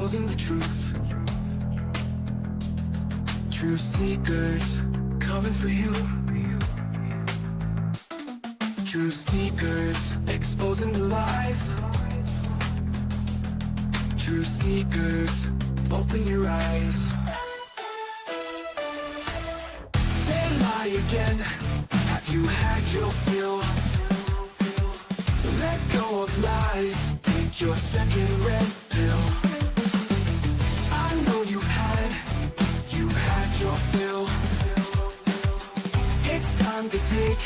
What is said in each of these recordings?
exposing the truth. Truth seekers coming for you. Truth seekers exposing the lies. Truth seekers, open your eyes. They lie again. Have you had your fill? Let go of lies. Take your second red pill. I know you've had your fill. It's time to take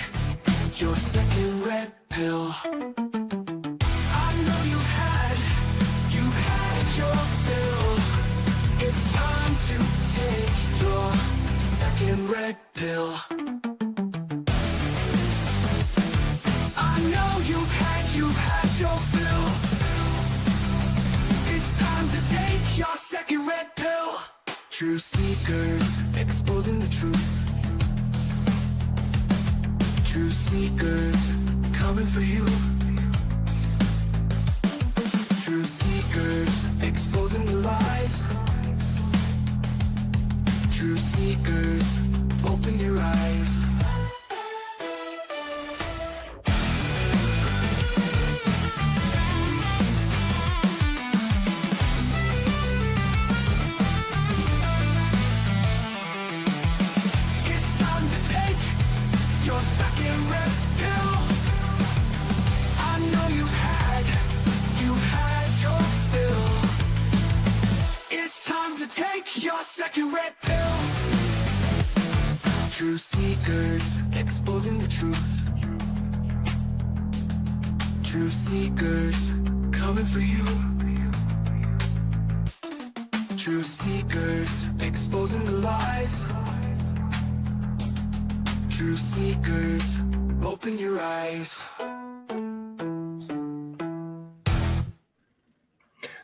your second red pill. I know you've had your fill. It's time to take your second red pill. I know you've had your fill. It's time to take your second red pill. Truth seekers exposing the truth. Truth seekers coming for you. Truth seekers exposing the lies. Truth seekers, open your eyes. It's time to take your second red pill. I know you've had your fill. It's time to take your second red pill. Truth seekers exposing the truth. Truth seekers coming for you. Truth seekers exposing the lies. Truth seekers, open your eyes.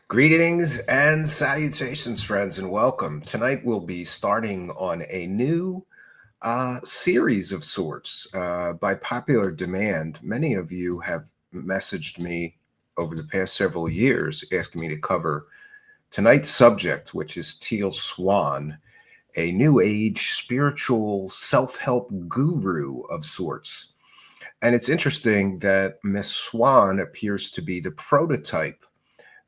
Greetings and salutations, friends, and welcome. Tonight we'll be starting on a new series of sorts. By popular demand, many of you have messaged me over the past several years asking me to cover tonight's subject, which is Teal Swan, a new age spiritual self-help guru of sorts. And it's interesting that Miss Swan appears to be the prototype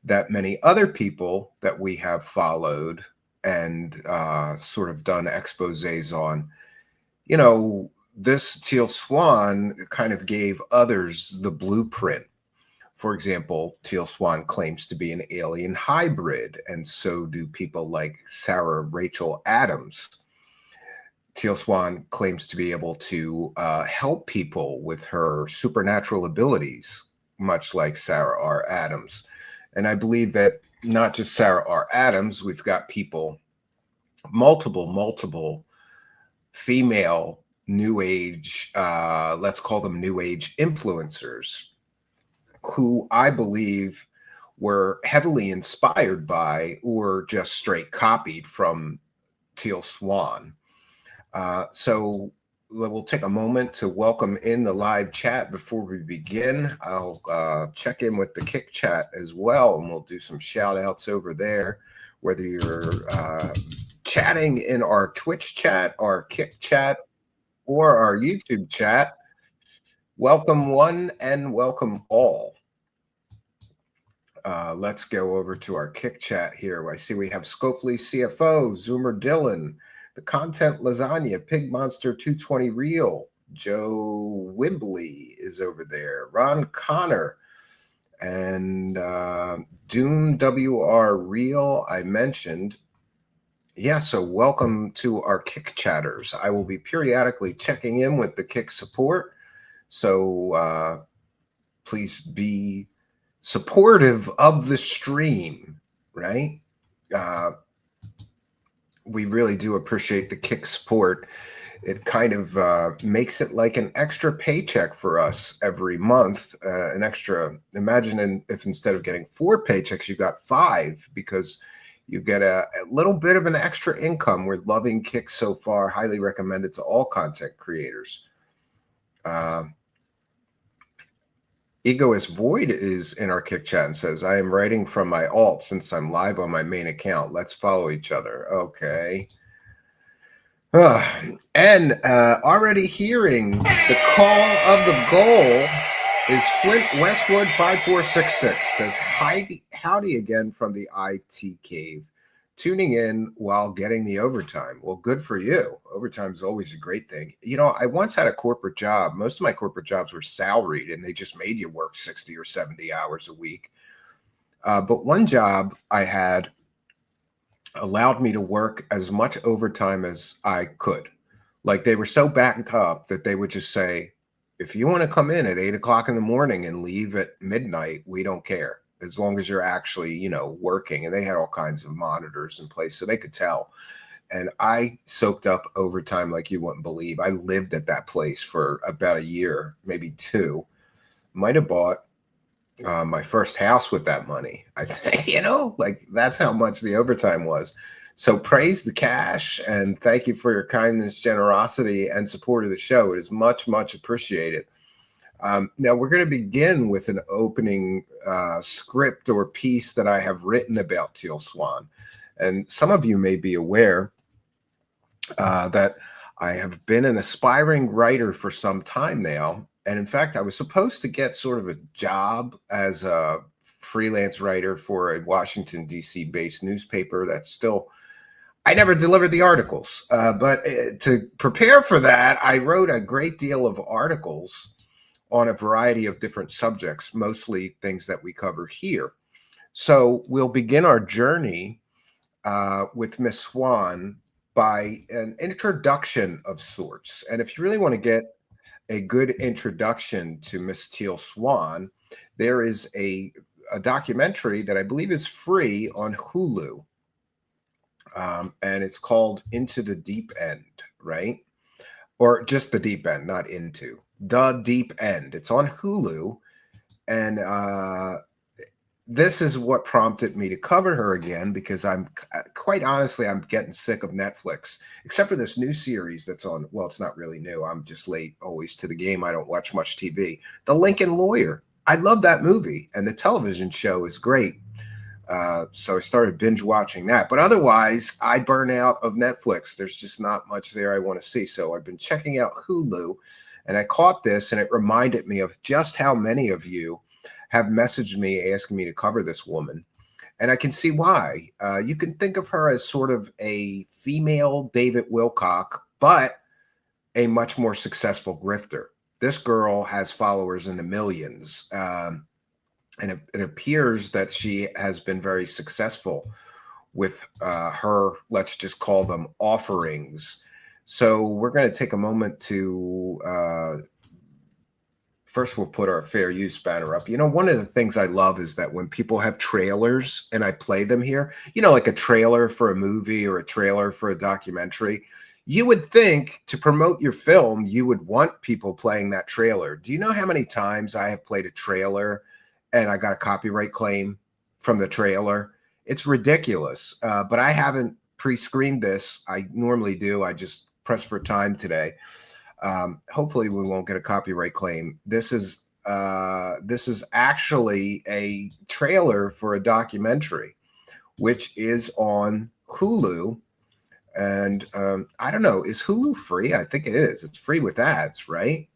that many other people that we have followed and sort of done exposés on, you know, this Teal Swan kind of gave others the blueprint. For example, Teal Swan claims to be an alien hybrid, and so do people like Sarah Rachel Adams. Teal Swan claims to be able to help people with her supernatural abilities, much like Sarah R. Adams. And I believe that not just Sarah R. Adams, we've got people, multiple female new age, let's call them new age influencers, who I believe were heavily inspired by or just straight copied from Teal Swan. So we'll take a moment to welcome in the live chat before we begin. I'll check in with the Kick chat as well, and we'll do some shout outs over there, whether you're chatting in our Twitch chat, our Kick chat, or our YouTube chat. Welcome one and welcome all. Let's go over to our Kick chat here. I see we have Scopely CFO, Zoomer Dylan, The Content Lasagna, Pig Monster 220 Real, Joe Wibley is over there, Ron Connor, and Doom WR Real I mentioned. Yeah, so welcome to our Kick chatters. I will be periodically checking in with the Kick support, so please be supportive of the stream, right? We really do appreciate the Kick support. It kind of makes it like an extra paycheck for us every month, an extra. Imagine if instead of getting 4 paychecks, you got 5, because you get a little bit of an extra income. We're loving Kick so far. Highly recommend it to all content creators. Egoist Void is in our Kick Chat and says, I am writing from my alt since I'm live on my main account. Let's follow each other. Okay. And already hearing the call of the goal is Flint Westwood 5466 says, howdy again from the IT cave. Tuning in while getting the overtime. Well, good for you. Overtime is always a great thing. You know, I once had a corporate job. Most of my corporate jobs were salaried and they just made you work 60 or 70 hours a week. But one job I had allowed me to work as much overtime as I could. Like they were so backed up that they would just say, if you want to come in at 8 o'clock in the morning and leave at midnight, we don't care. As long as you're actually, you know, working. And they had all kinds of monitors in place so they could tell. And I soaked up overtime like you wouldn't believe. I lived at that place for about a year, maybe two. Might have bought my first house with that money. I think, you know, like that's how much the overtime was. So praise the cash and thank you for your kindness, generosity, and support of the show. It is much, much appreciated. Now we're going to begin with an opening script or piece that I have written about Teal Swan. And some of you may be aware that I have been an aspiring writer for some time now. And in fact, I was supposed to get sort of a job as a freelance writer for a Washington, D.C. based newspaper that's still, I never delivered the articles. But to prepare for that, I wrote a great deal of articles on a variety of different subjects, mostly things that we cover here. So we'll begin our journey with Miss Swan by an introduction of sorts. And if you really want to get a good introduction to Miss Teal Swan, there is a documentary that I believe is free on Hulu. And it's called Into the Deep End, right? Or just the deep end, not into. The Deep End. It's on Hulu. And this is what prompted me to cover her again, because I'm quite honestly, I'm getting sick of Netflix, except for this new series that's on. Well, it's not really new. I'm just late always to the game. I don't watch much TV. The Lincoln Lawyer. I love that movie, and the television show is great. So I started binge watching that. But otherwise, I burn out of Netflix. There's just not much there I want to see. So I've been checking out Hulu, and I caught this, and it reminded me of just how many of you have messaged me asking me to cover this woman. And I can see why. You can think of her as sort of a female David Wilcock, but a much more successful grifter. This girl has followers in the millions. And it appears that she has been very successful with her, let's just call them offerings. So we're going to take a moment to first, we'll put our fair use banner up. You know, one of the things I love is that when people have trailers and I play them here, you know, like a trailer for a movie or a trailer for a documentary, you would think to promote your film, you would want people playing that trailer. Do you know how many times I have played a trailer and I got a copyright claim from the trailer? It's ridiculous. But I haven't pre-screened this. I normally do. I just press for time today. Hopefully we won't get a copyright claim. This is actually a trailer for a documentary, which is on Hulu. And I don't know, is Hulu free? I think it is. It's free with ads, right?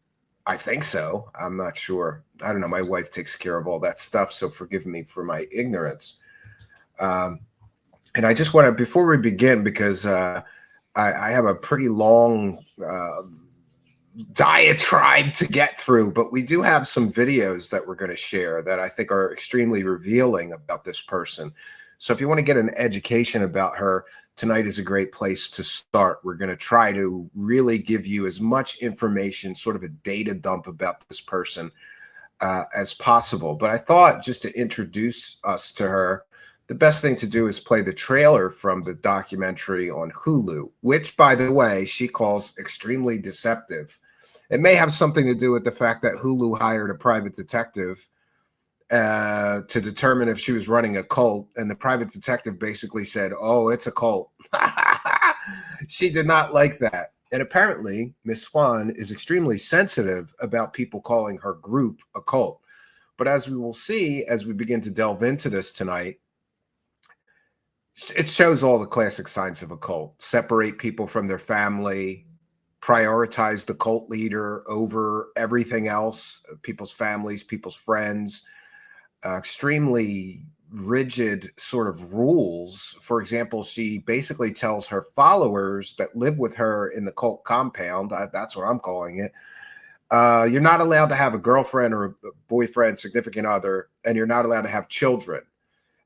I think so. I'm not sure. I don't know. My wife takes care of all that stuff, so forgive me for my ignorance. And I just want to, before we begin, because I have a pretty long diatribe to get through, but we do have some videos that we're going to share that I think are extremely revealing about this person. So if you want to get an education about her, tonight is a great place to start. We're going to try to really give you as much information, sort of a data dump about this person as possible. But I thought, just to introduce us to her, the best thing to do is play the trailer from the documentary on Hulu, which, by the way, she calls extremely deceptive. It may have something to do with the fact that Hulu hired a private detective to determine if she was running a cult, and the private detective basically said, "Oh, it's a cult." She did not like that. And apparently, Miss Swan is extremely sensitive about people calling her group a cult. But as we will see, as we begin to delve into this tonight, it shows all the classic signs of a cult. Separate people from their family, prioritize the cult leader over everything else, people's families, people's friends, extremely rigid sort of rules. For example, she basically tells her followers that live with her in the cult compound, that's what I'm calling it, you're not allowed to have a girlfriend or a boyfriend, significant other, and you're not allowed to have children.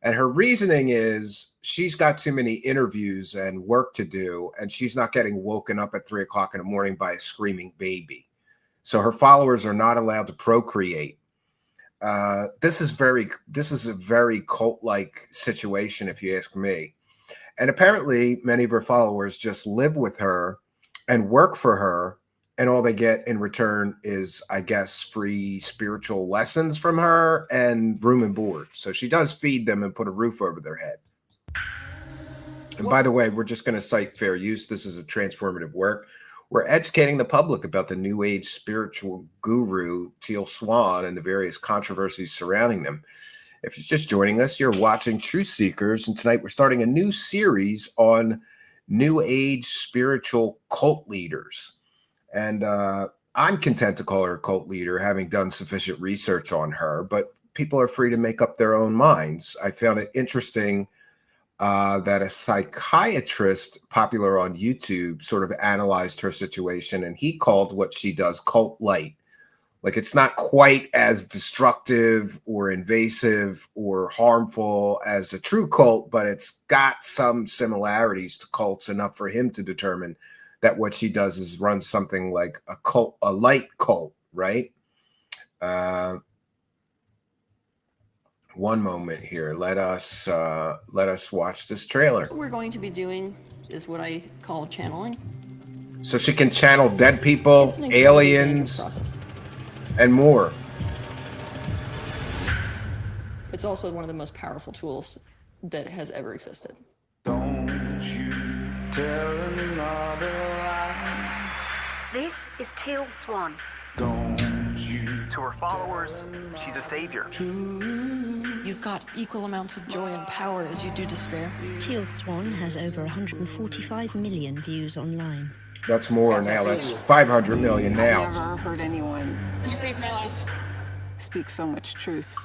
And her reasoning is she's got too many interviews and work to do, and she's not getting woken up at 3 o'clock in the morning by a screaming baby. So her followers are not allowed to procreate. This is a very cult-like situation, if you ask me. And apparently, many of her followers just live with her and work for her, and all they get in return is, I guess, free spiritual lessons from her and room and board. So she does feed them and put a roof over their head. And by the way, we're just going to cite fair use. This is a transformative work. We're educating the public about the New Age spiritual guru, Teal Swan, and the various controversies surrounding them. If you're just joining us, you're watching Truth Seekers, and tonight we're starting a new series on New Age spiritual cult leaders. And I'm content to call her a cult leader, having done sufficient research on her, but people are free to make up their own minds. I found it interesting that a psychiatrist popular on YouTube sort of analyzed her situation, and he called what she does cult light. Like, it's not quite as destructive or invasive or harmful as a true cult, but it's got some similarities to cults enough for him to determine that what she does is run something like a cult, a light cult, right? One moment here. Let us watch this trailer. What we're going to be doing is what I call channeling. So she can channel dead people, aliens, and more. It's also one of the most powerful tools that has ever existed. Don't you tell another lie. This is Teal Swan. Don't you To her followers, she's a savior. You've got equal amounts of joy and power as you do despair. Teal Swan has over 145 million views online. That's more now. That's 500 million I've now. never heard anyone speak so much truth.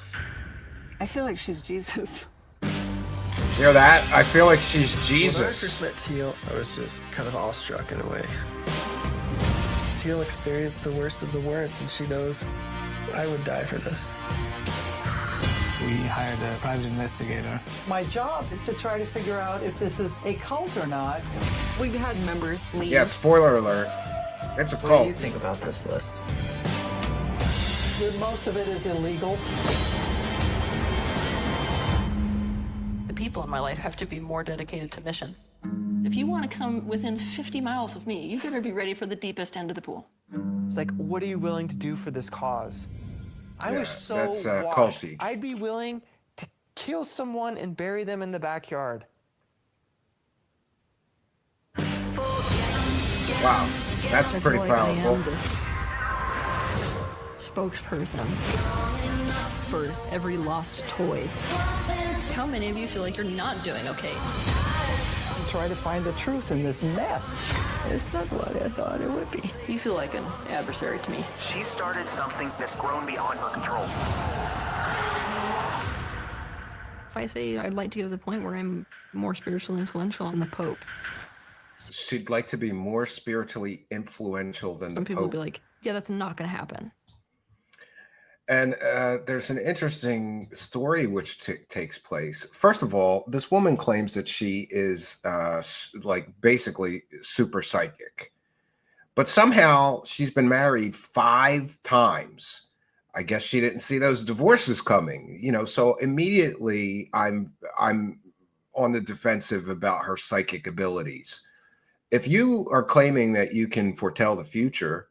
I feel like she's Jesus. Hear that? I feel like she's When I first Jesus. met Teal, I was just kind of awestruck in a way. Teal experienced the worst of the worst, and she knows I would die for this. We hired a private investigator. My job is to try to figure out if this is a cult or not. We've had members leave. Yeah, spoiler alert. It's a What do cult. you think about this list? Most of it is illegal. The people in my life have to be more dedicated to mission. If you want to come within 50 miles of me, you better be ready for the deepest end of the pool. It's like, what are you willing to do for this cause? I Yeah, was so that's, washed. culty. I'd be willing to kill someone and bury them in the backyard. Wow, that's I pretty feel like I powerful. am this spokesperson for every lost toy. How many of you feel like you're not doing okay? I'm trying to find the truth in this mess. It's not what I thought it would be. You feel like an adversary to me. She started something that's grown beyond her control. If I say I'd like to get to the point where I'm more spiritually influential than the Pope, She'd like to be more spiritually influential than the some people would Pope. be like, yeah, that's not going to happen. And there's an interesting story which takes place. First of all, this woman claims that she is like basically super psychic, but somehow she's been married 5 times. I guess she didn't see those divorces coming, you know. So immediately, I'm on the defensive about her psychic abilities. If you are claiming that you can foretell the future,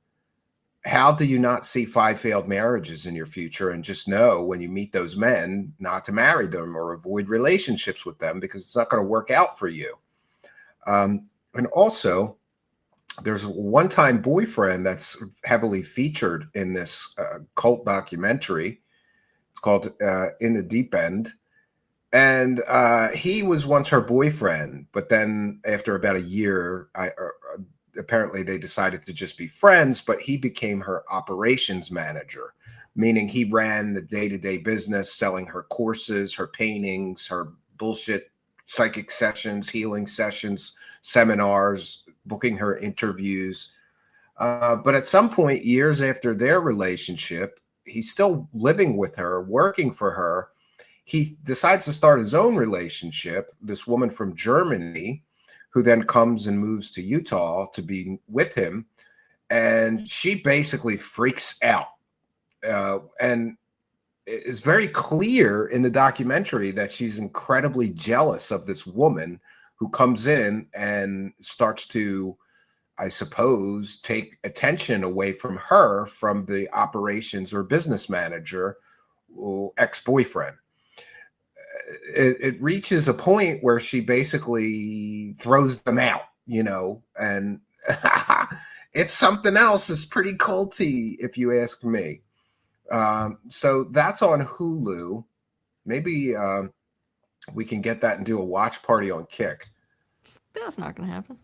how do you not see 5 failed marriages in your future and just know when you meet those men not to marry them or avoid relationships with them because it's not going to work out for you? And also, there's a one-time boyfriend that's heavily featured in this cult documentary. It's called In the Deep End. And he was once her boyfriend, but then after about a year, apparently they decided to just be friends, but he became her operations manager, meaning he ran the day-to-day business, selling her courses, her paintings, her bullshit psychic sessions, healing sessions, seminars, booking her interviews. But at some point, years after their relationship, he's still living with her, working for her. He decides to start his own relationship, this woman from Germany, who then comes and moves to Utah to be with him. And she basically freaks out. And it's very clear in the documentary that she's incredibly jealous of this woman who comes in and starts to, I suppose, take attention away from her, from the operations or business manager, ex-boyfriend. It reaches a point where she basically throws them out, and it's something else. It's pretty culty, if you ask me. So that's on Hulu. Maybe we can get that and do a watch party on Kick. That's not going to happen.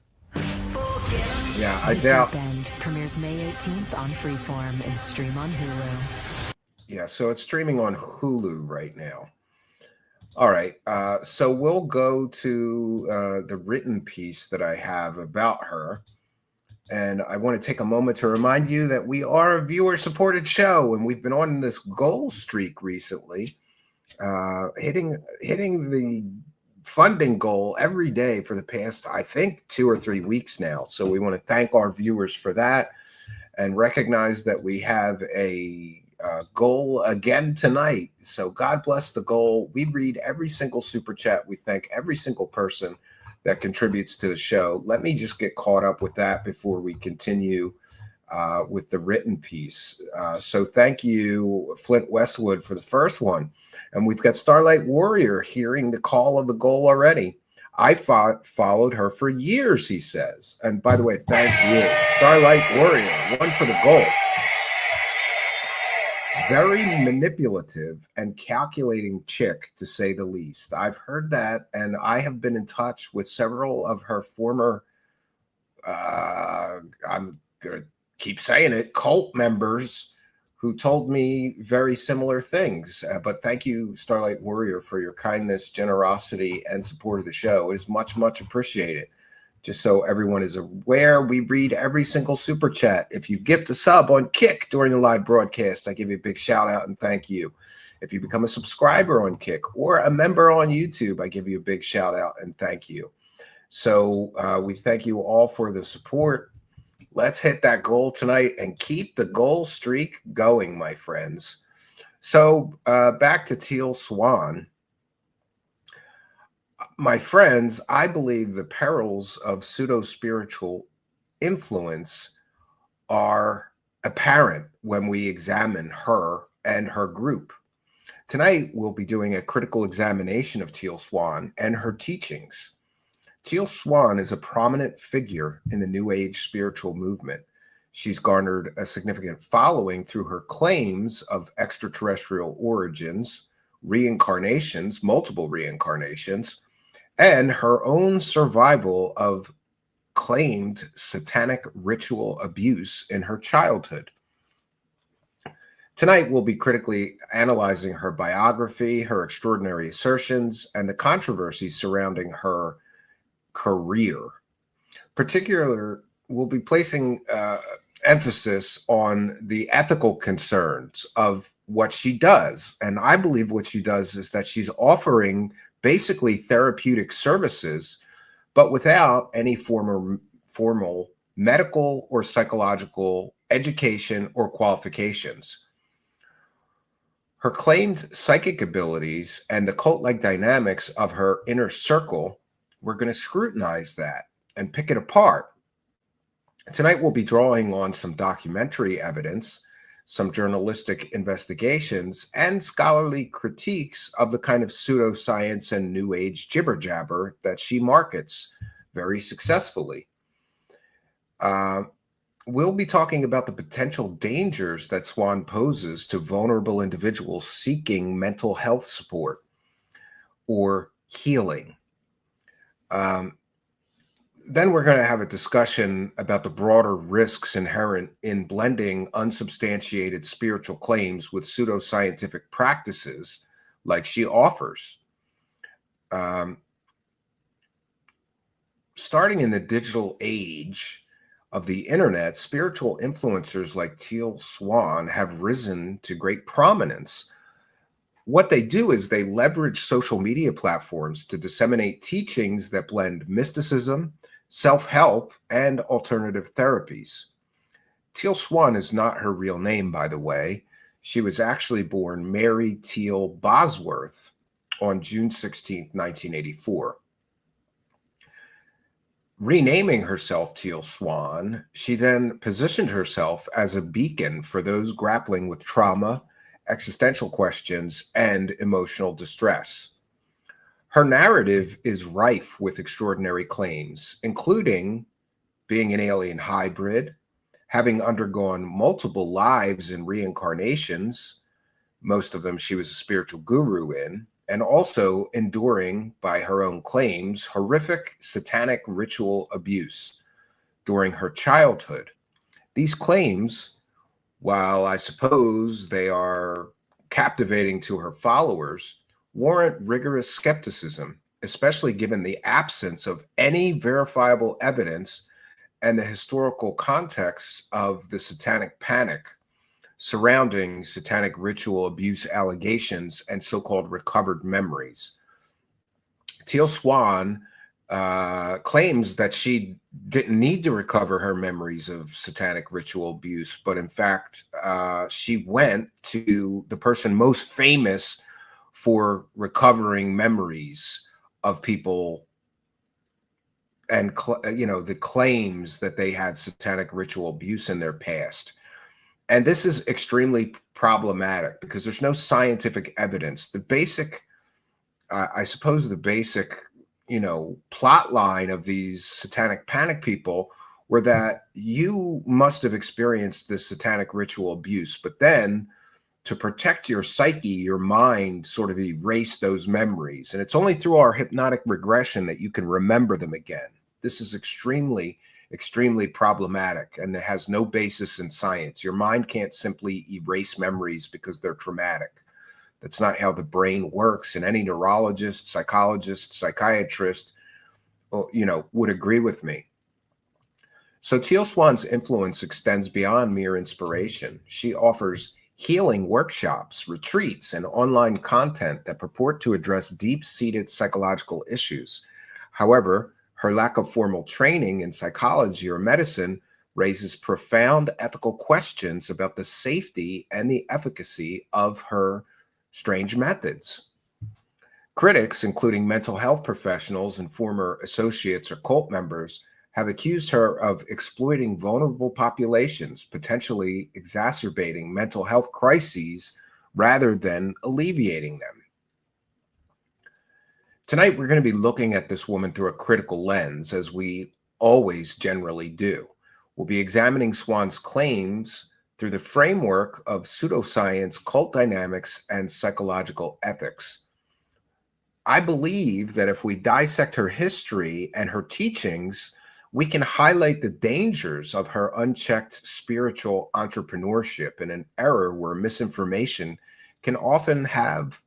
Yeah, I doubt. Deep End premieres May 18th on Freeform and stream on Hulu. Yeah, so it's streaming on Hulu right now. All right, so we'll go to the written piece that I have about her. And I want to take a moment to remind you that we are a viewer-supported show, and we've been on this goal streak recently, hitting the funding goal every day for the past, I think, 2 or 3 weeks now. So we want to thank our viewers for that and recognize that we have a goal again tonight. So God bless the goal. We read every single super chat. We thank every single person that contributes to the show. Let me just get caught up with that before we continue with the written piece. So thank you, Flint Westwood, for the first one. And we've got Starlight Warrior hearing the call of the goal already. I followed her for years, he says. And by the way, thank you. Starlight Warrior, one for the goal. Very manipulative and calculating chick, to say the least. I've heard that, and I have been in touch with several of her former, I'm going to keep saying it, cult members who told me very similar things. But thank you, Starlight Warrior, for your kindness, generosity, and support of the show. It is much, much appreciated. Just so everyone is aware, we read every single super chat. If you gift a sub on Kick during the live broadcast, I give you a big shout out and thank you. If you become a subscriber on Kick or a member on YouTube, I give you a big shout out and thank you. So we thank you all for the support. Let's hit that goal tonight and keep the goal streak going, my friends. So back to Teal Swan. My friends, I believe the perils of pseudo-spiritual influence are apparent when we examine her and her group. Tonight, we'll be doing a critical examination of Teal Swan and her teachings. Teal Swan is a prominent figure in the New Age spiritual movement. She's garnered a significant following through her claims of extraterrestrial origins, reincarnations, multiple reincarnations, and her own survival of claimed satanic ritual abuse in her childhood. Tonight, we'll be critically analyzing her biography, her extraordinary assertions, and the controversies surrounding her career. Particularly, we'll be placing emphasis on the ethical concerns of what she does. And I believe what she does is that she's offering basically therapeutic services, but without any formal medical or psychological education or qualifications. Her claimed psychic abilities and the cult-like dynamics of her inner circle, we're going to scrutinize that and pick it apart. Tonight, we'll be drawing on some documentary evidence, some journalistic investigations, and scholarly critiques of the kind of pseudoscience and New Age jibber-jabber that she markets very successfully. we'll be talking about the potential dangers that Swan poses to vulnerable individuals seeking mental health support or healing. Then we're going to have a discussion about the broader risks inherent in blending unsubstantiated spiritual claims with pseudoscientific practices like she offers. Starting in the digital age of the internet, spiritual influencers like Teal Swan have risen to great prominence. What they do is they leverage social media platforms to disseminate teachings that blend mysticism, self-help, and alternative therapies. Teal Swan is not her real name, by the way. She was actually born Mary Teal Bosworth on June 16, 1984. Renaming herself Teal Swan, she then positioned herself as a beacon for those grappling with trauma, existential questions, and emotional distress. Her narrative is rife with extraordinary claims, including being an alien hybrid, having undergone multiple lives and reincarnations, most of them she was a spiritual guru in, and also enduring, by her own claims, horrific satanic ritual abuse during her childhood. These claims, while I suppose they are captivating to her followers, warrant rigorous skepticism, especially given the absence of any verifiable evidence and the historical context of the satanic panic surrounding satanic ritual abuse allegations and so-called recovered memories. Teal Swan claims that she didn't need to recover her memories of satanic ritual abuse, but in fact, she went to the person most famous for recovering memories of people and, the claims that they had satanic ritual abuse in their past. And this is extremely problematic because there's no scientific evidence. The basic, I suppose the basic, plot line of these satanic panic people were that you must have experienced this satanic ritual abuse, but then to protect your psyche, your mind sort of erased those memories. And it's only through our hypnotic regression that you can remember them again. This is extremely problematic, and it has no basis in science. Your mind can't simply erase memories because they're traumatic. That's not how the brain works, and any neurologist, psychologist, psychiatrist, would agree with me. So Teal Swan's influence extends beyond mere inspiration. She offers healing workshops, retreats, and online content that purport to address deep-seated psychological issues. However, her lack of formal training in psychology or medicine raises profound ethical questions about the safety and the efficacy of her strange methods. Critics, including mental health professionals and former associates or cult members, have accused her of exploiting vulnerable populations, potentially exacerbating mental health crises rather than alleviating them. Tonight, we're going to be looking at this woman through a critical lens, as we always generally do. We'll be examining Swan's claims through the framework of pseudoscience, cult dynamics, and psychological ethics. I believe that if we dissect her history and her teachings, we can highlight the dangers of her unchecked spiritual entrepreneurship in an era where misinformation can often have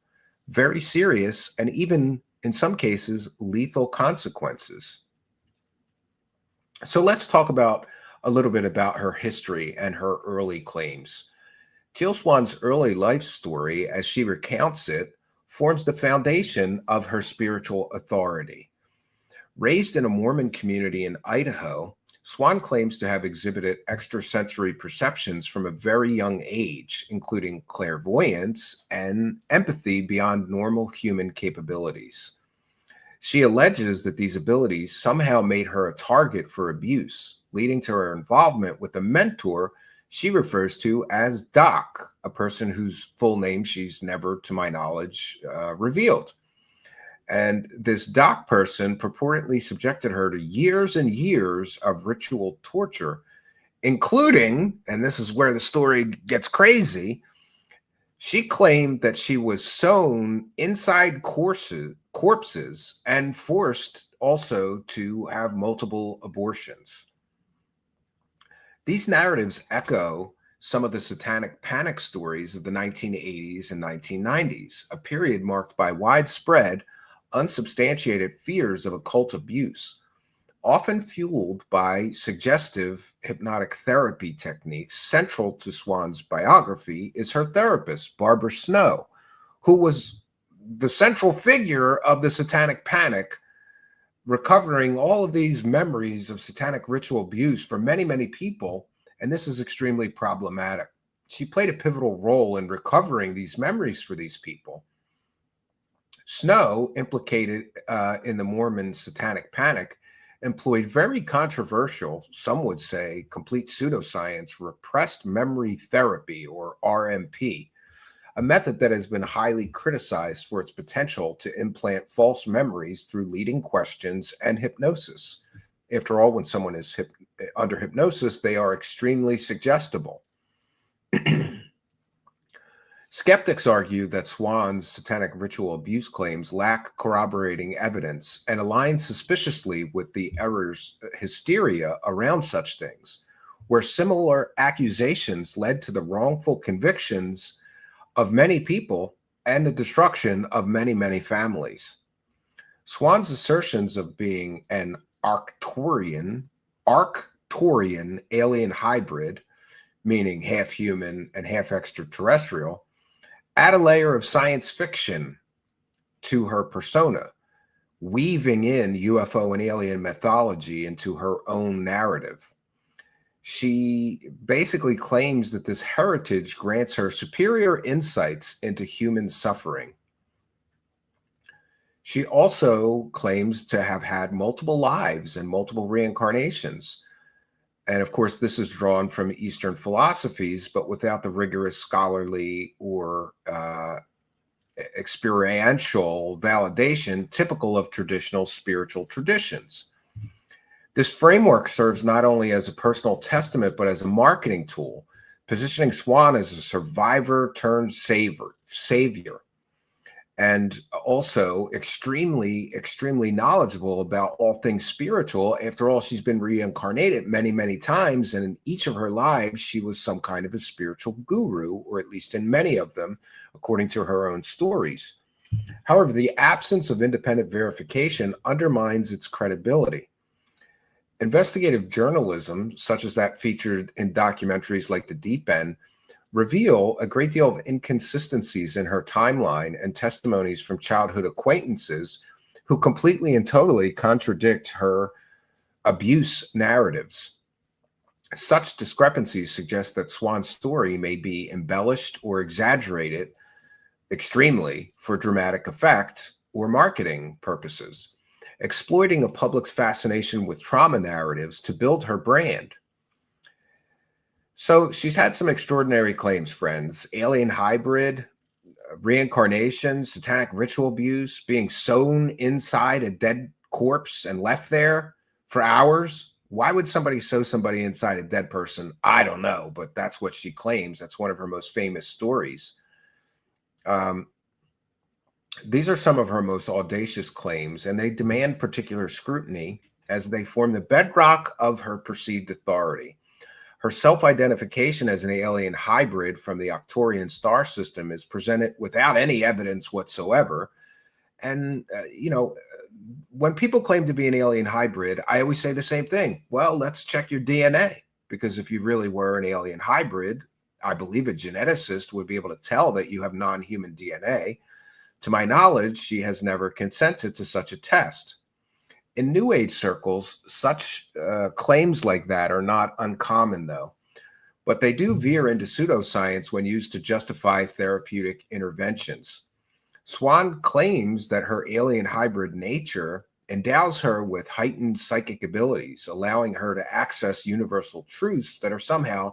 very serious and even in some cases, lethal consequences. So let's talk about a little bit about her history and her early claims. Teal Swan's early life story, as she recounts it, forms the foundation of her spiritual authority. Raised in a Mormon community in Idaho, Swan claims to have exhibited extrasensory perceptions from a very young age, including clairvoyance and empathy beyond normal human capabilities. She alleges that these abilities somehow made her a target for abuse, leading to her involvement with a mentor she refers to as Doc, a person whose full name she's never, to my knowledge, revealed. And this Doc person purportedly subjected her to years and years of ritual torture including, and this is where the story gets crazy, she claimed that she was sewn inside corpses and forced also to have multiple abortions. These narratives echo some of the satanic panic stories of the 1980s and 1990s, a period marked by widespread, unsubstantiated fears of occult abuse, often fueled by suggestive hypnotic therapy techniques. Central to Swan's biography is her therapist, Barbara Snow, who was the central figure of the satanic panic, recovering all of these memories of satanic ritual abuse for many, many people. And this is extremely problematic. She played a pivotal role in recovering these memories for these people. Snow, implicated in the Mormon satanic panic, employed very controversial, some would say complete pseudoscience, repressed memory therapy, or RMP, a method that has been highly criticized for its potential to implant false memories through leading questions and hypnosis. After all, when someone is under hypnosis, they are extremely suggestible. Skeptics argue that Swan's satanic ritual abuse claims lack corroborating evidence and align suspiciously with the hysteria around such things, where similar accusations led to the wrongful convictions of many people and the destruction of many, many families. Swan's assertions of being an Arcturian alien hybrid, meaning half human and half extraterrestrial, add a layer of science fiction to her persona, weaving in UFO and alien mythology into her own narrative. She basically claims that this heritage grants her superior insights into human suffering. She also claims to have had multiple lives and multiple reincarnations. And of course, this is drawn from Eastern philosophies, but without the rigorous scholarly or experiential validation typical of traditional spiritual traditions. This framework serves not only as a personal testament, but as a marketing tool, positioning Swan as a survivor turned savior, and also extremely, extremely knowledgeable about all things spiritual. After all, she's been reincarnated many, many times, and in each of her lives, she was some kind of a spiritual guru, or at least in many of them, according to her own stories. However, the absence of independent verification undermines its credibility. Investigative journalism, such as that featured in documentaries like The Deep End, reveal a great deal of inconsistencies in her timeline and testimonies from childhood acquaintances who completely and totally contradict her abuse narratives. Such discrepancies suggest that Swan's story may be embellished or exaggerated extremely for dramatic effect or marketing purposes, exploiting a public's fascination with trauma narratives to build her brand. So she's had some extraordinary claims, friends. Alien hybrid, reincarnation, satanic ritual abuse, being sewn inside a dead corpse and left there for hours. Why would somebody sew somebody inside a dead person? I don't know, but that's what she claims. That's one of her most famous stories. These are some of her most audacious claims, and they demand particular scrutiny as they form the bedrock of her perceived authority. Her self-identification as an alien hybrid from the Arcturian star system is presented without any evidence whatsoever. And, when people claim to be an alien hybrid, I always say the same thing. Well, let's check your DNA, because if you really were an alien hybrid, I believe a geneticist would be able to tell that you have non-human DNA. To my knowledge, she has never consented to such a test. In New Age circles, such claims like that are not uncommon, though, but they do veer into pseudoscience when used to justify therapeutic interventions. Swan claims that her alien hybrid nature endows her with heightened psychic abilities, allowing her to access universal truths that are somehow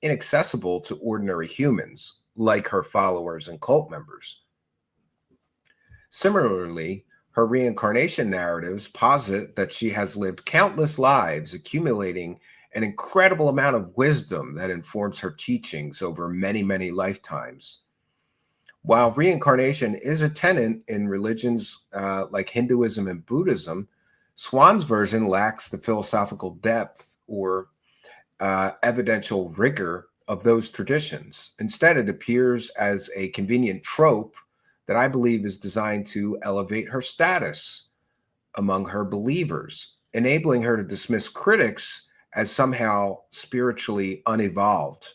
inaccessible to ordinary humans, like her followers and cult members. Similarly, her reincarnation narratives posit that she has lived countless lives, accumulating an incredible amount of wisdom that informs her teachings over many, many lifetimes. While reincarnation is a tenet in religions like Hinduism and Buddhism, Swan's version lacks the philosophical depth or evidential rigor of those traditions. Instead, it appears as a convenient trope that I believe is designed to elevate her status among her believers, enabling her to dismiss critics as somehow spiritually unevolved.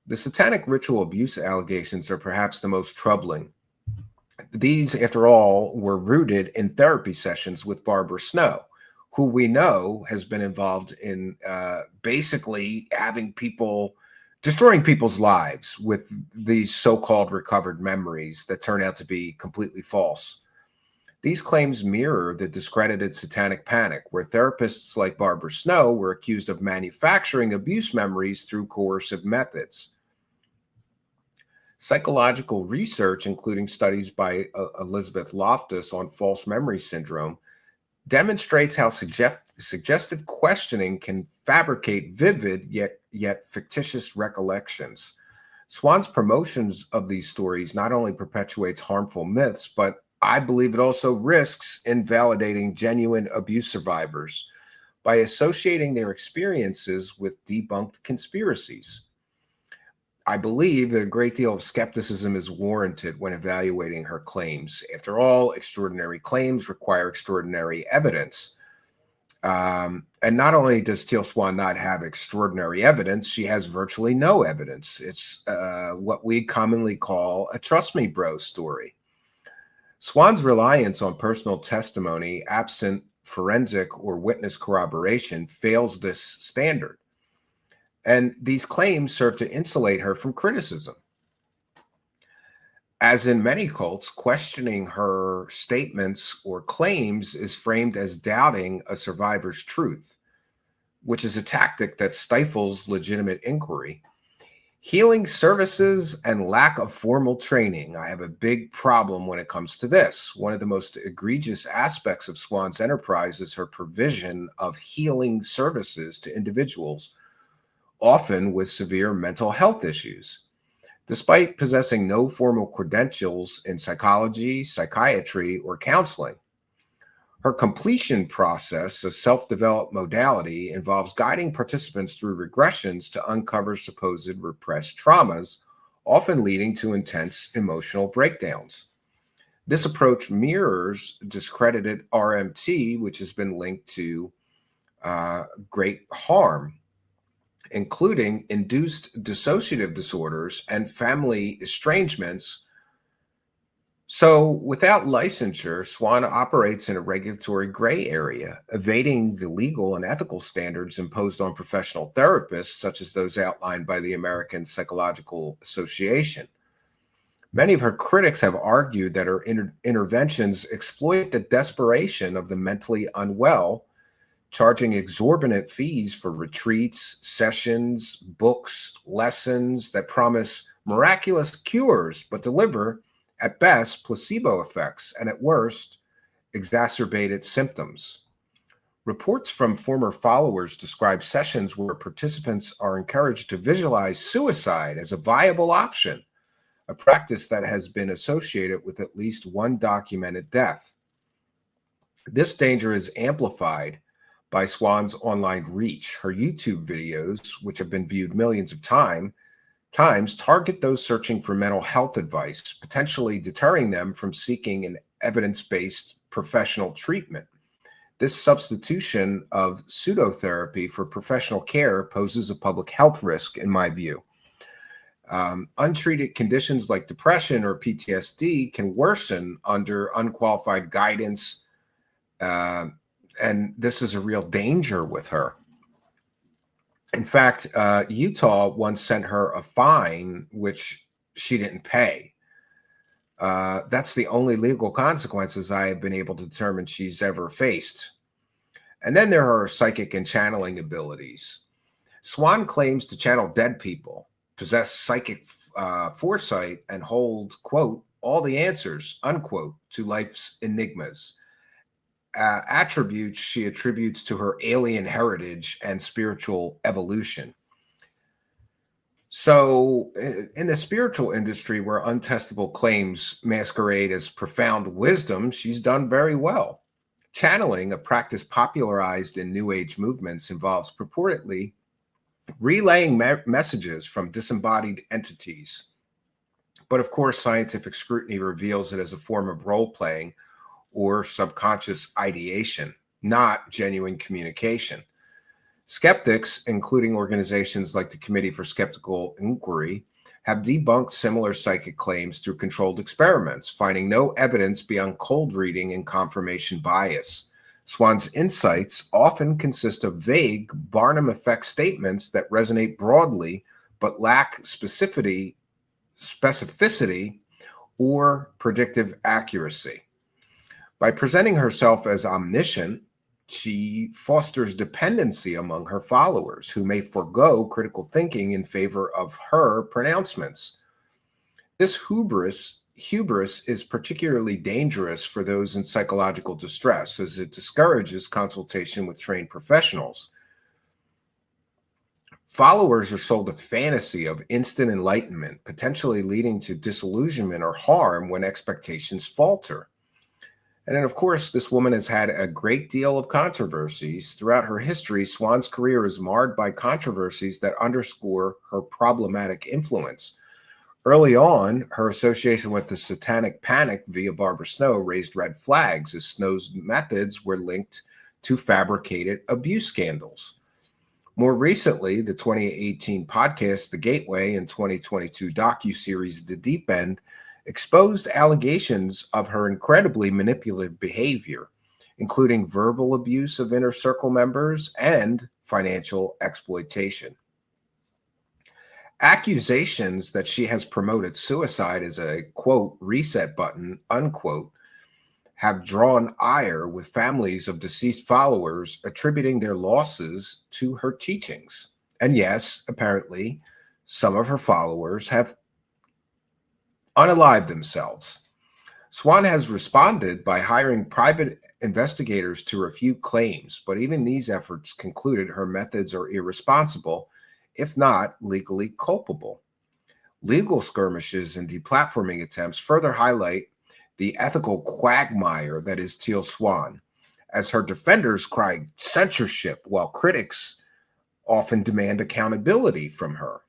The satanic ritual abuse allegations are perhaps the most troubling. These, after all, were rooted in therapy sessions with Barbara Snow, who we know has been involved in basically having people, destroying people's lives with these so-called recovered memories that turn out to be completely false. These claims mirror the discredited satanic panic, where therapists like Barbara Snow were accused of manufacturing abuse memories through coercive methods. Psychological research, including studies by Elizabeth Loftus on false memory syndrome, demonstrates how suggestive questioning can fabricate vivid yet fictitious recollections. Swan's promotions of these stories not only perpetuates harmful myths, but I believe it also risks invalidating genuine abuse survivors by associating their experiences with debunked conspiracies. I believe that a great deal of skepticism is warranted when evaluating her claims. After all, extraordinary claims require extraordinary evidence. And not only does Teal Swan not have extraordinary evidence, she has virtually no evidence. It's what we commonly call a trust me bro story. Swan's reliance on personal testimony, absent forensic or witness corroboration, fails this standard. And these claims serve to insulate her from criticism. As in many cults, questioning her statements or claims is framed as doubting a survivor's truth, which is a tactic that stifles legitimate inquiry. Healing services and lack of formal training. I have a big problem when it comes to this. One of the most egregious aspects of Swan's enterprise is her provision of healing services to individuals, often with severe mental health issues. Despite possessing no formal credentials in psychology, psychiatry, or counseling, her completion process, a self-developed modality, involves guiding participants through regressions to uncover supposed repressed traumas, often leading to intense emotional breakdowns. This approach mirrors discredited RMT, which has been linked to great harm, including induced dissociative disorders and family estrangements. So without licensure, Swan operates in a regulatory gray area, evading the legal and ethical standards imposed on professional therapists, such as those outlined by the American Psychological Association. Many of her critics have argued that her interventions exploit the desperation of the mentally unwell, charging exorbitant fees for retreats, sessions, books, lessons that promise miraculous cures but deliver, at best, placebo effects, and at worst, exacerbated symptoms. Reports from former followers describe sessions where participants are encouraged to visualize suicide as a viable option, a practice that has been associated with at least one documented death. This danger is amplified by Swan's online reach. Her YouTube videos, which have been viewed millions of times, target those searching for mental health advice, potentially deterring them from seeking an evidence-based professional treatment. This substitution of pseudotherapy for professional care poses a public health risk, in my view. Untreated conditions like depression or PTSD can worsen under unqualified guidance, and this is a real danger with her. In fact, Utah once sent her a fine, which she didn't pay. That's the only legal consequences I have been able to determine she's ever faced. And then there are her psychic and channeling abilities. Swan claims to channel dead people, possess psychic foresight, and hold, quote, all the answers, unquote, to life's enigmas. attributes she attributes to her alien heritage and spiritual evolution. So, in the spiritual industry, where untestable claims masquerade as profound wisdom, she's done very well. Channeling, a practice popularized in New Age movements, involves purportedly relaying messages from disembodied entities. But of course, scientific scrutiny reveals it as a form of role playing or subconscious ideation, not genuine communication. Skeptics, including organizations like the Committee for Skeptical Inquiry, have debunked similar psychic claims through controlled experiments, finding no evidence beyond cold reading and confirmation bias. Swan's insights often consist of vague Barnum effect statements that resonate broadly but lack specificity or predictive accuracy. By presenting herself as omniscient, she fosters dependency among her followers, who may forego critical thinking in favor of her pronouncements. This hubris is particularly dangerous for those in psychological distress, as it discourages consultation with trained professionals. Followers are sold a fantasy of instant enlightenment, potentially leading to disillusionment or harm when expectations falter. And then, of course, this woman has had a great deal of controversies. Throughout her history, Swan's career is marred by controversies that underscore her problematic influence. Early on, her association with the Satanic Panic via Barbara Snow raised red flags, as Snow's methods were linked to fabricated abuse scandals. More recently, the 2018 podcast The Gateway and 2022 docuseries The Deep End exposed allegations of her incredibly manipulative behavior, including verbal abuse of inner circle members and financial exploitation. Accusations that she has promoted suicide as a, quote, reset button, unquote, have drawn ire, with families of deceased followers attributing their losses to her teachings. And yes, apparently, some of her followers have unalived themselves. Swan has responded by hiring private investigators to refute claims, but even these efforts concluded her methods are irresponsible, if not legally culpable. Legal skirmishes and deplatforming attempts further highlight the ethical quagmire that is Teal Swan, as her defenders cry censorship while critics often demand accountability from her.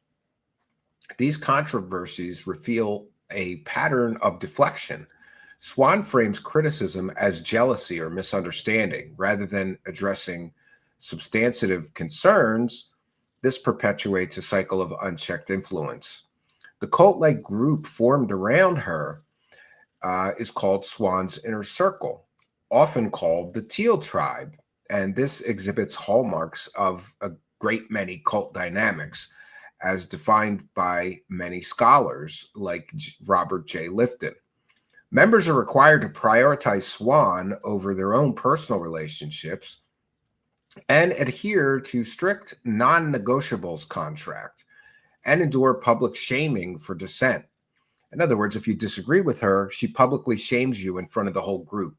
These controversies reveal a pattern of deflection. Swan frames criticism as jealousy or misunderstanding rather than addressing substantive concerns. This perpetuates a cycle of unchecked influence. The cult-like group formed around her is called Swan's Inner Circle, often called the Teal Tribe, and this exhibits hallmarks of a great many cult dynamics, as defined by many scholars like Robert J. Lifton. Members are required to prioritize Swan over their own personal relationships and adhere to strict non-negotiables contract and endure public shaming for dissent. In other words, if you disagree with her, she publicly shames you in front of the whole group.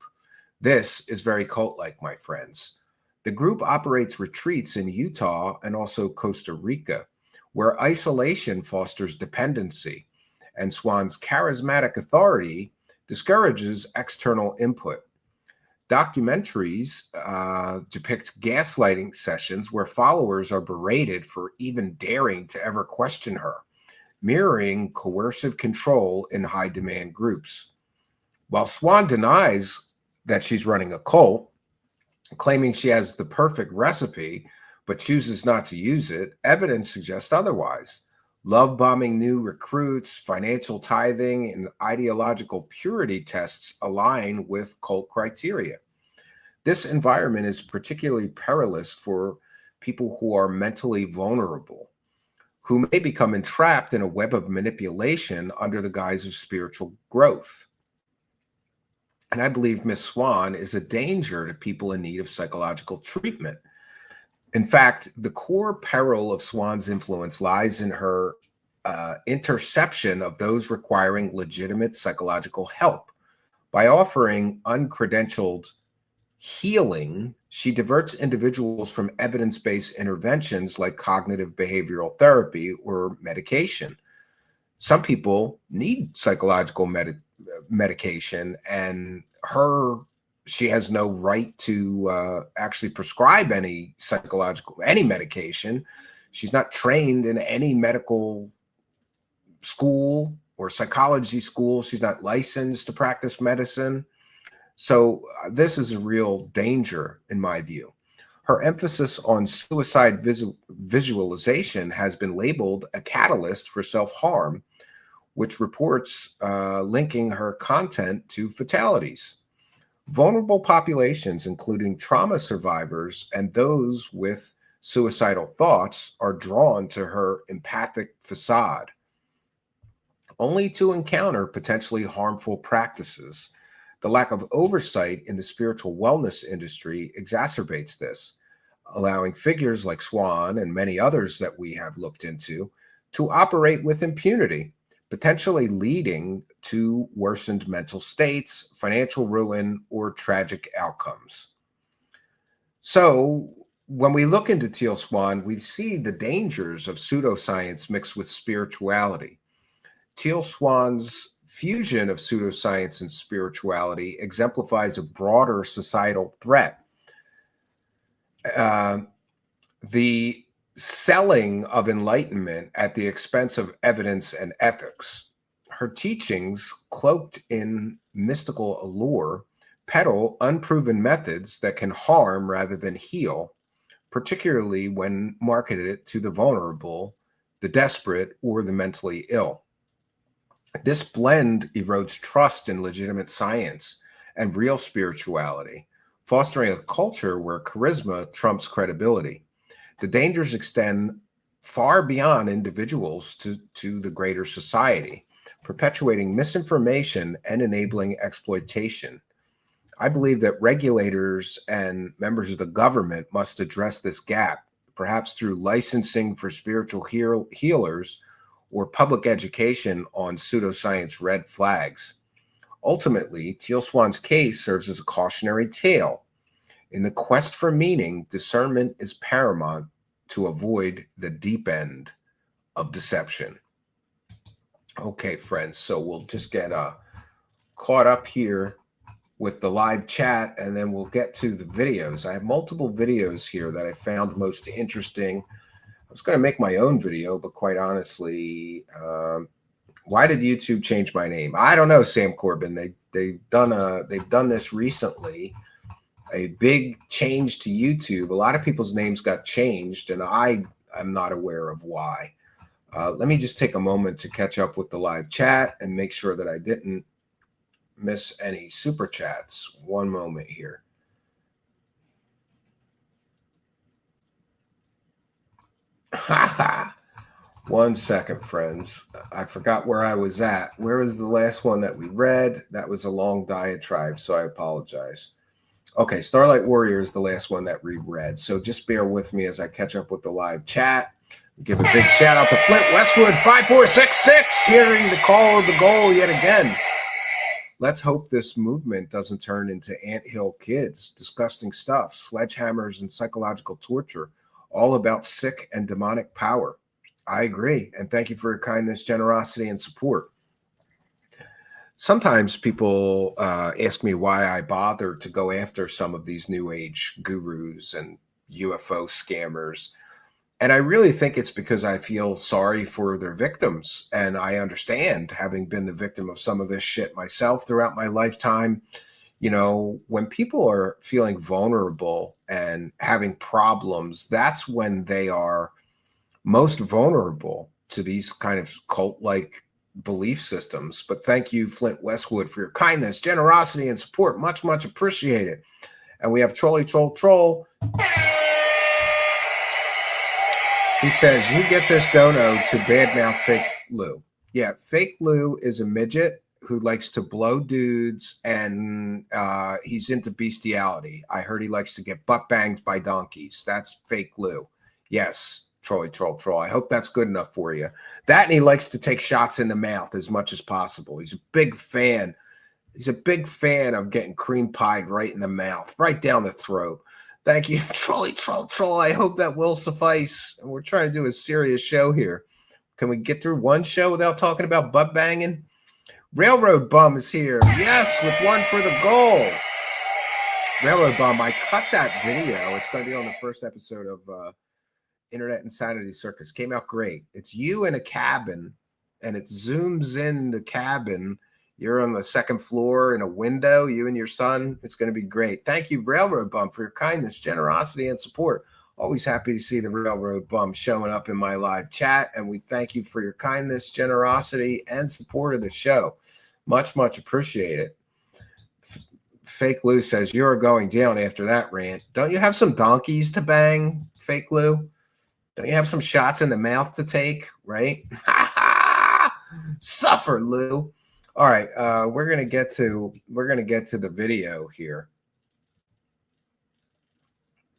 This is very cult-like, my friends. The group operates retreats in Utah and also Costa Rica, where isolation fosters dependency, and Swan's charismatic authority discourages external input. Documentaries depict gaslighting sessions where followers are berated for even daring to ever question her, mirroring coercive control in high-demand groups. While Swan denies that she's running a cult, claiming she has the perfect recipe but chooses not to use it, evidence suggests otherwise. Love bombing new recruits, financial tithing, and ideological purity tests align with cult criteria. This environment is particularly perilous for people who are mentally vulnerable, who may become entrapped in a web of manipulation under the guise of spiritual growth. And I believe Miss Swan is a danger to people in need of psychological treatment. In fact, the core peril of Swan's influence lies in her interception of those requiring legitimate psychological help. By offering uncredentialed healing, she diverts individuals from evidence-based interventions like cognitive behavioral therapy or medication. Some people need psychological medication, and she has no right to actually prescribe any medication. She's not trained in any medical school or psychology school. She's not licensed to practice medicine. So this is a real danger in my view. Her emphasis on suicide visualization has been labeled a catalyst for self-harm, which reports linking her content to fatalities. Vulnerable populations, including trauma survivors and those with suicidal thoughts, are drawn to her empathic facade, only to encounter potentially harmful practices. The lack of oversight in the spiritual wellness industry exacerbates this, allowing figures like Swan and many others that we have looked into to operate with impunity, potentially leading to worsened mental states, financial ruin, or tragic outcomes. So when we look into Teal Swan, we see the dangers of pseudoscience mixed with spirituality. Teal Swan's fusion of pseudoscience and spirituality exemplifies a broader societal threat. The selling of enlightenment at the expense of evidence and ethics. Her teachings, cloaked in mystical allure, peddle unproven methods that can harm rather than heal, particularly when marketed to the vulnerable, the desperate, or the mentally ill. This blend erodes trust in legitimate science and real spirituality, fostering a culture where charisma trumps credibility. The dangers extend far beyond individuals to the greater society, perpetuating misinformation and enabling exploitation. I believe that regulators and members of the government must address this gap, perhaps through licensing for spiritual healers or public education on pseudoscience red flags. Ultimately, Teal Swan's case serves as a cautionary tale. In the quest for meaning, discernment is paramount to avoid the deep end of deception. Okay, friends, so we'll just get caught up here with the live chat, and then we'll get to the videos. I have multiple videos here that I found most interesting. I was going to make my own video, but quite honestly, why did YouTube change my name? I don't know, Sam Corbin. They've done this recently, a big change to YouTube. A lot of people's names got changed, and I am not aware of why. Let me just take a moment to catch up with the live chat and make sure that I didn't miss any super chats. One moment here. One second, friends. I forgot where I was at. Where was the last one that we read? That was a long diatribe, so I apologize. Okay, Starlight Warrior is the last one that we read. So just bear with me as I catch up with the live chat. Give a big shout out to Flint Westwood 5466, hearing the call of the goal yet again. Let's hope this movement doesn't turn into anthill kids, disgusting stuff, sledgehammers and psychological torture, all about sick and demonic power. I agree. And thank you for your kindness, generosity, and support. Sometimes people ask me why I bother to go after some of these new age gurus and UFO scammers. And I really think it's because I feel sorry for their victims. And I understand, having been the victim of some of this shit myself throughout my lifetime. You know, when people are feeling vulnerable and having problems, that's when they are most vulnerable to these kind of cult-like belief systems. But thank you, Flint Westwood, for your kindness, generosity, and support. Much, much appreciated. And we have Troll. He says, you get this dono to badmouth Fake Lou. Yeah, Fake Lou is a midget who likes to blow dudes, and he's into bestiality. I heard he likes to get butt banged by donkeys. That's Fake Lou. Yes, Troll. I hope that's good enough for you. That, and he likes to take shots in the mouth as much as possible. He's a big fan. He's a big fan of getting cream pied right in the mouth, right down the throat. Thank you, troll. I hope that will suffice. We're trying to do a serious show here. Can we get through one show without talking about butt banging? Railroad Bum is here. Yes, with one for the goal. Railroad Bum, I cut that video. It's going to be on the first episode of Internet Insanity Circus. Came out great. It's you in a cabin, and it zooms in the cabin. You're on the second floor in a window, you and your son. It's going to be great. Thank you, Railroad Bum, for your kindness, generosity, and support. Always happy to see the Railroad Bum showing up in my live chat, and we thank you for your kindness, generosity, and support of the show. Much, much appreciated. Fake Lou says, you're going down after that rant. Don't you have some donkeys to bang, Fake Lou? Don't you have some shots in the mouth to take, right? Suffer, Lou. All right, we're gonna get to the video here.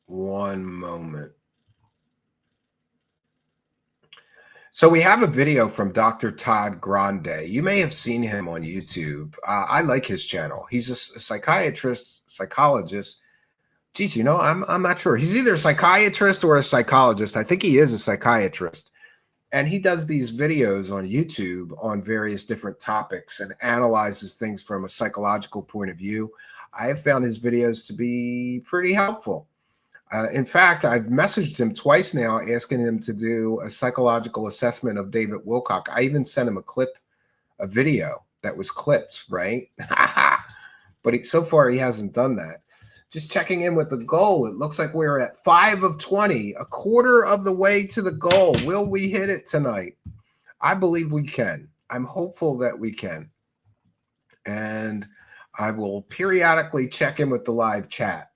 One moment. So we have a video from Dr. Todd Grande. You may have seen him on YouTube. I like his channel. He's a psychologist. Geez, you know, I'm not sure. He's either a psychiatrist or a psychologist. I think he is a psychiatrist. And he does these videos on YouTube on various different topics and analyzes things from a psychological point of view. I have found his videos to be pretty helpful. In fact, I've messaged him twice now asking him to do a psychological assessment of David Wilcock. I even sent him a video that was clipped, right? But so far he hasn't done that. Just checking in with the goal. It looks like we're at 5 of 20, a quarter of the way to the goal. Will we hit it tonight? I believe we can. I'm hopeful that we can. And I will periodically check in with the live chat.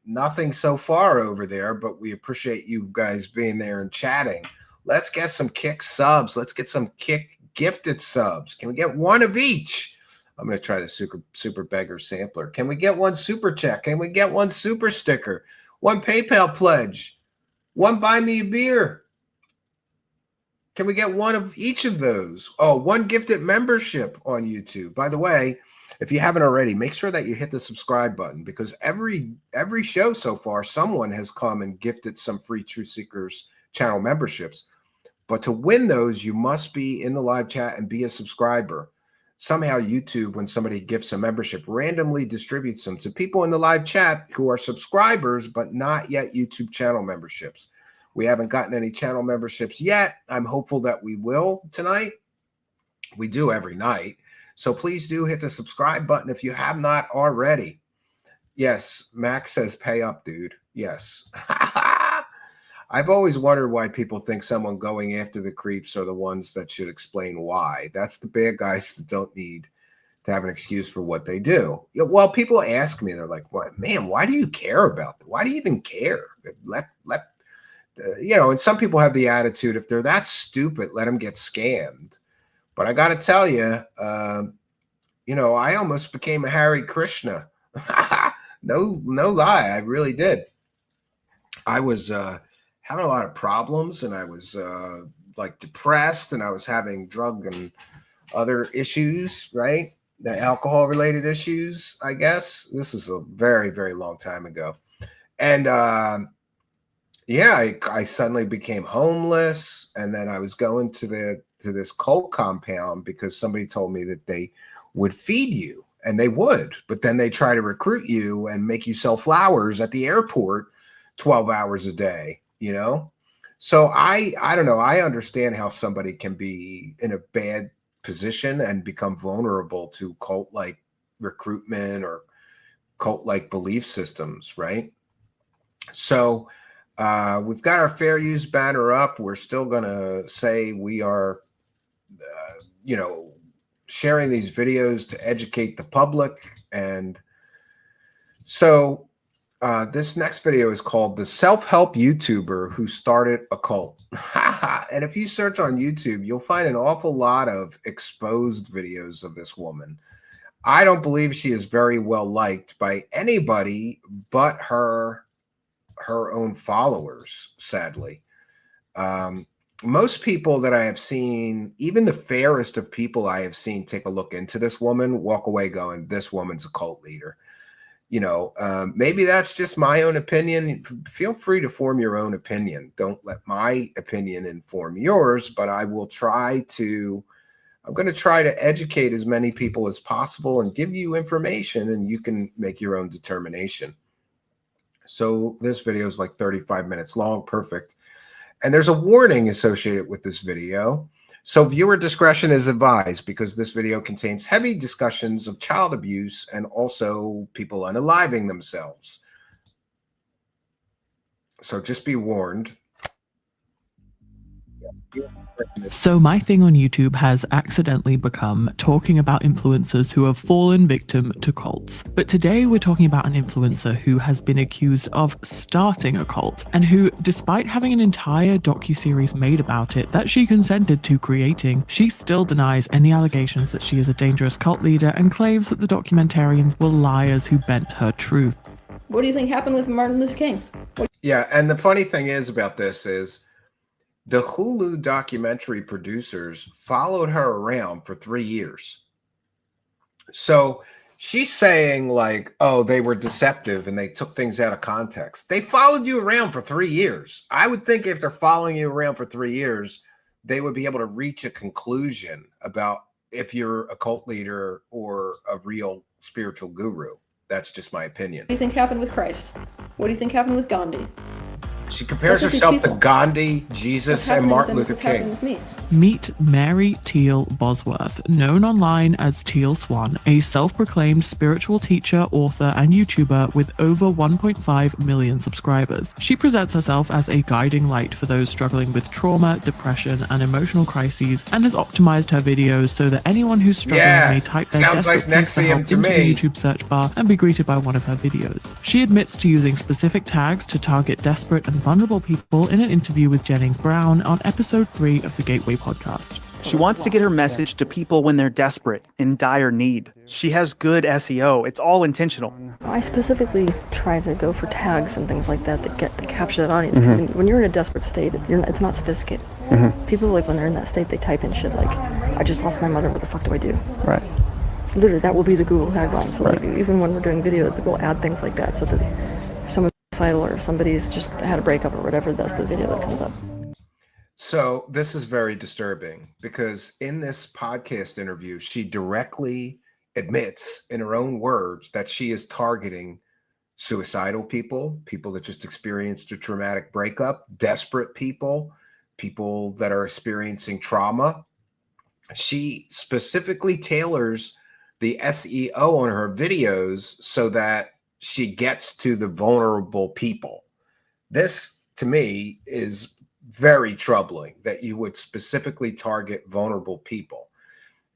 Nothing so far over there, but we appreciate you guys being there and chatting. Let's get some kick subs. Let's get some kick gifted subs. Can we get one of each? I'm going to try the super beggar sampler. Can we get one super check? Can we get one super sticker? One PayPal pledge? One buy me a beer? Can we get one of each of those? Oh, one gifted membership on YouTube. By the way, if you haven't already, make sure that you hit the subscribe button, because every show so far, someone has come and gifted some free Truth Seekers channel memberships. But to win those, you must be in the live chat and be a subscriber. Somehow YouTube, when somebody gifts a membership, randomly distributes them to people in the live chat who are subscribers, but not yet YouTube channel memberships. We haven't gotten any channel memberships yet. I'm hopeful that we will tonight. We do every night. So please do hit the subscribe button if you have not already. Yes, Max says pay up, dude. Yes. I've always wondered why people think someone going after the creeps are the ones that should explain why. That's the bad guys that don't need to have an excuse for what they do. Well, people ask me, they're like, "What, man? Why do you care about that? Why do you even care? And some people have the attitude, if they're that stupid, let them get scammed." But I got to tell you, I almost became a Hare Krishna. No lie, I really did. I was having a lot of problems, and I was depressed, and I was having drug and other issues, right? The alcohol-related issues, I guess. This is a very, very long time ago. And I suddenly became homeless, and then I was going to this cult compound because somebody told me that they would feed you, and they would, but then they try to recruit you and make you sell flowers at the airport 12 hours a day, So I don't know. I understand how somebody can be in a bad position and become vulnerable to cult-like recruitment or cult-like belief systems, right? So we've got our fair use banner up. We're still going to say we are, sharing these videos to educate the public. And so this next video is called The Self-Help YouTuber Who Started a Cult. And if you search on YouTube, you'll find an awful lot of exposed videos of this woman. I don't believe she is very well liked by anybody but her own followers, sadly. most people that I have seen, even the fairest of people I have seen take a look into this woman, walk away going, this woman's a cult leader. Maybe that's just my own opinion. Feel free to form your own opinion. Don't let my opinion inform yours, but I'm going to try to educate as many people as possible and give you information, and you can make your own determination. So this video is like 35 minutes long. Perfect. And there's a warning associated with this video. So viewer discretion is advised because this video contains heavy discussions of child abuse and also people unaliving themselves. So just be warned. So my thing on YouTube has accidentally become talking about influencers who have fallen victim to cults. But today we're talking about an influencer who has been accused of starting a cult, and who, despite having an entire docuseries made about it that she consented to creating, she still denies any allegations that she is a dangerous cult leader and claims that the documentarians were liars who bent her truth. What do you think happened with Martin Luther King? Yeah, and the funny thing is about this is the Hulu documentary producers followed her around for 3 years. So she's saying like, oh, they were deceptive and they took things out of context. They followed you around for 3 years. I would think if they're following you around for 3 years, they would be able to reach a conclusion about if you're a cult leader or a real spiritual guru. That's just my opinion. What do you think happened with Christ? What do you think happened with Gandhi? She compares herself to Gandhi, Jesus, and Martin Luther King. Meet Mary Teal Bosworth, known online as Teal Swan, a self-proclaimed spiritual teacher, author, and YouTuber with over 1.5 million subscribers. She presents herself as a guiding light for those struggling with trauma, depression, and emotional crises, and has optimized her videos so that anyone who's struggling may type their desperate plea for help into the YouTube search bar and be greeted by one of her videos. She admits to using specific tags to target desperate and vulnerable people in an interview with Jennings Brown on episode 3 of the Gateway podcast. She wants to get her message to people when they're desperate, in dire need. She has good SEO. It's all intentional. I specifically try to go for tags and things like that that capture that audience. Mm-hmm. When you're in a desperate state, it's not sophisticated. Mm-hmm. People, like, when they're in that state, they type in shit like, I just lost my mother, what the fuck do I do? Right. Literally, that will be the Google tagline. So like, even when we're doing videos, we'll add things like that so that if someone's suicidal or if somebody's just had a breakup or whatever, that's the video that comes up. So this is very disturbing because in this podcast interview, she directly admits in her own words that she is targeting suicidal people, people that just experienced a traumatic breakup, desperate people, people that are experiencing trauma. She specifically tailors the SEO on her videos so that she gets to the vulnerable people. This, to me, is very troubling that you would specifically target vulnerable people.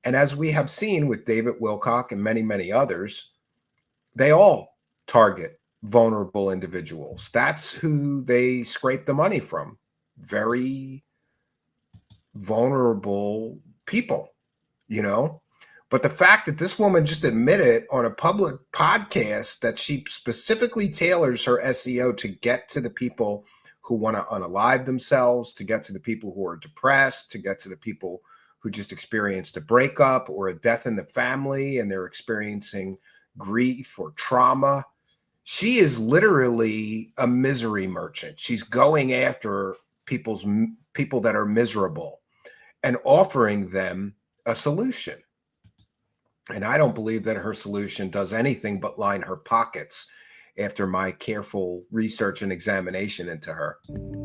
And as we have seen with David Wilcock and many, many others, they all target vulnerable individuals. That's who they scrape the money from. Very vulnerable people, you know? But the fact that this woman just admitted on a public podcast that she specifically tailors her SEO to get to the people who want to unalive themselves, to get to the people who are depressed, to get to the people who just experienced a breakup or a death in the family and they're experiencing grief or trauma. She is literally a misery merchant. She's going after people that are miserable and offering them a solution. And I don't believe that her solution does anything but line her pockets after my careful research and examination into her.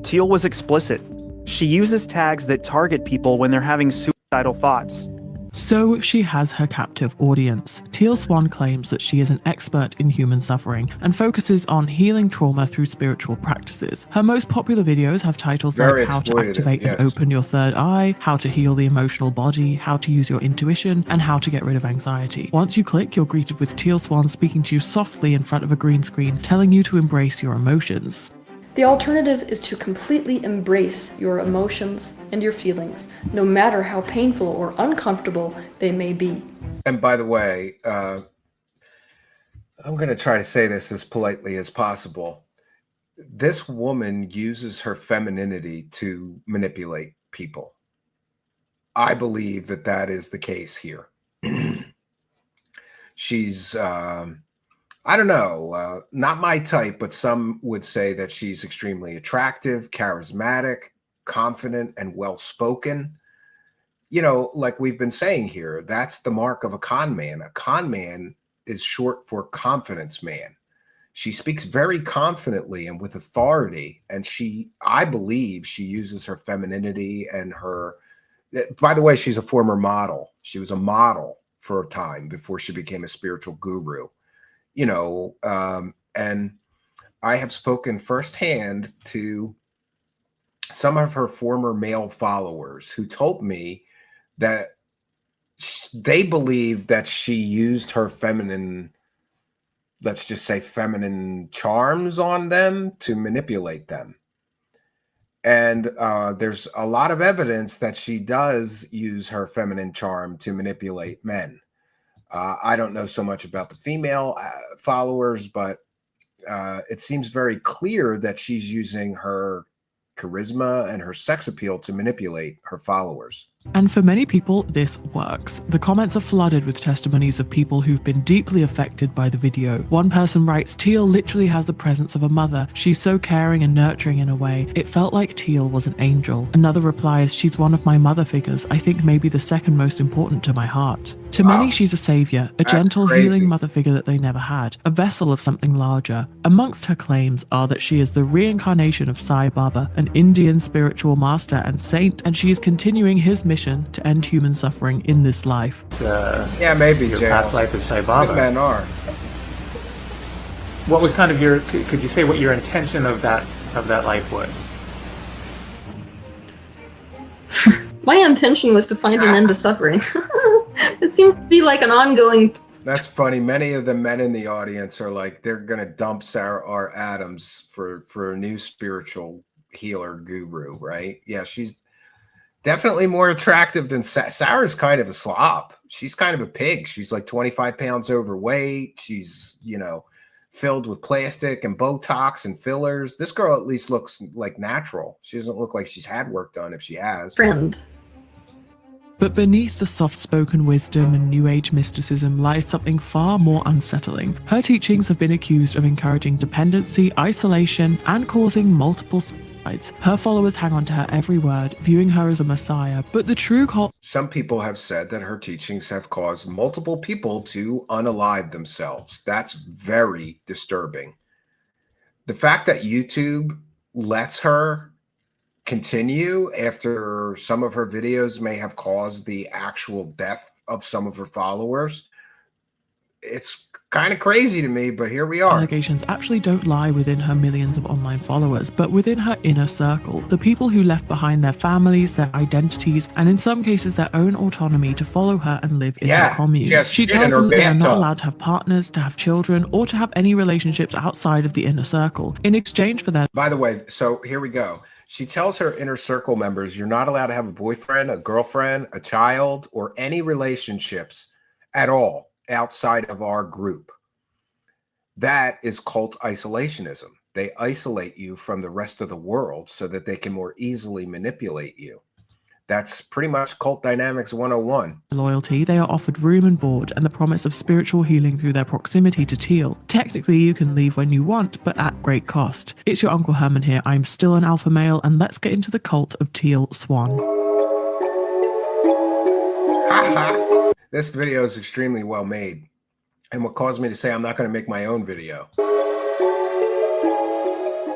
Teal was explicit. She uses tags that target people when they're having suicidal thoughts. So she has her captive audience. Teal Swan claims that she is an expert in human suffering and focuses on healing trauma through spiritual practices. Her most popular videos have titles like how to activate and open your third eye, how to heal the emotional body, how to use your intuition, and how to get rid of anxiety. Once you click, you're greeted with Teal Swan speaking to you softly in front of a green screen, telling you to embrace your emotions. The alternative is to completely embrace your emotions and your feelings, no matter how painful or uncomfortable they may be. And by the way, I'm going to try to say this as politely as possible. This woman uses her femininity to manipulate people. I believe that that is the case here. She's, I don't know, not my type, but some would say that she's extremely attractive, charismatic, confident, and well-spoken. You know, like we've been saying here, that's the mark of a con man. A con man is short for confidence man. She speaks very confidently and with authority. And I believe she uses her femininity and her, by the way, she's a former model. She was a model for a time before she became a spiritual guru, you know, and I have spoken firsthand to some of her former male followers who told me that they believe that she used her feminine, let's just say feminine charms on them to manipulate them. And there's a lot of evidence that she does use her feminine charm to manipulate men. I don't know so much about the female followers, but it seems very clear that she's using her charisma and her sex appeal to manipulate her followers. And for many people, this works. The comments are flooded with testimonies of people who've been deeply affected by the video. One person writes, Teal literally has the presence of a mother. She's so caring and nurturing in a way. It felt like Teal was an angel. Another replies, she's one of my mother figures. I think maybe the second most important to my heart. To many, she's a savior, a gentle, healing mother figure that they never had, a vessel of something larger. Amongst her claims are that she is the reincarnation of Sai Baba, an Indian spiritual master and saint, and she is continuing his mission to end human suffering in this life. Yeah, maybe your past life as Sai Baba. Good men are. What was kind of your? Could you say what your intention of that life was? My intention was to find an end to suffering. It seems to be like an ongoing. That's funny. Many of the men in the audience are like, they're going to dump Sarah R. Adams for a new spiritual healer guru, right? Yeah, she's definitely more attractive than Sarah's kind of a slob. She's kind of a pig. She's like 25 pounds overweight. She's, you know, filled with plastic and Botox and fillers. This girl at least looks like natural. She doesn't look like she's had work done if she has. Friend. But beneath the soft-spoken wisdom and New Age mysticism lies something far more unsettling. Her teachings have been accused of encouraging dependency, isolation, and causing multiple suicides. Her followers hang on to her every word, viewing her as a messiah, but the true cult... Some people have said that her teachings have caused multiple people to unalive themselves. That's very disturbing. The fact that YouTube lets her continue after some of her videos may have caused the actual death of some of her followers, it's kind of crazy to me, but here we are. Allegations actually don't lie within her millions of online followers, but within her inner circle, the people who left behind their families, their identities, and in some cases their own autonomy to follow her and live in her commune. She tells them they are not allowed to have partners, to have children, or to have any relationships outside of the inner circle, in exchange for their... By the way, so here we go. She tells her inner circle members, you're not allowed to have a boyfriend, a girlfriend, a child, or any relationships at all outside of our group. That is cult isolationism. They isolate you from the rest of the world so that they can more easily manipulate you. That's pretty much cult dynamics 101. Loyalty, they are offered room and board and the promise of spiritual healing through their proximity to Teal. Technically, you can leave when you want, but at great cost. It's your Uncle Herman here. I'm still an alpha male, and let's get into the cult of Teal Swan. This video is extremely well made, and what caused me to say I'm not going to make my own video.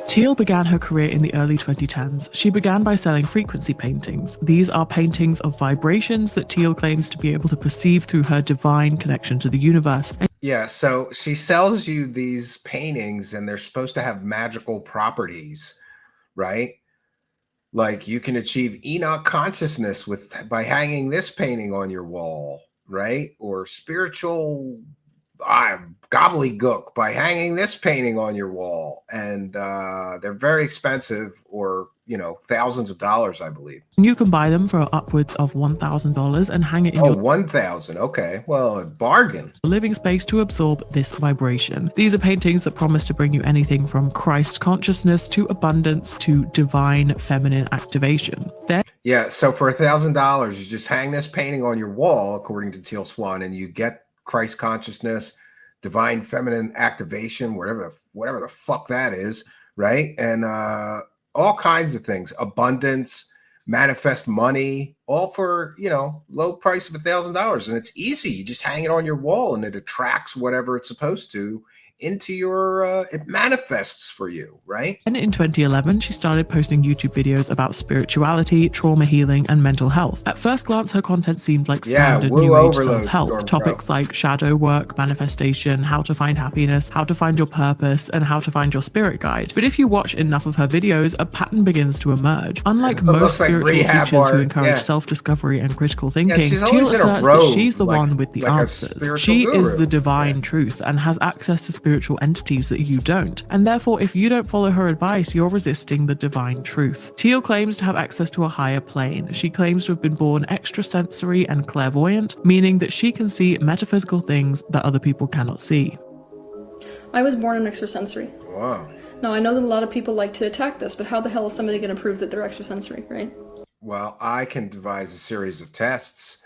Teal began her career in the early 2010s. She began by selling frequency paintings. These are paintings of vibrations that Teal claims to be able to perceive through her divine connection to the universe. Yeah, so she sells you these paintings and they're supposed to have magical properties, right? Like you can achieve Enoch consciousness by hanging this painting on your wall, right? Or spiritual gobbledygook by hanging this painting on your wall. And they're very expensive, or thousands of dollars, I believe. You can buy them for upwards of $1,000 and hang it in your 1,000. Okay. Well, a bargain. living space to absorb this vibration. These are paintings that promise to bring you anything from Christ consciousness to abundance to divine feminine activation. Yeah, so for $1,000, you just hang this painting on your wall, according to Teal Swan, and you get Christ consciousness, divine feminine activation, whatever the fuck that is, right? And all kinds of things, abundance, manifest money, all for low price of $1,000, and it's easy. You just hang it on your wall, and it attracts whatever it's supposed to into your it manifests for you, right? And in 2011, she started posting YouTube videos about spirituality, trauma healing, and mental health. At first glance, her content seemed like standard new age self-help topics like shadow work, manifestation, how to find happiness, how to find your purpose, and how to find your spirit guide. But if you watch enough of her videos, a pattern begins to emerge. Unlike most spiritual teachers who encourage self-discovery and critical thinking, Teal asserts that she's the one with the answers. She is the divine truth and has access to spiritual entities that you don't, and therefore if you don't follow her advice, you're resisting the divine truth. Teal claims to have access to a higher plane. She claims to have been born extrasensory and clairvoyant, meaning that she can see metaphysical things that other people cannot see. I was born an extrasensory. Wow. Now I know that a lot of people like to attack this, but how the hell is somebody going to prove that they're extrasensory, right? Well, I can devise a series of tests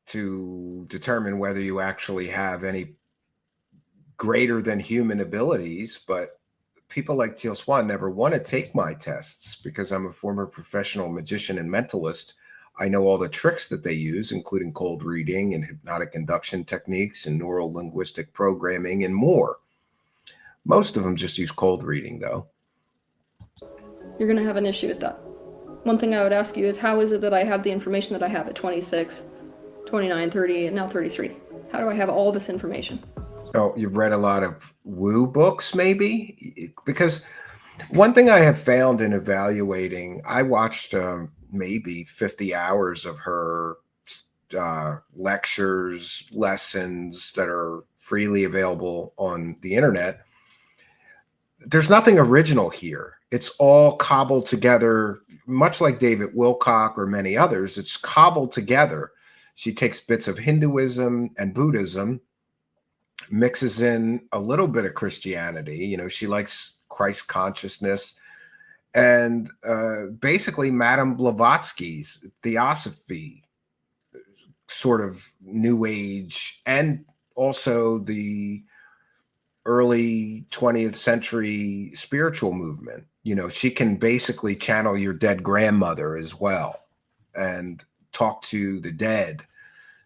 to determine whether you actually have any greater than human abilities, but people like Teal Swan never want to take my tests because I'm a former professional magician and mentalist. I know all the tricks that they use, including cold reading and hypnotic induction techniques and neural linguistic programming and more. Most of them just use cold reading, though. You're going to have an issue with that. One thing I would ask you is, how is it that I have the information that I have at 26, 29, 30, and now 33? How do I have all this information? Oh, you've read a lot of woo books, maybe? Because one thing I have found in evaluating, I watched maybe 50 hours of her lectures, lessons that are freely available on the internet. There's nothing original here. It's all cobbled together, much like David Wilcock or many others. It's cobbled together. She takes bits of Hinduism and Buddhism, mixes in a little bit of Christianity. She likes Christ consciousness, and basically Madame Blavatsky's theosophy, sort of new age, and also the early 20th century spiritual movement. She can basically channel your dead grandmother as well and talk to the dead.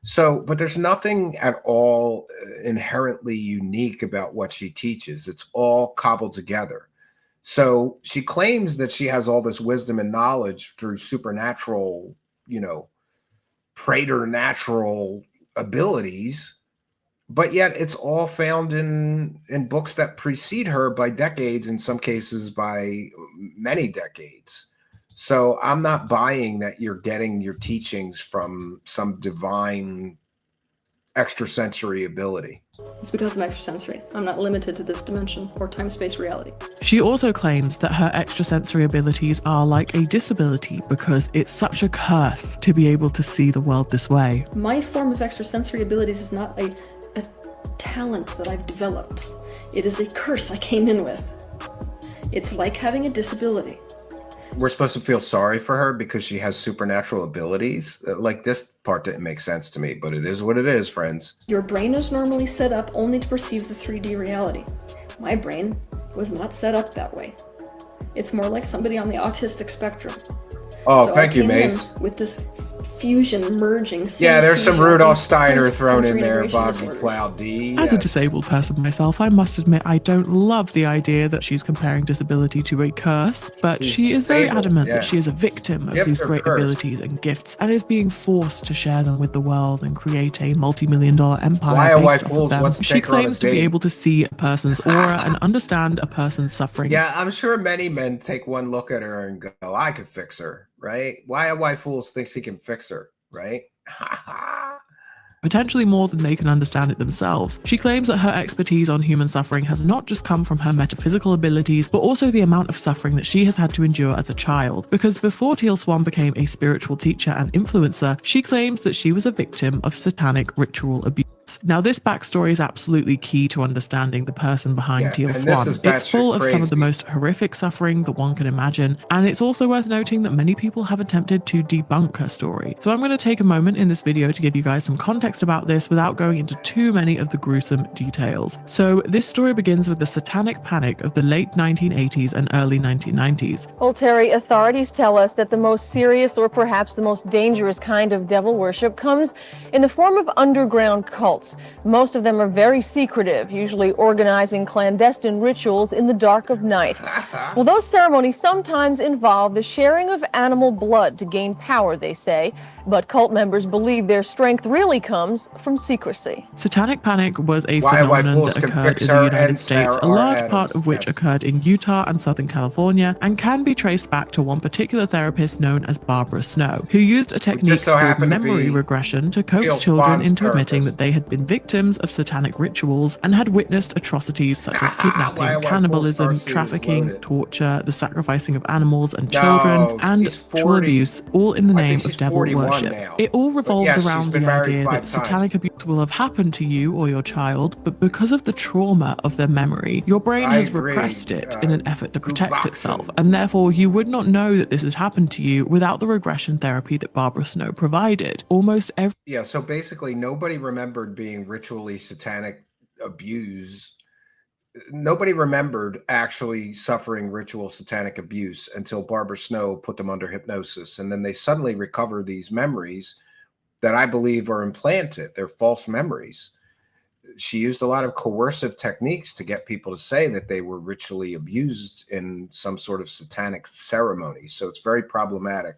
So, but there's nothing at all inherently unique about what she teaches. It's all cobbled together. So she claims that she has all this wisdom and knowledge through supernatural, preternatural abilities, but yet it's all found in books that precede her by decades, in some cases by many decades. So I'm not buying that you're getting your teachings from some divine extrasensory ability. It's because I'm extrasensory. I'm not limited to this dimension or time-space reality. She also claims that her extrasensory abilities are like a disability because it's such a curse to be able to see the world this way. My form of extrasensory abilities is not a talent that I've developed. It is a curse I came in with. It's like having a disability. We're supposed to feel sorry for her because she has supernatural abilities. Like, this part didn't make sense to me, but it is what it is, friends. Your brain is normally set up only to perceive the 3D reality. My brain was not set up that way. It's more like somebody on the autistic spectrum. Oh, so thank you, Mace. With this fusion merging. Yeah, there's some Rudolf Steiner thrown in there, Bobby Cloud D. As a disabled person myself, I must admit I don't love the idea that she's comparing disability to a curse, but she is very adamant that she is a victim of these great abilities and gifts and is being forced to share them with the world and create a multi-million-dollar empire based off of them. She claims to be able to see a person's aura and understand a person's suffering. Yeah, I'm sure many men take one look at her and go, I could fix her, right? Why Fools thinks he can fix her, right? potentially more than they can understand it themselves. She claims that her expertise on human suffering has not just come from her metaphysical abilities, but also the amount of suffering that she has had to endure as a child. Because before Teal Swan became a spiritual teacher and influencer, she claims that she was a victim of satanic ritual abuse. Now, this backstory is absolutely key to understanding the person behind Teal Swan. It's full of some of the most horrific suffering that one can imagine, and it's also worth noting that many people have attempted to debunk her story. So I'm going to take a moment in this video to give you guys some context about this without going into too many of the gruesome details. So this story begins with the satanic panic of the late 1980s and early 1990s. Well, Terry, authorities tell us that the most serious or perhaps the most dangerous kind of devil worship comes in the form of underground cults. Most of them are very secretive, usually organizing clandestine rituals in the dark of night. Well, those ceremonies sometimes involve the sharing of animal blood to gain power, they say, but cult members believe their strength really comes from secrecy. Satanic panic was a phenomenon that occurred in the United States, a large part of which occurred in Utah and Southern California, and can be traced back to one particular therapist known as Barbara Snow, who used a technique called memory regression to coax children into admitting that they had been victims of satanic rituals and had witnessed atrocities such as kidnapping, cannibalism, trafficking, torture, the sacrificing of animals and children, and sexual abuse, all in the name of devil worship. It all revolves around the idea that satanic abuse will have happened to you or your child, but because of the trauma of their memory, your brain has repressed it in an effort to protect itself, and therefore you would not know that this has happened to you without the regression therapy that Barbara Snow provided. So basically nobody remembered being ritually satanic abused. Nobody remembered actually suffering ritual satanic abuse until Barbara Snow put them under hypnosis. And then they suddenly recover these memories that I believe are implanted. They're false memories. She used a lot of coercive techniques to get people to say that they were ritually abused in some sort of satanic ceremony. So it's very problematic.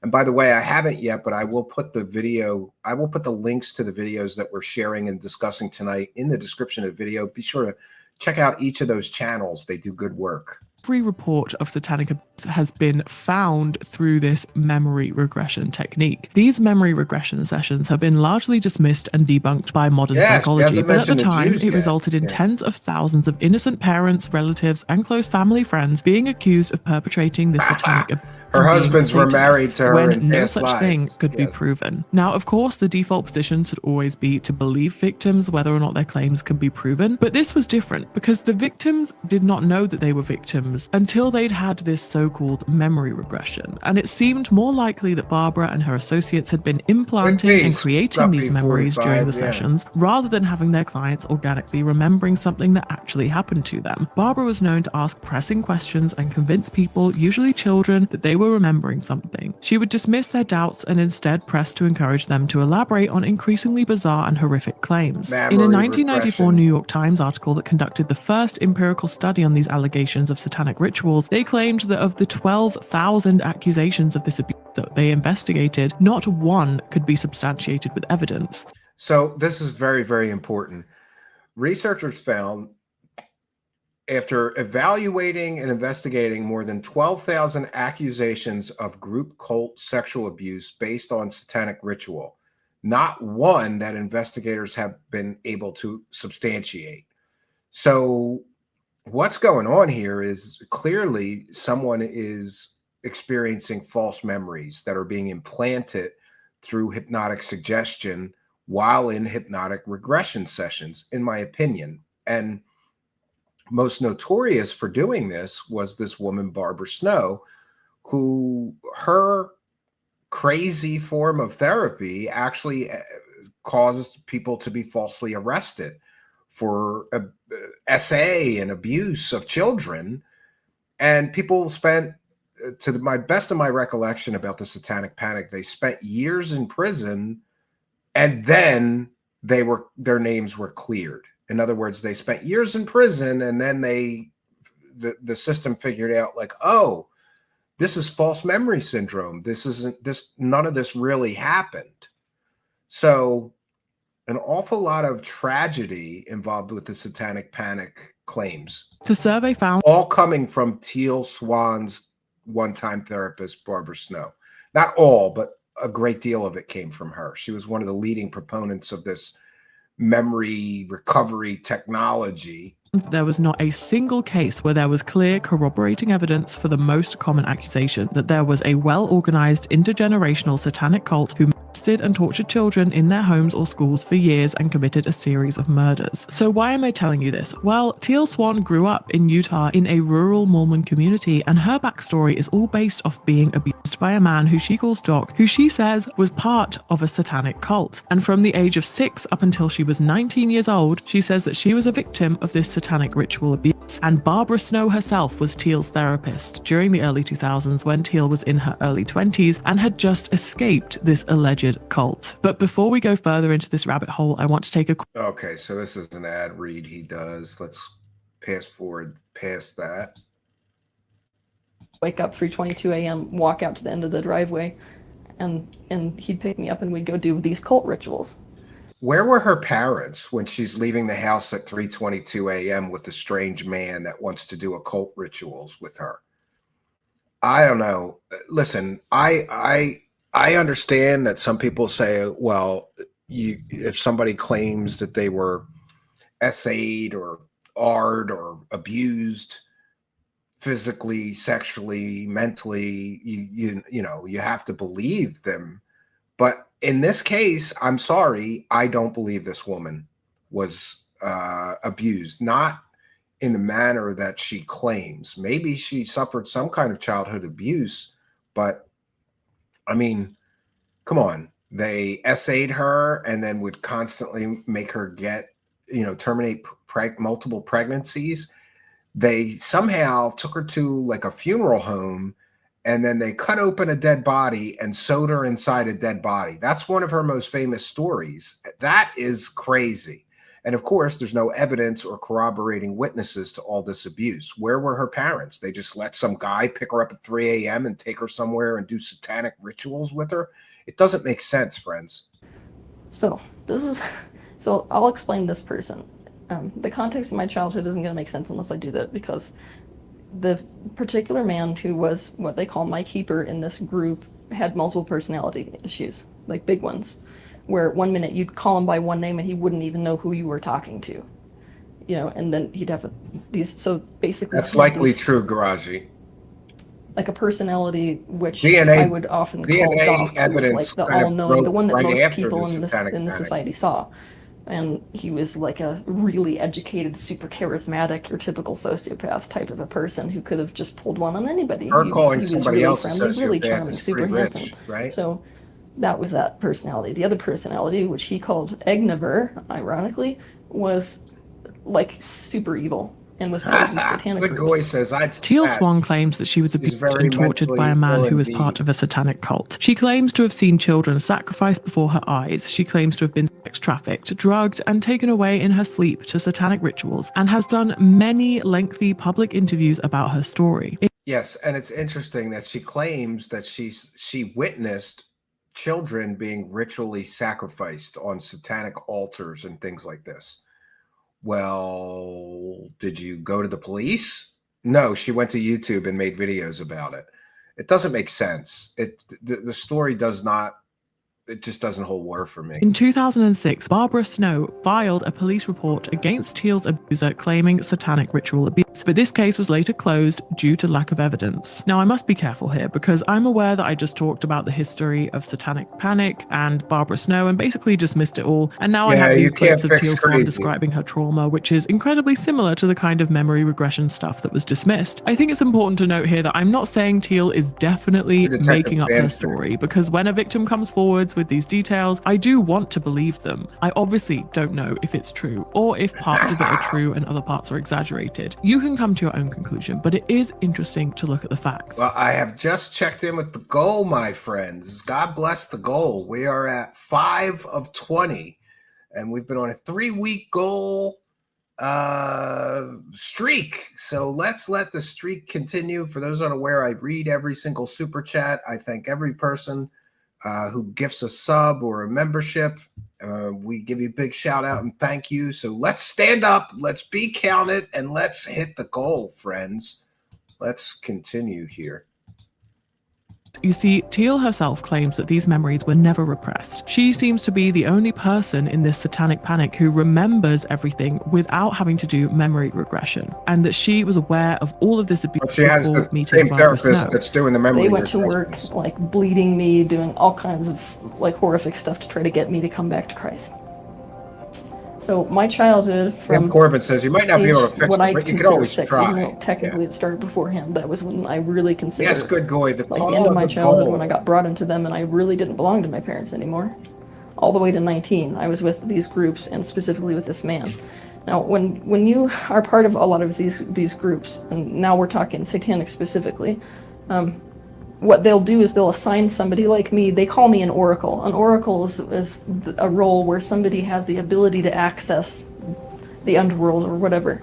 And by the way, I haven't yet, but I will put the links to the videos that we're sharing and discussing tonight in the description of the video. Be sure to check out each of those channels. They do good work. Every report of satanic abuse has been found through this memory regression technique. These memory regression sessions have been largely dismissed and debunked by modern psychology, but at the time it resulted in tens of thousands of innocent parents, relatives, and close family friends being accused of perpetrating this satanic abuse. Her husbands were married to her when no such thing could be proven. Now, of course, the default position should always be to believe victims whether or not their claims can be proven, but this was different because the victims did not know that they were victims until they'd had this so-called memory regression, and it seemed more likely that Barbara and her associates had been implanting and creating these memories during the sessions rather than having their clients organically remembering something that actually happened to them. Barbara was known to ask pressing questions and convince people, usually children, that they were remembering something. She would dismiss their doubts and instead press to encourage them to elaborate on increasingly bizarre and horrific claims. In a 1994 New York Times article that conducted the first empirical study on these allegations of satanic rituals, they claimed that of the 12,000 accusations of this abuse that they investigated, not one could be substantiated with evidence. So this is very, very important. Researchers found, after evaluating and investigating more than 12,000 accusations of group cult sexual abuse based on satanic ritual, not one that investigators have been able to substantiate. So what's going on here is clearly someone is experiencing false memories that are being implanted through hypnotic suggestion while in hypnotic regression sessions, in my opinion. And most notorious for doing this was this woman, Barbara Snow, who her crazy form of therapy actually caused people to be falsely arrested for SA and abuse of children. And people spent, to my best of my recollection about the satanic panic, they spent years in prison and then their names were cleared. In other words, they spent years in prison and then the system figured out, like, oh, this is false memory syndrome. None of this really happened. So an awful lot of tragedy involved with the satanic panic claims. The survey found all coming from Teal Swan's one-time therapist, Barbara Snow. Not all, but a great deal of it came from her. She was one of the leading proponents of this memory recovery technology. There was not a single case where there was clear corroborating evidence for the most common accusation that there was a well-organized intergenerational satanic cult who molested and tortured children in their homes or schools for years and committed a series of murders. So why am I telling you this? Well, Teal Swan grew up in Utah in a rural Mormon community, and her backstory is all based off being abused by a man who she calls Doc, who she says was part of a satanic cult. And from the age of 6 up until she was 19 years old, she says that she was a victim of this satanic ritual abuse. And Barbara Snow herself was Teal's therapist during the early 2000s when Teal was in her early 20s and had just escaped this alleged cult. But before we go further into this rabbit hole, I want to take a Okay, so this is an ad read he does. Let's pass forward past that. Wake up 3:22 a.m., walk out to the end of the driveway, and he'd pick me up and we'd go do these cult rituals. Where were her parents when she's leaving the house at 3:22 a.m. with a strange man that wants to do occult rituals with her? I don't know. Listen, I understand that some people say, well, if somebody claims that they were essayed or AR'd or abused physically, sexually, mentally, you know, you have to believe them. But in this case, I'm sorry, I don't believe this woman was abused, not in the manner that she claims. Maybe she suffered some kind of childhood abuse, but I mean, come on. They essayed her and then would constantly make her get, terminate multiple pregnancies. They somehow took her to like a funeral home, and then they cut open a dead body and sewed her inside a dead body. That's one of her most famous stories. That is crazy. And of course, there's no evidence or corroborating witnesses to all this abuse. Where were her parents? They just let some guy pick her up at 3 a.m. and take her somewhere and do satanic rituals with her? It doesn't make sense, friends. So I'll explain this person. The context of my childhood isn't going to make sense unless I do that, because the particular man who was what they call my keeper in this group had multiple personality issues, like big ones, where one minute you'd call him by one name and he wouldn't even know who you were talking to, and then he'd have these. So basically, that's likely true, Garaji. Like a personality which DNA, I would often call Doc, evidence, like the all-knowing, the one that right most people in the the society saw. And he was like a really educated, super charismatic, your typical sociopath type of a person who could have just pulled one on anybody. Her calling he was somebody really else friendly, really sociopath charming, is super pretty rich, handsome. right? So that was that personality. The other personality, which he called Egniver, ironically, was like super evil and was part of the satanic the groups. boy says, Teal Swan claims that she was abused and tortured by a man who was part of a satanic cult. She claims to have seen children sacrificed before her eyes. She claims to have been sex trafficked, drugged, and taken away in her sleep to satanic rituals, and has done many lengthy public interviews about her story. Yes, and it's interesting that she claims that she witnessed children being ritually sacrificed on satanic altars and things like this. Well, did you go to the police? No, she went to YouTube and made videos about it. It doesn't make sense. The story does not, it just doesn't hold water for me. In 2006, Barbara Snow filed a police report against Teal's abuser claiming satanic ritual abuse, but this case was later closed due to lack of evidence. Now, I must be careful here because I'm aware that I just talked about the history of satanic panic and Barbara Snow and basically dismissed it all, and now I have these clips of Teal Swan describing her trauma, which is incredibly similar to the kind of memory regression stuff that was dismissed. I think it's important to note here that I'm not saying Teal is definitely making up her story, because when a victim comes forwards with these details, I do want to believe them. I obviously don't know if it's true or if parts of it are true and other parts are exaggerated. You can come to your own conclusion, but it is interesting to look at the facts. Well, I have just checked in with the goal, my friends. God bless the goal. We are at 5 of 20, and we've been on a 3-week goal streak. So let's let the streak continue. For those unaware, I read every single super chat. I thank every person who gifts a sub or a membership. We give you a big shout out and thank you. So let's stand up, let's be counted, and let's hit the goal, friends. Let's continue here. You see, Teal herself claims that these memories were never repressed. She seems to be the only person in this satanic panic who remembers everything without having to do memory regression, and that she was aware of all of this abuse But she has before the meeting same Barbara therapist Snow. that's doing the memory They went to regressions. work, like, bleeding me, doing all kinds of, like, horrific stuff to try to get me to come back to Christ. So my childhood from Tim Corbin says you might not be able to fix what it, I but you could consider always sex, try. even though technically it started beforehand. That was when I really considered Yes, good boy. The like call the end of my the childhood goal. when I got brought into them and I really didn't belong to my parents anymore. All the way to 19, I was with these groups and specifically with this man. Now, when you are part of a lot of these groups, and now we're talking satanic specifically, what they'll do is they'll assign somebody like me. They call me an oracle. An oracle is a role where somebody has the ability to access the underworld or whatever.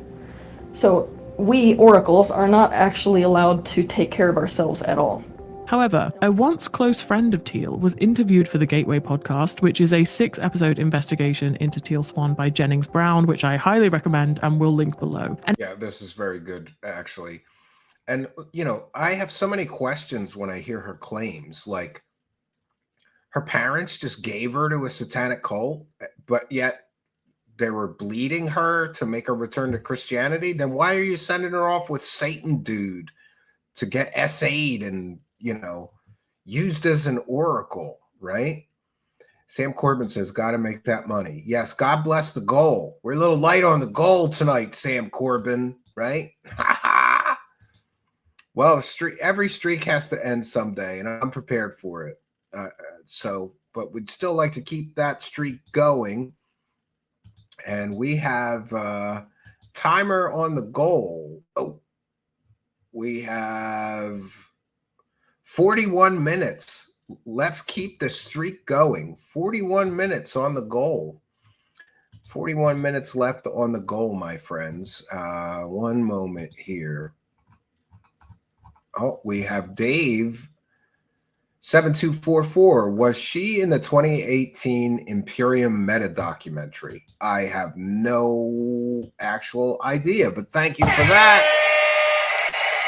So we oracles are not actually allowed to take care of ourselves at all. However, a once close friend of Teal was interviewed for the Gateway podcast, which is a 6-episode investigation into Teal Swan by Jennings Brown, which I highly recommend and will link below. And yeah, this is very good, actually. And, you know, I have so many questions when I hear her claims, like her parents just gave her to a satanic cult, but yet they were bleeding her to make her return to Christianity. Then why are you sending her off with Satan dude to get SA'd and, you know, used as an oracle, right? Sam Corbin says, got to make that money. Yes, God bless the goal. We're a little light on the goal tonight, Sam Corbin, right? Well, every streak has to end someday, and I'm prepared for it. But we'd still like to keep that streak going. And we have timer on the goal. Oh, we have 41 minutes. Let's keep the streak going. 41 minutes on the goal. 41 minutes left on the goal, my friends. One moment here. Oh, we have Dave 7244. Was she in the 2018 Imperium meta documentary? I have no actual idea, but thank you for that.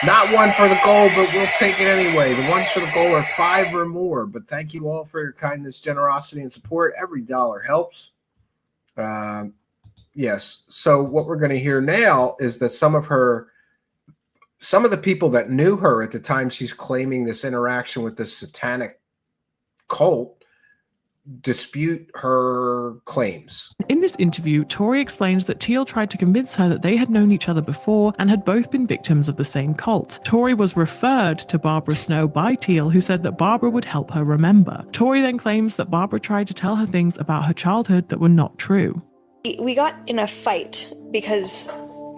Not one for the goal, but we'll take it anyway. The ones for the goal are 5 or more, but thank you all for your kindness, generosity, and support. Every dollar helps. Yes. So what we're going to hear now is that some of the people that knew her at the time she's claiming this interaction with this satanic cult dispute her claims. in this interview, Tori explains that Teal tried to convince her that they had known each other before and had both been victims of the same cult. Tori was referred to Barbara Snow by Teal, who said that Barbara would help her remember. Tori then claims that Barbara tried to tell her things about her childhood that were not true. We got in a fight because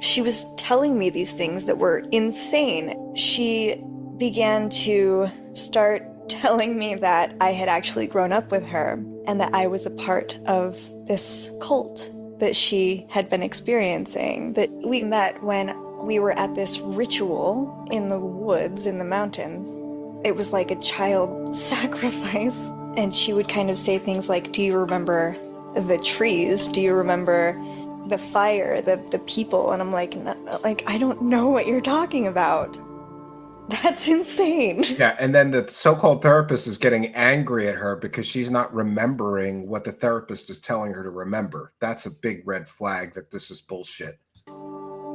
she was telling me these things that were insane. She began to start telling me that I had actually grown up with her and that I was a part of this cult that she had been experiencing. That we met when we were at this ritual in the woods, in the mountains. It was like a child sacrifice. And she would kind of say things like, do you remember the trees? Do you remember the fire, the people? And I'm like, no, I don't know what you're talking about. That's insane. Yeah, and then the so-called therapist is getting angry at her because she's not remembering what the therapist is telling her to remember. That's a big red flag that this is bullshit.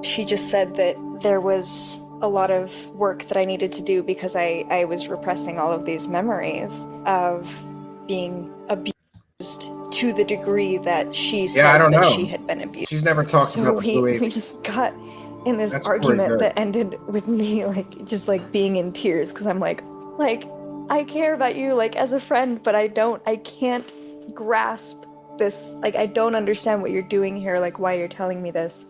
She just said that there was a lot of work that I needed to do because I was repressing all of these memories of being abused to the degree that she says that she had been abused. She's never talked about the Blue we just got in this argument that ended with me just being in tears because I'm like I care about you as a friend, but I can't grasp this. I don't understand what you're doing here, why you're telling me this,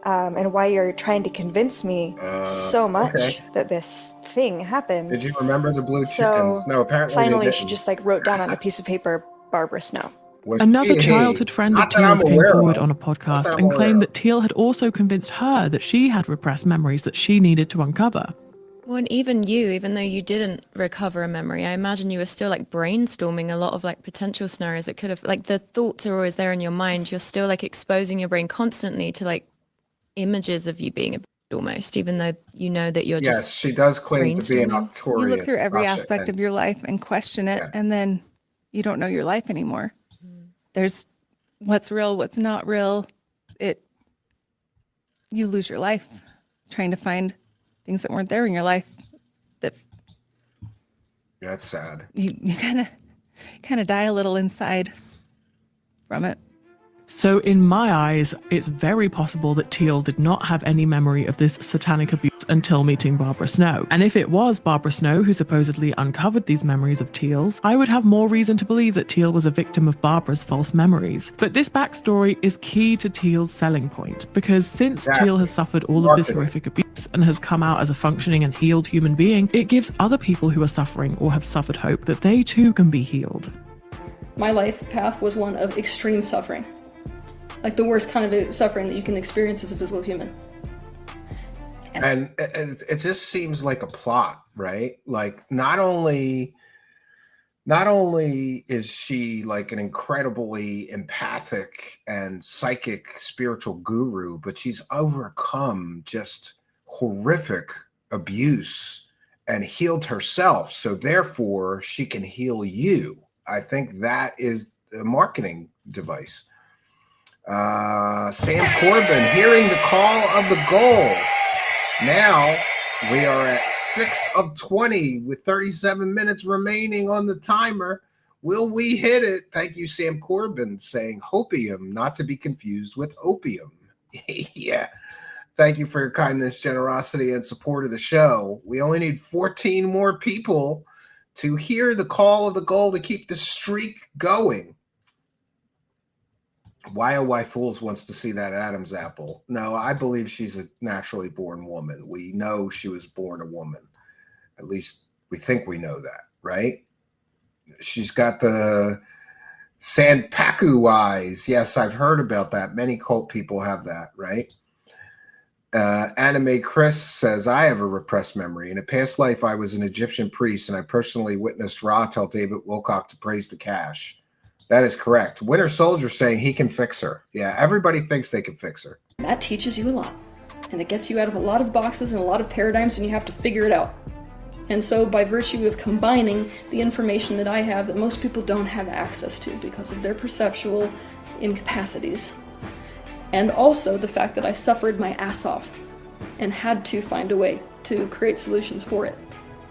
and why you're trying to convince me so much that this thing happened. Did you remember the blue chickens? No, apparently finally they she didn't. just wrote down on a piece of paper, Barbara Snow. Another childhood friend of Teal's came forward on a podcast and claimed that Teal had also convinced her that she had repressed memories that she needed to uncover. Well, and even though you didn't recover a memory, I imagine you were still brainstorming a lot of potential scenarios that could have, the thoughts are always there in your mind. You're still exposing your brain constantly to images of you being abused. almost, even though you know that you're Yes, just she does claim to be an brainstorming. Arcturian. You look through every Russia, aspect and of your life and question it, and then you don't know your life anymore. There's what's real, what's not real. You lose your life trying to find things that weren't there in your life. That's sad. You kind of die a little inside from it. So in my eyes, it's very possible that Teal did not have any memory of this satanic abuse until meeting Barbara Snow. And if it was Barbara Snow who supposedly uncovered these memories of Teal's, I would have more reason to believe that Teal was a victim of Barbara's false memories. But this backstory is key to Teal's selling point, because since Teal has suffered all of this horrific abuse and has come out as a functioning and healed human being, it gives other people who are suffering or have suffered hope that they too can be healed. My life path was one of extreme suffering. Like the worst kind of suffering that you can experience as a physical human. And it just seems like a plot, right? Like not only is she like an incredibly empathic and psychic spiritual guru, but she's overcome just horrific abuse and healed herself. So therefore she can heal you. I think that is a marketing device. Sam Corbin hearing the call of the goal. Now we are at 6 of 20 with 37 minutes remaining on the timer. Will we hit it? Thank you, Sam Corbin, saying hopium, not to be confused with opium. Yeah. Thank you for your kindness, generosity, and support of the show. We only need 14 more people to hear the call of the goal to keep the streak going. Why Fools wants to see that Adam's apple. No, I believe she's a naturally born woman. We know she was born a woman. At least we think we know that, right? She's got the Sanpaku eyes. Yes, I've heard about that. Many cult people have that, right? Anime Chris says, I have a repressed memory. In a past life, I was an Egyptian priest, and I personally witnessed Ra tell David Wilcock to praise the cash. That is correct. Winter Soldier saying he can fix her. Yeah, everybody thinks they can fix her. That teaches you a lot. And it gets you out of a lot of boxes and a lot of paradigms, and you have to figure it out. And so by virtue of combining the information that I have that most people don't have access to because of their perceptual incapacities, and also the fact that I suffered my ass off and had to find a way to create solutions for it,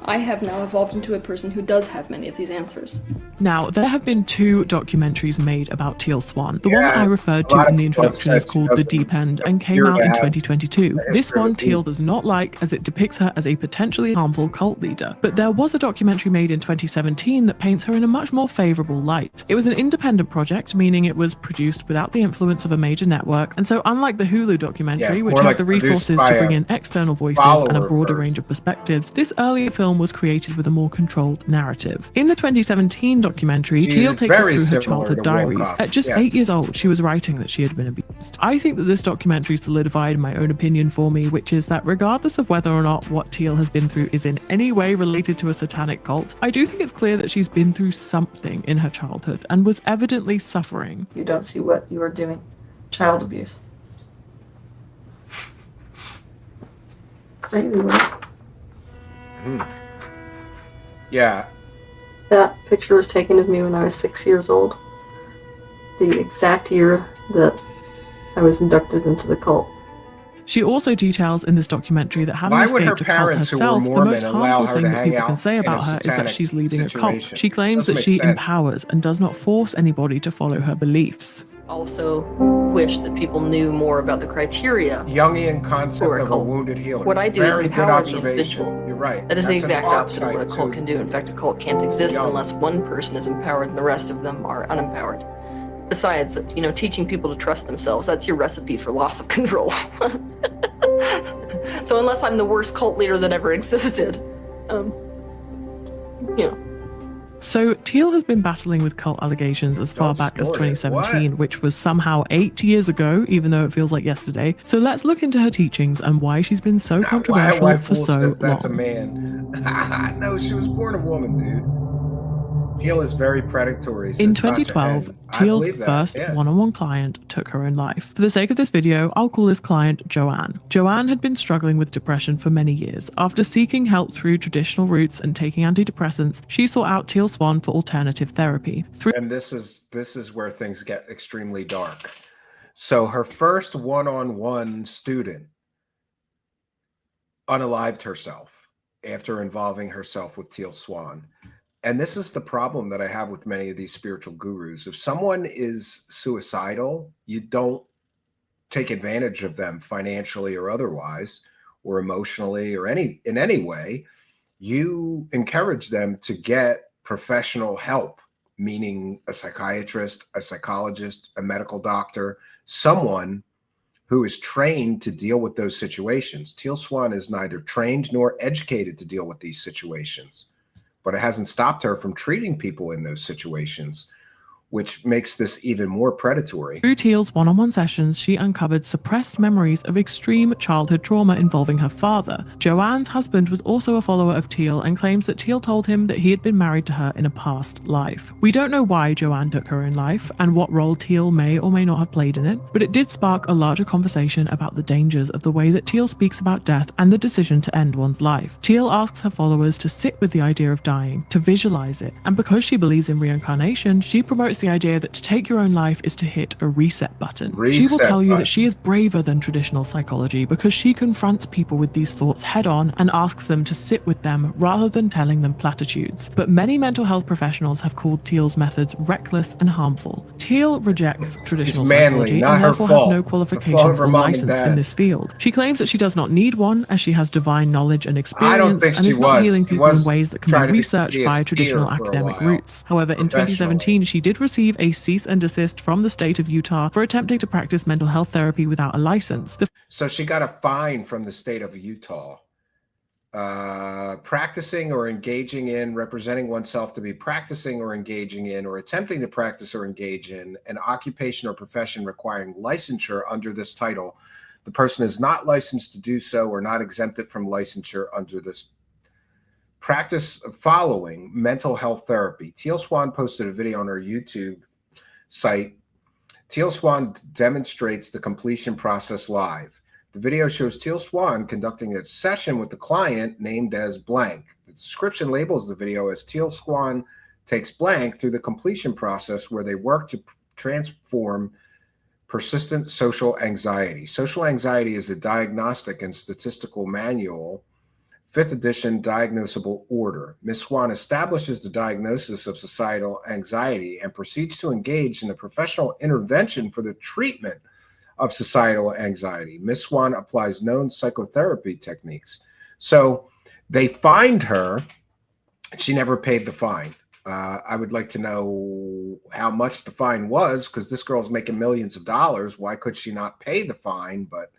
I have now evolved into a person who does have many of these answers. Now, there have been 2 documentaries made about Teal Swan. The one that I referred to in the introduction is called The Deep End and came out in 2022. This one Teal does not like, as it depicts her as a potentially harmful cult leader. But there was a documentary made in 2017 that paints her in a much more favorable light. It was an independent project, meaning it was produced without the influence of a major network. And so unlike the Hulu documentary, which had the resources to bring in external voices and a broader range of perspectives, this earlier film was created with a more controlled narrative. In the 2017 documentary, Teal takes us through her childhood diaries. At just 8 years old, she was writing that she had been abused. I think that this documentary solidified my own opinion for me, which is that regardless of whether or not what Teal has been through is in any way related to a satanic cult, I do think it's clear that she's been through something in her childhood and was evidently suffering. You don't see what you are doing. Child abuse. Crazy, right? Yeah. That picture was taken of me when I was 6 years old. The exact year that I was inducted into the cult. She also details in this documentary that having escaped a cult herself, the most harmful thing that people can say about her is that she's leading a cult. She claims that she empowers and does not force anybody to follow her beliefs. Also wish that people knew more about the criteria. Jungian concept of a wounded healer. What I do is empower the individual. You're right. That is the exact opposite of what a cult can do. In fact, a cult can't exist unless one person is empowered and the rest of them are unempowered. Besides, teaching people to trust themselves, that's your recipe for loss of control. So unless I'm the worst cult leader that ever existed, So Teal has been battling with cult allegations as far back as 2017, which was somehow 8 years ago, even though it feels like yesterday. So let's look into her teachings and why she's been so controversial for so long. That's a man. No, she was born a woman, dude. Teal is very predatory. In says Gotcha, 2012, and I Teal's believe that, first yeah. one-on-one client took her own life. For the sake of this video, I'll call this client Joanne. Joanne had been struggling with depression for many years. After seeking help through traditional routes and taking antidepressants, she sought out Teal Swan for alternative therapy. And this is where things get extremely dark. So her first one-on-one student unalived herself after involving herself with Teal Swan. And this is the problem that I have with many of these spiritual gurus. If someone is suicidal, you don't take advantage of them financially or otherwise, or emotionally, or in any way. You encourage them to get professional help, meaning a psychiatrist, a psychologist, a medical doctor, someone who is trained to deal with those situations. Teal Swan is neither trained nor educated to deal with these situations, but it hasn't stopped her from treating people in those situations, which makes this even more predatory. Through Teal's one-on-one sessions, she uncovered suppressed memories of extreme childhood trauma involving her father. Joanne's husband was also a follower of Teal and claims that Teal told him that he had been married to her in a past life. We don't know why Joanne took her own life and what role Teal may or may not have played in it, but it did spark a larger conversation about the dangers of the way that Teal speaks about death and the decision to end one's life. Teal asks her followers to sit with the idea of dying, to visualize it, and because she believes in reincarnation, she promotes the idea that to take your own life is to hit a reset button. She will tell you that she is braver than traditional psychology because she confronts people with these thoughts head on and asks them to sit with them rather than telling them platitudes. But many mental health professionals have called Teal's methods reckless and harmful. Teal rejects traditional psychology and therefore has no qualifications or license in this field. She claims that she does not need one as she has divine knowledge and experience and is not healing people in ways that can be researched via traditional academic routes. However, in 2017, she did receive a cease and desist from the state of Utah for attempting to practice mental health therapy without a license. So she got a fine from the state of Utah. Practicing or engaging in, representing oneself to be practicing or engaging in, or attempting to practice or engage in an occupation or profession requiring licensure under this title. The person is not licensed to do so or not exempted from licensure under this practice following mental health therapy. Teal Swan posted a video on her YouTube site. Teal Swan demonstrates the completion process live. The video shows Teal Swan conducting a session with the client named as blank. The description labels the video as Teal Swan takes blank through the completion process where they work to transform persistent social anxiety. Social anxiety is a diagnostic and statistical manual, 5th edition diagnosable order. Ms. Swan establishes the diagnosis of societal anxiety and proceeds to engage in the professional intervention for the treatment of societal anxiety. Ms. Swan applies known psychotherapy techniques. So they fined her. She never paid the fine. I would like to know how much the fine was, because this girl's making millions of dollars. Why could she not pay the fine? But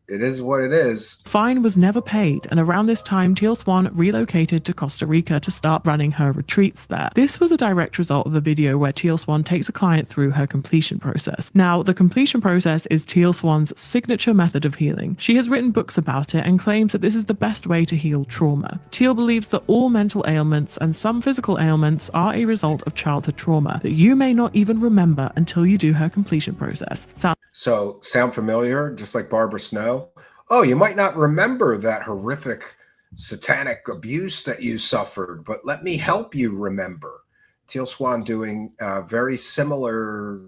it is what it is. Fine was never paid, and around this time, Teal Swan relocated to Costa Rica to start running her retreats there. This was a direct result of a video where Teal Swan takes a client through her completion process. Now, the completion process is Teal Swan's signature method of healing. She has written books about it and claims that this is the best way to heal trauma. Teal believes that all mental ailments and some physical ailments are a result of childhood trauma that you may not even remember until you do her completion process. So sound familiar? Just like Barbara Snow? Oh, you might not remember that horrific satanic abuse that you suffered, but let me help you remember. Teal Swan doing very similar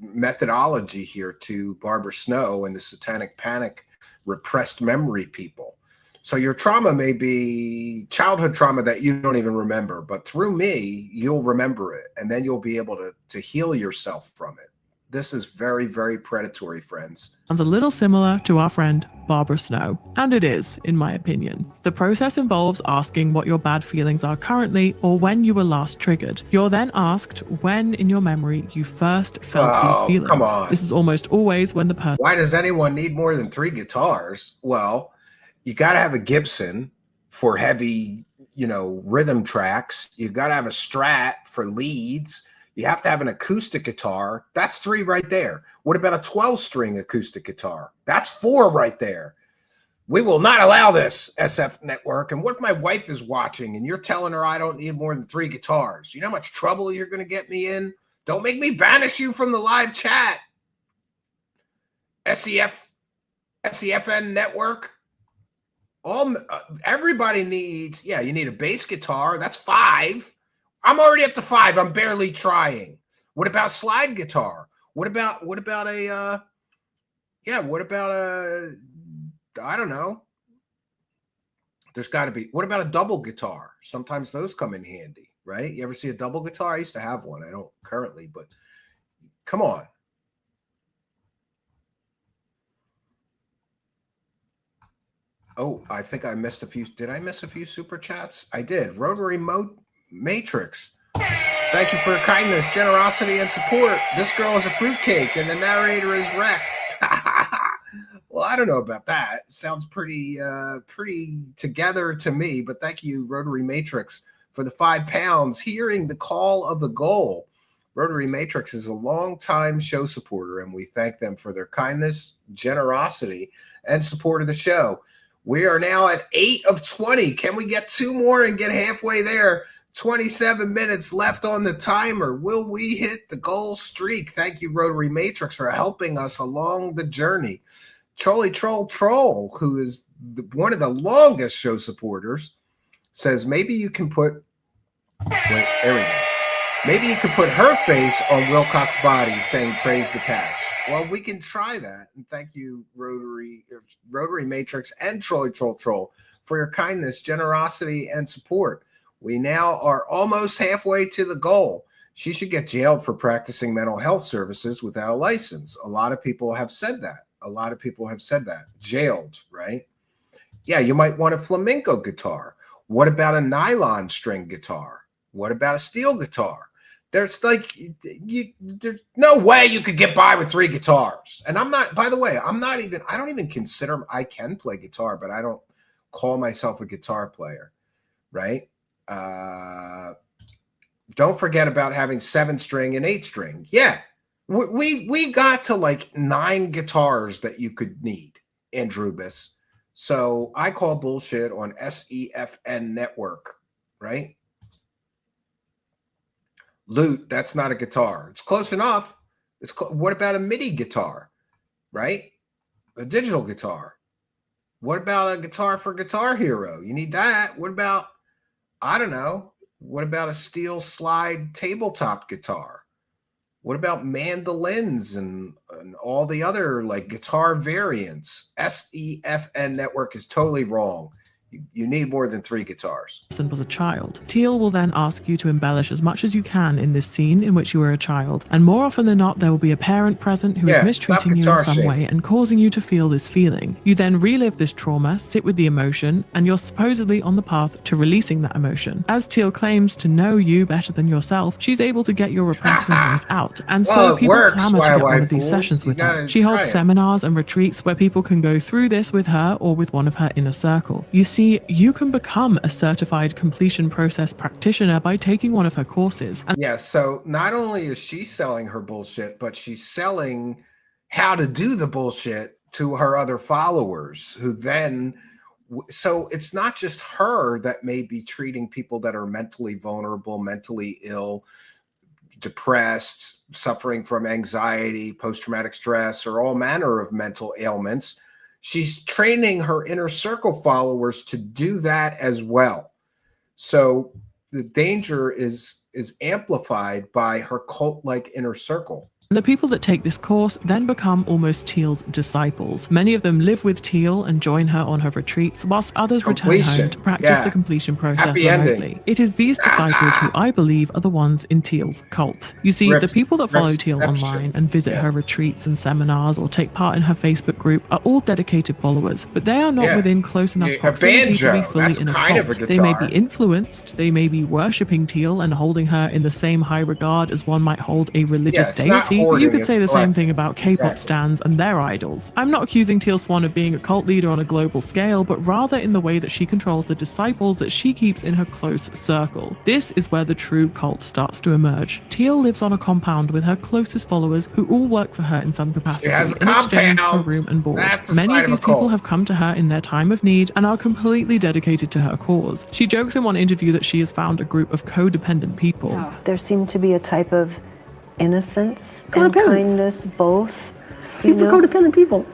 methodology here to Barbara Snow and the satanic panic repressed memory people. So your trauma may be childhood trauma that you don't even remember, but through me, you'll remember it, and then you'll be able to heal yourself from it. This is very, very predatory, friends. Sounds a little similar to our friend Barbara Snow, and it is, in my opinion. The process involves asking what your bad feelings are currently or when you were last triggered. You're then asked when in your memory you first felt these feelings. Come on. This is almost always when the person... Why does anyone need more than 3 guitars? Well, you got to have a Gibson for heavy, rhythm tracks. You got to have a Strat for leads. You have to have an acoustic guitar. That's 3 right there. What about a 12-string acoustic guitar? That's 4 right there. We will not allow this, SF Network. And what if my wife is watching and you're telling her I don't need more than 3 guitars? You know how much trouble you're going to get me in? Don't make me banish you from the live chat. SEFN Network. Everybody needs, you need a bass guitar. That's 5. I'm already up to 5. I'm barely trying. What about slide guitar? What about a I don't know. There's got to be. What about a double guitar? Sometimes those come in handy, right? You ever see a double guitar? I used to have one. I don't currently, but come on. Oh, I think I missed a few. Did I miss a few super chats? I did. Rotary Matrix. Thank you for your kindness, generosity, and support. This girl is a fruitcake, and the narrator is wrecked. Well, I don't know about that. Sounds pretty together to me, but thank you, Rotary Matrix, for the £5. Hearing the call of the goal. Rotary Matrix is a longtime show supporter, and we thank them for their kindness, generosity, and support of the show. We are now at 8 of 20. Can we get 2 more and get halfway there? 27 minutes left on the timer. Will we hit the goal streak? Thank you, Rotary Matrix, for helping us along the journey. Trolly Troll, who is one of the longest show supporters, says maybe you can put there we go. Maybe you could put her face on Wilcox's body saying praise the cash. Well, we can try that. And thank you, Rotary Matrix and Trolly Troll for your kindness, generosity, and support. We now are almost halfway to the goal. She should get jailed for practicing mental health services without a license. A lot of people have said that. Jailed, right? Yeah, you might want a flamenco guitar. What about a nylon string guitar? What about a steel guitar? There's there's no way you could get by with 3 guitars. And I'm not, by the way, I don't even consider, I can play guitar, but I don't call myself a guitar player, right? Don't forget about having 7-string and 8-string. Yeah. We got to like 9 guitars that you could need, Andrubis. So I call bullshit on SEFN Network, right? Lute, that's not a guitar. It's close enough. What about a MIDI guitar, right? A digital guitar. What about a guitar for Guitar Hero? You need that. What about, I don't know, what about a steel slide tabletop guitar? What about mandolins and all the other like guitar variants? SEFN Network is totally wrong. You need more than 3 guitars. Was a child. Teal will then ask you to embellish as much as you can in this scene in which you were a child, and more often than not there will be a parent present who is mistreating you in some way and causing you to feel this feeling. You then relive this trauma, sit with the emotion, and you're supposedly on the path to releasing that emotion. As Teal claims to know you better than yourself, she's able to get your repressed memories out, and so people clamor to get one of these sessions with her. She holds seminars and retreats where people can go through this with her or with one of her inner circle. You see, you can become a certified completion process practitioner by taking one of her courses. So not only is she selling her bullshit, but she's selling how to do the bullshit to her other followers who then, so it's not just her that may be treating people that are mentally vulnerable, mentally ill, depressed, suffering from anxiety, post-traumatic stress, or all manner of mental ailments. She's training her inner circle followers to do that as well. So the danger is amplified by her cult-like inner circle. The people that take this course then become almost Teal's disciples. Many of them live with Teal and join her on her retreats, whilst others return home to practice the completion process remotely. It is these disciples who I believe are the ones in Teal's cult. You see, the people that follow Teal online and visit her retreats and seminars or take part in her Facebook group are all dedicated followers, but they are not within close enough proximity to be fully in a cult. They may be influenced, they may be worshipping Teal and holding her in the same high regard as one might hold a religious deity, but you hoarding, could it's say the same thing collecting. about K-pop stans and their idols. I'm not accusing Teal Swan of being a cult leader on a global scale, but rather in the way that she controls the disciples that she keeps in her close circle. This is where the true cult starts to emerge. Teal lives on a compound with her closest followers who all work for her in some capacity has a in exchange for compound. room and board. That's a Many sign of of a these people cult. have come to her in their time of need and are completely dedicated to her cause. She jokes in one interview that she has found a group of codependent people. There seemed to be a type of innocence and kindness, both. Super codependent people.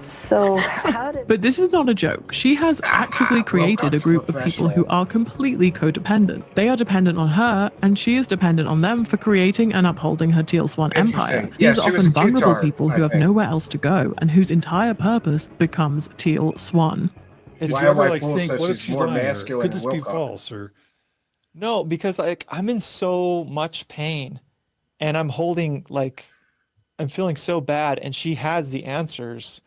So how did... But this is not a joke. She has actively created a group of people who are completely codependent. They are dependent on her, and she is dependent on them for creating and upholding her Teal Swan empire. Yeah, These are she was often a vulnerable Q-tard, people who I have think. nowhere else to go, and whose entire purpose becomes Teal Swan. Did Why you ever am I like fool think, says what if she's she's more lying? Or masculine could than this be Wilcox? false? Or no, because like I'm in so much pain, and I'm holding like I'm feeling so bad, and she has the answers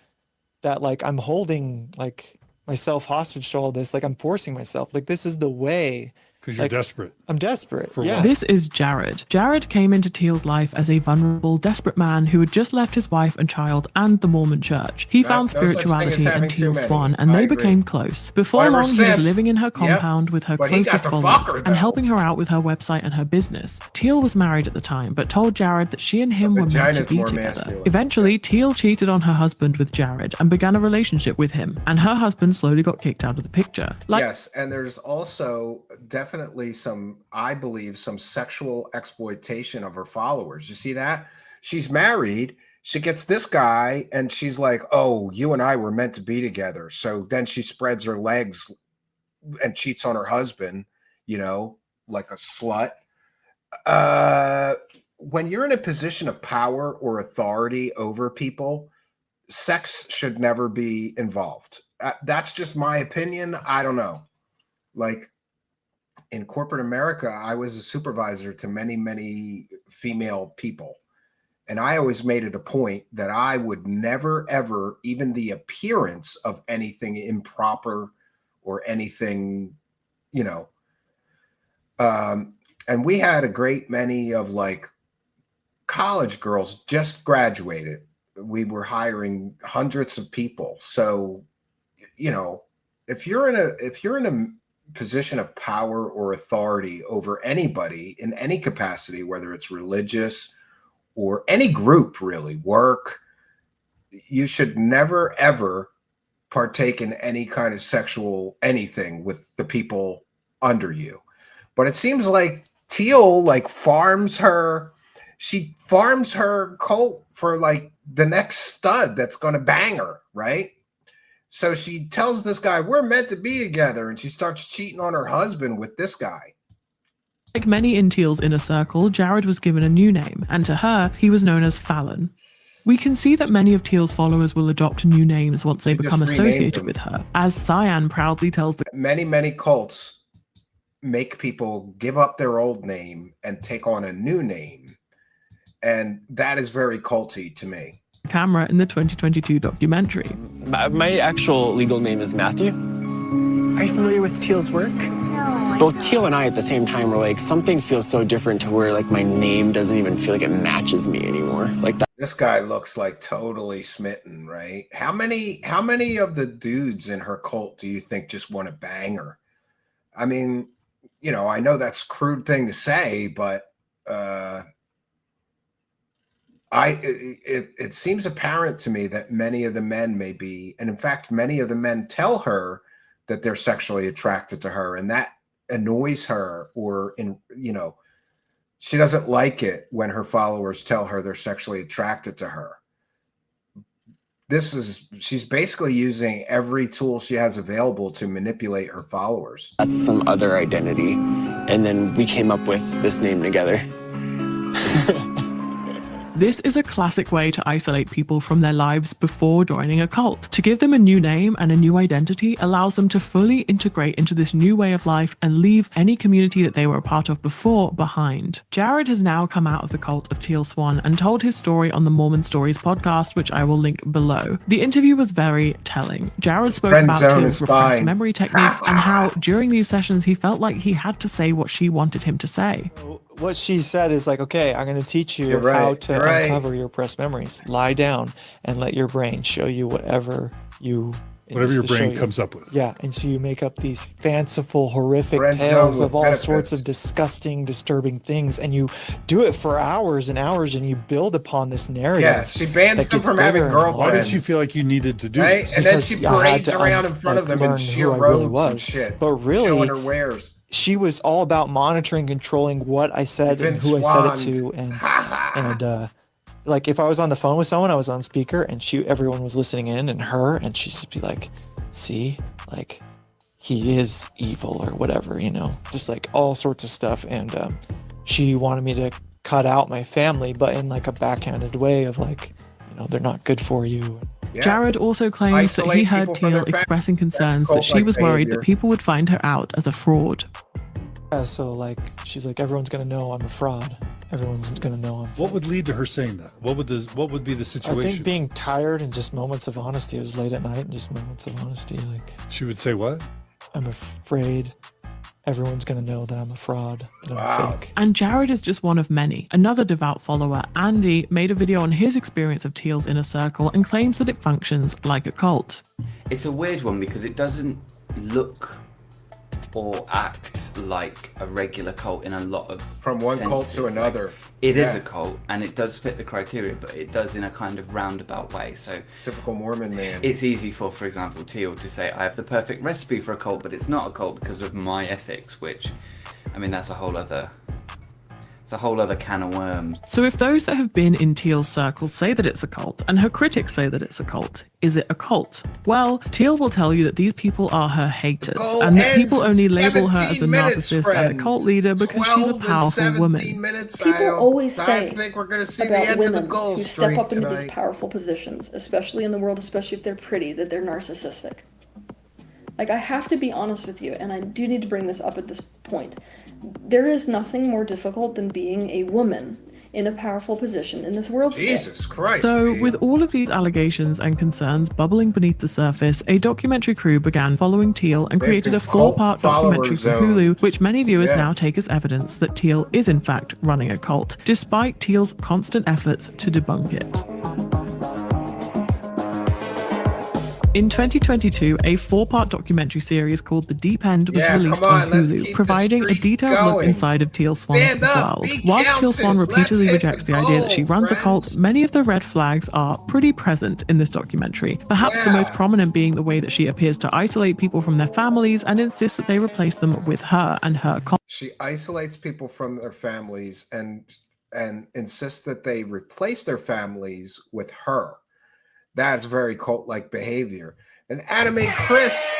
that like I'm holding like myself hostage to all this. Like I'm forcing myself. Like this is the way. Because you're desperate. I'm desperate. For Yeah. what? This is Jared. Jared came into Teal's life as a vulnerable, desperate man who had just left his wife and child and the Mormon church. He found No such thing as spirituality in having too Teal many. Swan, and I they agree. became close. Before Whatever long, he was sense. living in her Yep. compound with her But he got closest to fuck followers her, and though. helping her out with her website and her business. Teal was married at the time, but told Jared that she and him were meant to vagina's be more together. masculine. Eventually, Teal cheated on her husband with Jared and began a relationship with him, and her husband slowly got kicked out of the picture. Yes, and there's also definitely some, I believe, some sexual exploitation of her followers. You see that? She's married, she gets this guy, and she's like, oh, you and I were meant to be together. So then she spreads her legs and cheats on her husband, you know, like a slut. When you're in a position of power or authority over people, sex should never be involved. That's just my opinion. I don't know. Like, in corporate America, I was a supervisor to many, many female people. And I always made it a point that I would never, ever, even the appearance of anything improper or anything, you know. And we had a great many of like college girls just graduated. We were hiring hundreds of people. So, you know, if you're in a position of power or authority over anybody in any capacity, whether it's religious or any group, really, work, you should never ever partake in any kind of sexual anything with the people under you. But it seems like Teal like she farms her cult for like the next stud that's going to bang her, right? So she tells this guy, we're meant to be together. And she starts cheating on her husband with this guy. Like many in Teal's inner circle, Jared was given a new name, and to her, he was known as Fallon. We can see that many of Teal's followers will adopt new names once they become associated with her, as Cyan proudly tells the many cults make people give up their old name and take on a new name. And that is very culty to me. camera in the 2022 documentary. My actual legal name is Matthew. Are you familiar with Teal's work? Both Teal and I at the same time were like, something feels so different to where like my name doesn't even feel like it matches me anymore. Like that. This guy looks like totally smitten, right? How many of the dudes in her cult do you think just want to bang her? I mean, you know, I know that's a crude thing to say, but it seems apparent to me that many of the men may be, and in fact, many of the men tell her that they're sexually attracted to her, and that annoys her, or she doesn't like it when her followers tell her they're sexually attracted to her. She's basically using every tool she has available to manipulate her followers. That's some other identity. And then we came up with this name together. This is a classic way to isolate people from their lives before joining a cult. To give them a new name and a new identity allows them to fully integrate into this new way of life and leave any community that they were a part of before behind. Jared has now come out of the cult of Teal Swan and told his story on the Mormon Stories podcast, which I will link below. The interview was very telling. Jared spoke about Teal's repressed memory techniques and how during these sessions he felt like he had to say what she wanted him to say. what she said is like, okay, I'm going to teach you You're right, how to you're right. uncover your repressed memories. Lie down and let your brain show you whatever you Whatever your needs to show brain you. comes up with. Yeah, and so you make up these fanciful, horrific Friend tales zone of with all benefits. sorts of disgusting, disturbing things, and you do it for hours and hours, and you build upon this narrative. Yeah, she bans that them gets from having bigger and girlfriends. Why did she feel like you needed to do Right? this? And then Because she I had parades to, around in front of them in learn sheer who I really robes and was. shit, But really, showing her wares. she was all about monitoring, controlling what I said You've and been who I said it swanned. to, and like if I was on the phone with someone, I was on speaker, and everyone was listening in, and she'd just be like, "See, like he is evil or whatever, just like all sorts of stuff." And she wanted me to cut out my family, but in like a backhanded way of like, they're not good for you. Yeah. Jared also claims that he Isolate heard people from Teal their expressing family. That's concerns that she cult-like was worried behavior. that people would find her out as a fraud. Yeah, so like she's like, everyone's gonna know I'm a fraud. Everyone's gonna know I'm. What would lead to her saying that? What would be the I situation? think being tired and just moments of honesty. It was late at night and just moments of honesty. Like she would say what? I'm afraid everyone's gonna know that I'm a fraud, that I'm fake. And Jared is just one of many. Another devout follower, Andy, made a video on his experience of Teal's inner circle and claims that it functions like a cult. It's a weird one because it doesn't look or act like a regular cult in a lot of From one cult senses. to another. It is Yeah. a cult, and it does fit the criteria, but it does in a kind of roundabout way. So Typical Mormon man. it's easy for example, Teal to say, I have the perfect recipe for a cult, but it's not a cult because of my ethics, which, I mean, that's a whole other can of worms. So if those that have been in Teal's circle say that it's a cult, and her critics say that it's a cult, is it a cult? Well, Teal will tell you that these people are her haters, and that people only label her as a narcissist and a cult leader because she's a powerful woman. People always I say think we're gonna see the about end women of the goal who streak step up into these tonight. powerful positions, especially in the world, especially if they're pretty, that they're narcissistic. Like, I have to be honest with you, and I do need to bring this up at this point. There is nothing more difficult than being a woman in a powerful position in this world today. Jesus Christ. So, with all of these allegations and concerns bubbling beneath the surface, a documentary crew began following Teal and created a cult 4-part follower documentary for zone. Hulu, which many viewers Yeah. now take as evidence that Teal is in fact running a cult, despite Teal's constant efforts to debunk it. In 2022, a 4-part documentary series called The Deep End was Yeah, released come on, on let's Hulu, keep providing the a streak detailed look going. inside of Teal Swan's Stand up, world. be Whilst Teal Swan counted. repeatedly Let's hit rejects the the idea that she goal, runs a cult, friends. many of the red flags are pretty present in this documentary. Perhaps the Yeah. most prominent being the way that she appears to isolate people from their families and insists that they replace them with her and her She isolates people from their families and insists that they replace their families with her. That's very cult-like behavior. And Anime Chris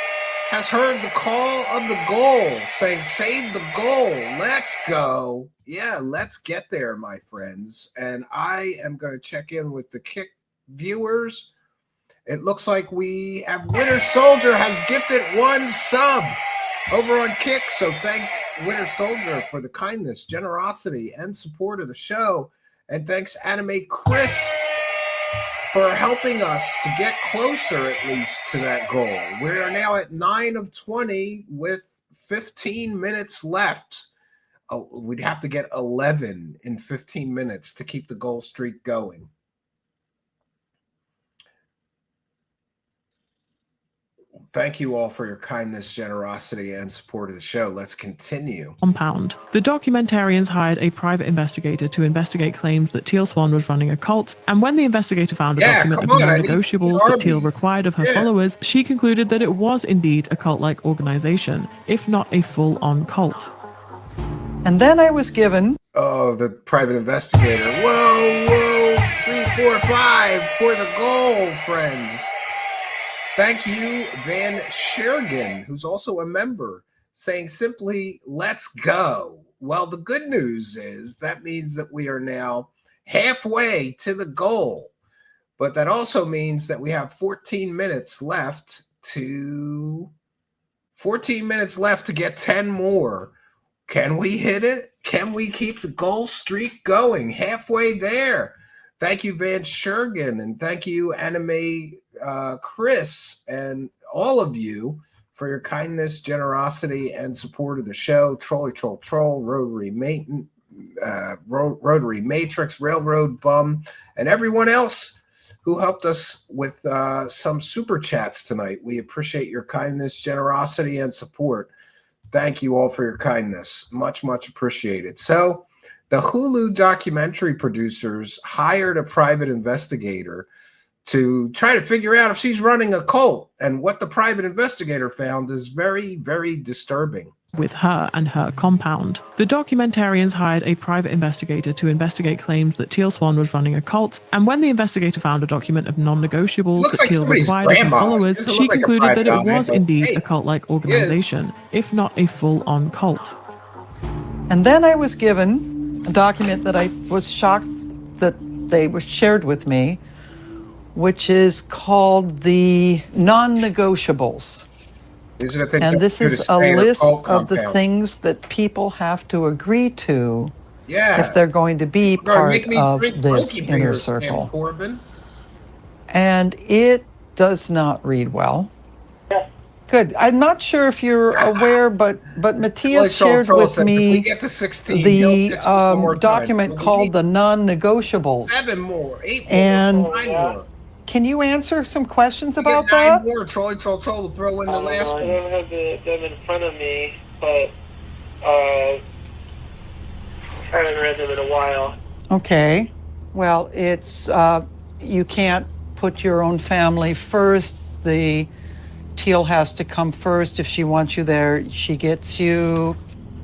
has heard the call of the goal, saying, save the goal. Let's go. Yeah, let's get there, my friends. And I am going to check in with the Kick viewers. It looks like we have Winter Soldier has gifted 1 sub over on Kick. So thank Winter Soldier for the kindness, generosity, and support of the show. And thanks Anime Chris for helping us to get closer at least to that goal. We are now at 9 of 20 with 15 minutes left. Oh, we'd have to get 11 in 15 minutes to keep the goal streak going. Thank you all for your kindness, generosity, and support of the show. Let's continue. compound. The documentarians hired a private investigator to investigate claims that Teal Swan was running a cult, and when the investigator found a document of non-negotiables that Teal required of her followers, she concluded that it was indeed a cult-like organization, if not a full-on cult. And then I was given... Oh, the private investigator. Whoa, whoa, 3, 4, 5 for the goal, friends. Thank you, Van Schergen, who's also a member, saying simply, let's go. Well, the good news is that means that we are now halfway to the goal. But that also means that we have 14 minutes left to get 10 more. Can we hit it? Can we keep the goal streak going? Halfway there. Thank you, Van Schergen, and thank you, Anime Chris, and all of you for your kindness, generosity, and support of the show. Troll, Rotary Rotary Matrix, Railroad Bum, and everyone else who helped us with some super chats tonight. We appreciate your kindness, generosity, and support. Thank you all for your kindness. Much, much appreciated. So the Hulu documentary producers hired a private investigator to try to figure out if she's running a cult. And what the private investigator found is very, very disturbing. With her and her compound. The documentarians hired a private investigator to investigate claims that Teal Swan was running a cult, and when the investigator found a document of non-negotiables that like Teal required of her followers, Doesn't she look like a concluded that private it was eye, but indeed hey, a cult-like organization, if not a full-on cult. And then I was given a document that I was shocked that they were shared with me, which is called the non-negotiables. These are the things And that this do to is stay a in list cult of the compound. things that people have to agree to Yeah. if they're going to be You're gonna part make me of drink this Pokey inner Bears, Sam circle. Corbin. And it does not read well. Good. I'm not sure if you're aware, but Matthias shared with If we me get to 16, the he'll ditch us one more time. document But we called need the non-negotiables. 7 more, 8 more, And 9 more. can you answer some questions We get about 9 that? more. Troll will throw in the last I one. don't have them in front of me, but I haven't read them in a while. Okay. Well, it's you can't put your own family first. The Teal has to come first. If she wants you there, she gets you.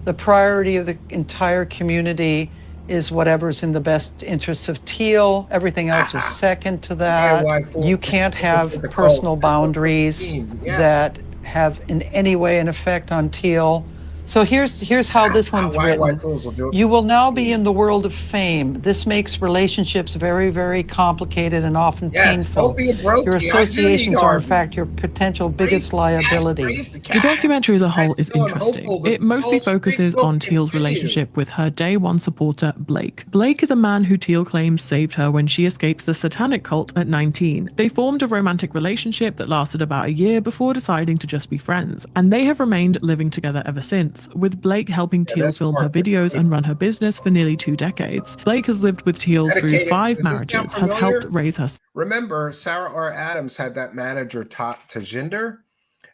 The priority of the entire community is whatever's in the best interests of Teal. Everything else is second to that. You can't have personal boundaries that have in any way an effect on Teal. So here's how this one's written. You will now be in the world of fame. This makes relationships very, very complicated and often painful. Don't be a brokey. Your I do need associations are, in Harvey. fact, your potential biggest liability. The documentary as a whole is interesting. It mostly focuses on Teal's relationship with her day one supporter, Blake. Blake is a man who Teal claims saved her when she escaped the satanic cult at 19. They formed a romantic relationship that lasted about a year before deciding to just be friends, and they have remained living together ever since, with Blake helping Teal film her videos and run her business for nearly 2 decades. Blake has lived with Teal through Dedicated. 5 Does this sound marriages, has familiar? helped raise her. Remember, Sarah R. Adams had that manager Tajinder,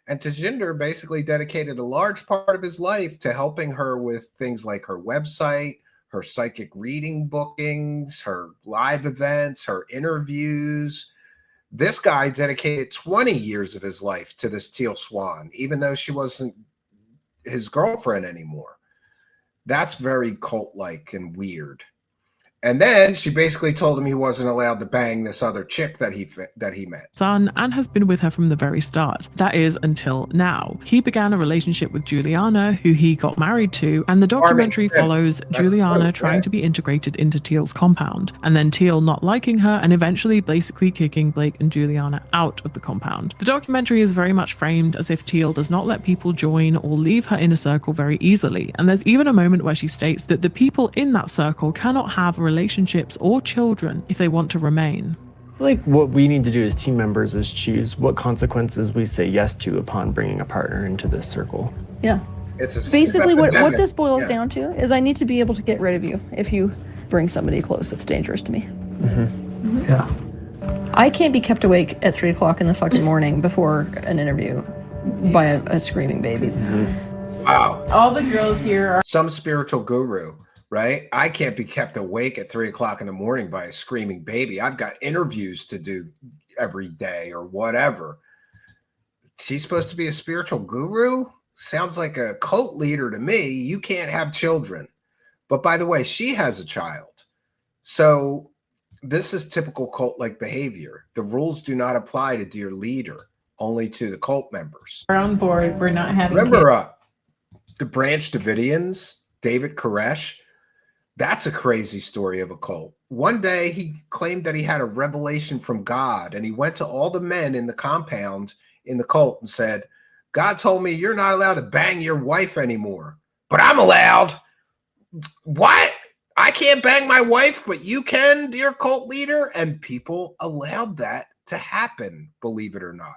and Tajinder basically dedicated a large part of his life to helping her with things like her website, her psychic reading bookings, her live events, her interviews. This guy dedicated 20 years of his life to this Teal Swan, even though she wasn't his girlfriend anymore. That's very cult-like and weird. And then she basically told him he wasn't allowed to bang this other chick that he met. Son and has been with her from the very start. That is, until now. He began a relationship with Juliana, who he got married to, and the documentary follows Juliana trying to be integrated into Teal's compound, and then Teal not liking her and eventually basically kicking Blake and Juliana out of the compound. The documentary is very much framed as if Teal does not let people join or leave her inner circle very easily, and there's even a moment where she states that the people in that circle cannot have relationships or children if they want to remain. I feel like what we need to do as team members is choose what consequences we say yes to upon bringing a partner into this circle. Yeah. Basically, what this boils down to is I need to be able to get rid of you if you bring somebody close that's dangerous to me. Yeah. I can't be kept awake at 3 o'clock in the fucking morning before an interview by a screaming baby. Wow. All the girls here are some spiritual guru, right? I can't be kept awake at 3 o'clock in the morning by a screaming baby. I've got interviews to do every day or whatever. She's supposed to be a spiritual guru? Sounds like a cult leader to me. You can't have children. But by the way, she has a child. So this is typical cult-like behavior. The rules do not apply to dear leader, only to the cult members. We're on board. We're not having Remember the Branch Davidians, David Koresh? That's a crazy story of a cult. One day he claimed that he had a revelation from God, and he went to all the men in the compound in the cult and said, God told me you're not allowed to bang your wife anymore, but I'm allowed. What? I can't bang my wife, but you can, dear cult leader? And people allowed that to happen, believe it or not.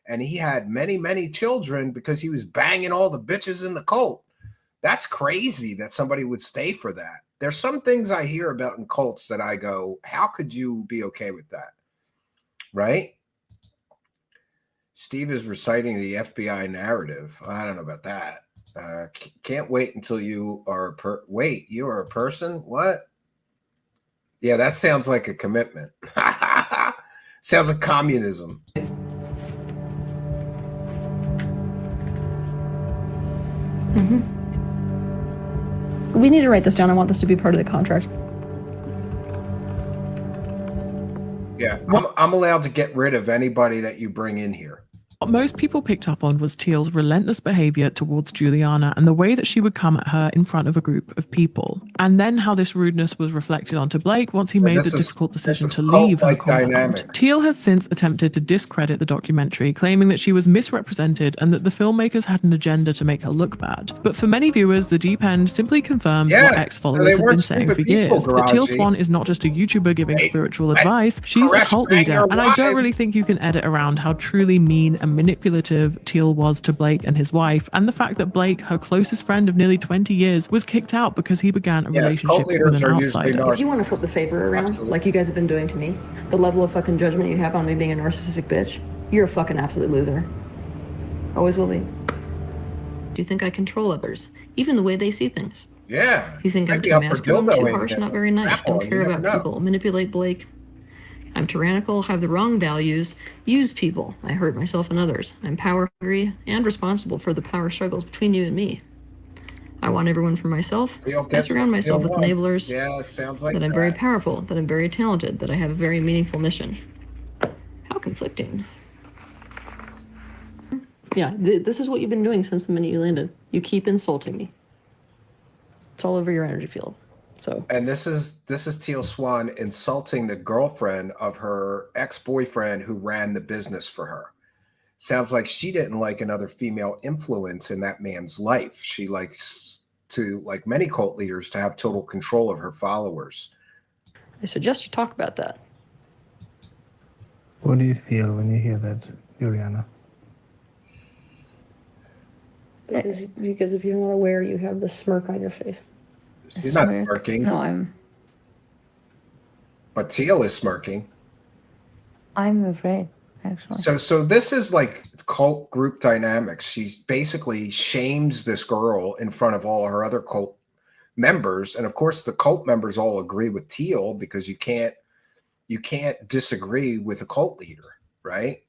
And he had many, many children because he was banging all the bitches in the cult. That's crazy that somebody would stay for that. There's some things I hear about in cults that I go, how could you be okay with that? Right? Steve is reciting the FBI narrative. I don't know about that. Can't wait until you are wait, you are a person? What? Yeah, that sounds like a commitment. Sounds like communism. We need to write this down. I want this to be part of the contract. Yeah, I'm allowed to get rid of anybody that you bring in here. What most people picked up on was Teal's relentless behavior towards Juliana and the way that she would come at her in front of a group of people. And then how this rudeness was reflected onto Blake once he made the difficult decision to leave her compound. Teal has since attempted to discredit the documentary, claiming that she was misrepresented and that the filmmakers had an agenda to make her look bad. But for many viewers, the deep end simply confirmed what ex-followers had been saying for years. That Teal Swan is not just a YouTuber giving spiritual advice, she's a cult leader. And I don't really think you can edit around how truly mean and manipulative Teal was to Blake and his wife, and the fact that Blake, her closest friend of nearly 20 years, was kicked out because he began a relationship with an outsider. If you want to flip the favor around, like you guys have been doing to me, the level of fucking judgment you have on me being a narcissistic bitch, you're a fucking absolute loser. Always will be. Do you think I control others, even the way they see things? Yeah. You think I'm too masculine, too harsh, not very nice, don't care about people, manipulate Blake? I'm tyrannical, have the wrong values, use people. I hurt myself and others. I'm power hungry and responsible for the power struggles between you and me. I want everyone for myself. I surround myself with enablers. Yeah, sounds like that I'm very powerful, that I'm very talented, that I have a very meaningful mission. How conflicting. Yeah, this is what you've been doing since the minute you landed. You keep insulting me. It's all over your energy field. So, and this is Teal Swan insulting the girlfriend of her ex-boyfriend who ran the business for her. Sounds like she didn't like another female influence in that man's life. She likes to, like many cult leaders, to have total control of her followers. I suggest you talk about that. What do you feel when you hear that, Juliana? Because if you're not aware, you have the smirk on your face. She's not smirking. No, I'm. But Teal is smirking. I'm afraid, actually. So this is like cult group dynamics. She basically shames this girl in front of all her other cult members, and of course the cult members all agree with Teal because you can't disagree with a cult leader, right?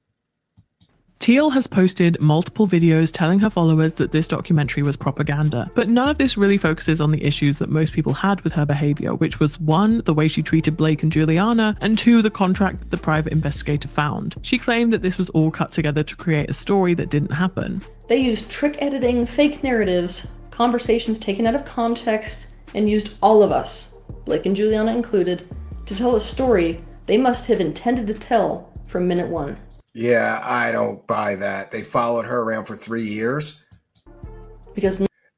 Teal has posted multiple videos telling her followers that this documentary was propaganda, but none of this really focuses on the issues that most people had with her behavior, which was 1, the way she treated Blake and Juliana, and 2, the contract that the private investigator found. She claimed that this was all cut together to create a story that didn't happen. They used trick editing, fake narratives, conversations taken out of context, and used all of us, Blake and Juliana included, to tell a story they must have intended to tell from minute 1. Yeah, I don't buy that. They followed her around for 3 years.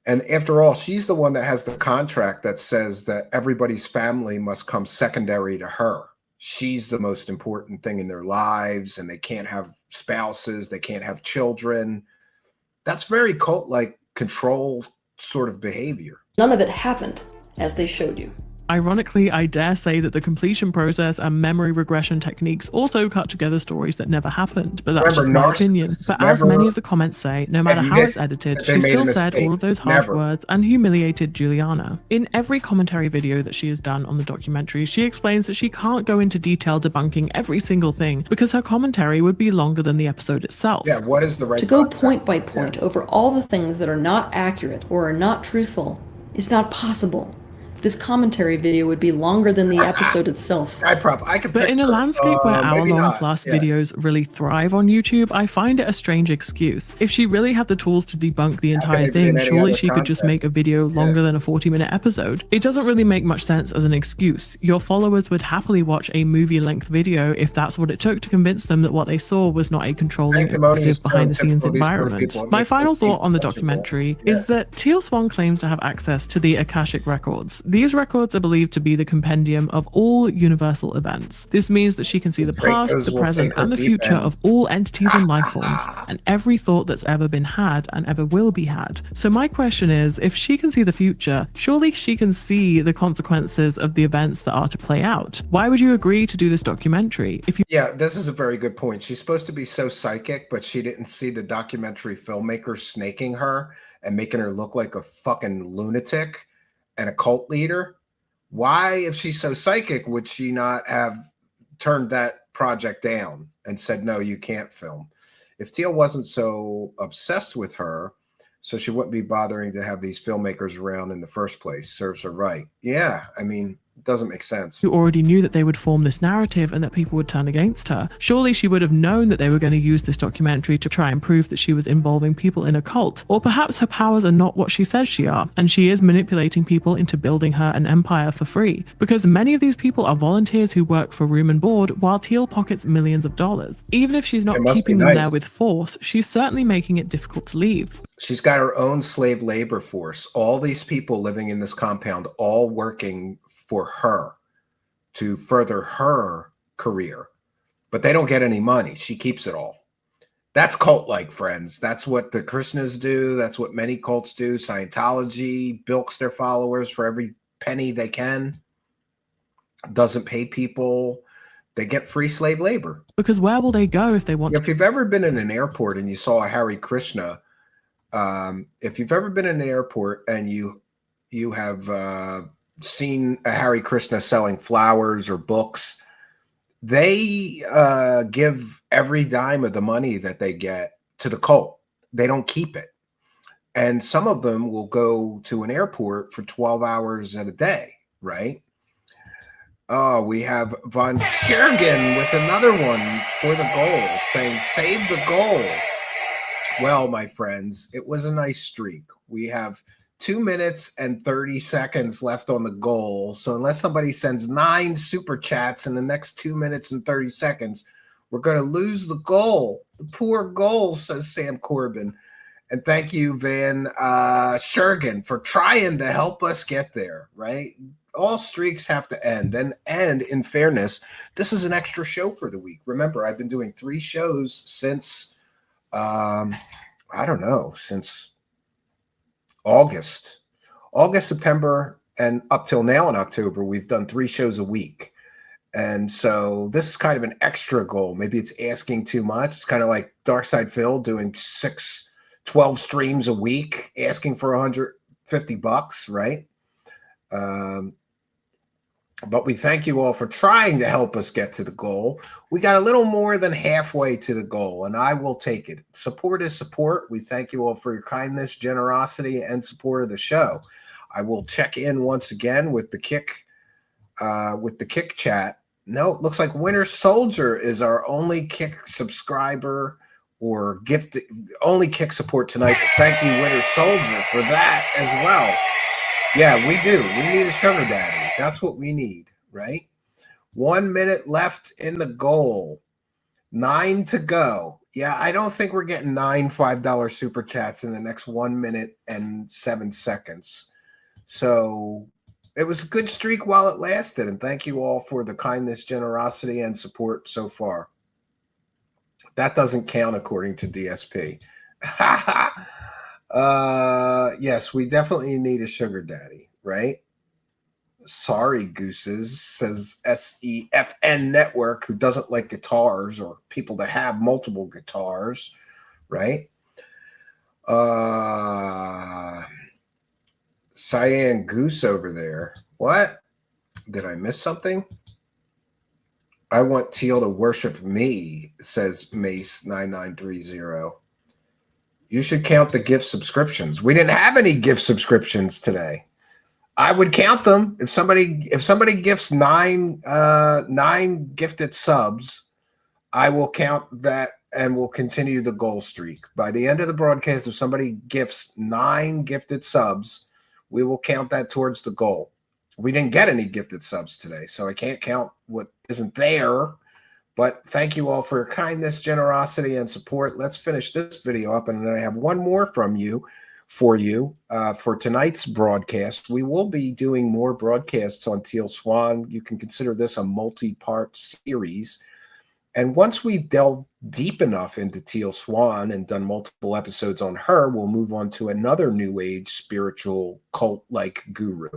And after all, she's the one that has the contract that says that everybody's family must come secondary to her. She's the most important thing in their lives, and they can't have spouses, they can't have children. That's very cult-like control sort of behavior. None of it happened, as they showed you. Ironically, I dare say that the completion process and memory regression techniques also cut together stories that never happened, but that's just my opinion. But as many of the comments say, no matter how it's edited, she still said all of those harsh words and humiliated Juliana. In every commentary video that she has done on the documentary, she explains that she can't go into detail debunking every single thing because her commentary would be longer than the episode itself. Yeah, what is the right to go point by point over all the things that are not accurate or are not truthful is not possible. This commentary video would be longer than the episode itself. But in a landscape where hour-long plus videos really thrive on YouTube, I find it a strange excuse. If she really had the tools to debunk the entire thing, surely she could just make a video longer than a 40-minute episode. It doesn't really make much sense as an excuse. Your followers would happily watch a movie-length video if that's what it took to convince them that what they saw was not a controlling, aggressive, behind-the-scenes environment. My final thought on the documentary is that Teal Swan claims to have access to the Akashic records. These records are believed to be the compendium of all universal events. This means that she can see the past, Dracos the will present, take her and the deep future end. of all entities and life forms, and every thought that's ever been had and ever will be had. So my question is, if she can see the future, surely she can see the consequences of the events that are to play out. Why would you agree to do this documentary if you— Yeah, this is a very good point. She's supposed to be so psychic, but she didn't see the documentary filmmaker snaking her and making her look like a fucking lunatic and a cult leader. Why, if she's so psychic, would she not have turned that project down and said, no, you can't film? If Teal wasn't so obsessed with her, so she wouldn't be bothering to have these filmmakers around in the first place. Serves her right. Yeah, I mean, it doesn't make sense. who already knew that they would form this narrative and that people would turn against her? Surely she would have known that they were going to use this documentary to try and prove that she was involving people in a cult. Or perhaps her powers are not what she says she are, and she is manipulating people into building her an empire for free. Because many of these people are volunteers who work for room and board while Teal pockets millions of dollars. Even if she's not keeping them there with force, she's certainly making it difficult to leave. She's got her own slave labor force. All these people living in this compound, all working for her to further her career, but they don't get any money. She keeps it all. That's cult-like, friends. That's what the Krishnas do. That's what many cults do. Scientology bilks their followers for every penny they can. Doesn't pay people. They get free slave labor. Because where will they go if they want If you've ever been in an airport and you saw a Hare Krishna, if you've ever been in an airport and you have seen a Hare Krishna selling flowers or books, they give every dime of the money that they get to the cult. They don't keep it. And some of them will go to an airport for 12 hours at a day, right? Oh, we have Von Schergen with another one for the goal, saying, save the goal. Well, my friends, it was a nice streak. We have 2 minutes and 30 seconds left on the goal. So unless somebody sends 9 super chats in the next 2 minutes and 30 seconds, we're going to lose the goal. The poor goal, says Sam Corbin. And thank you, Van Schergen, for trying to help us get there, right? All streaks have to end. And in fairness, this is an extra show for the week. Remember, I've been doing 3 shows since, I don't know, since August, September, and up till now in October, we've done 3 shows a week. And so this is kind of an extra goal. Maybe it's asking too much. It's kind of like Darkside Phil doing 12 streams a week, asking for $150, right? But we thank you all for trying to help us get to the goal. We got a little more than halfway to the goal, and I will take it. Support is support. We thank you all for your kindness, generosity, and support of the show. I will check in once again with the kick chat. No, it looks like Winter Soldier is our only kick subscriber or gift, only kick support tonight. Thank you, Winter Soldier, for that as well. Yeah, we do. We need a sugar daddy. That's what we need, right? 1 minute left in the goal. 9 to go. Yeah, I don't think we're getting 9 $5 super chats in the next 1 minute and 7 seconds. So it was a good streak while it lasted. And thank you all for the kindness, generosity, and support so far. That doesn't count according to DSP. Yes, we definitely need a sugar daddy, right? Sorry, Gooses, says SEFN Network, who doesn't like guitars or people that have multiple guitars, right? Cyan Goose over there. What? Did I miss something? I want Teal to worship me, says Mace9930. You should count the gift subscriptions. We didn't have any gift subscriptions today. I would count them. If somebody gifts nine gifted subs, I will count that and we'll continue the goal streak. By the end of the broadcast, if somebody gifts 9 gifted subs, we will count that towards the goal. We didn't get any gifted subs today, so I can't count what isn't there. But thank you all for your kindness, generosity, and support. Let's finish this video up, and then I have one more from you. for you. For tonight's broadcast, we will be doing more broadcasts on Teal Swan. You can consider this a multi-part series. And once we've delved deep enough into Teal Swan and done multiple episodes on her, we'll move on to another new age spiritual cult-like guru.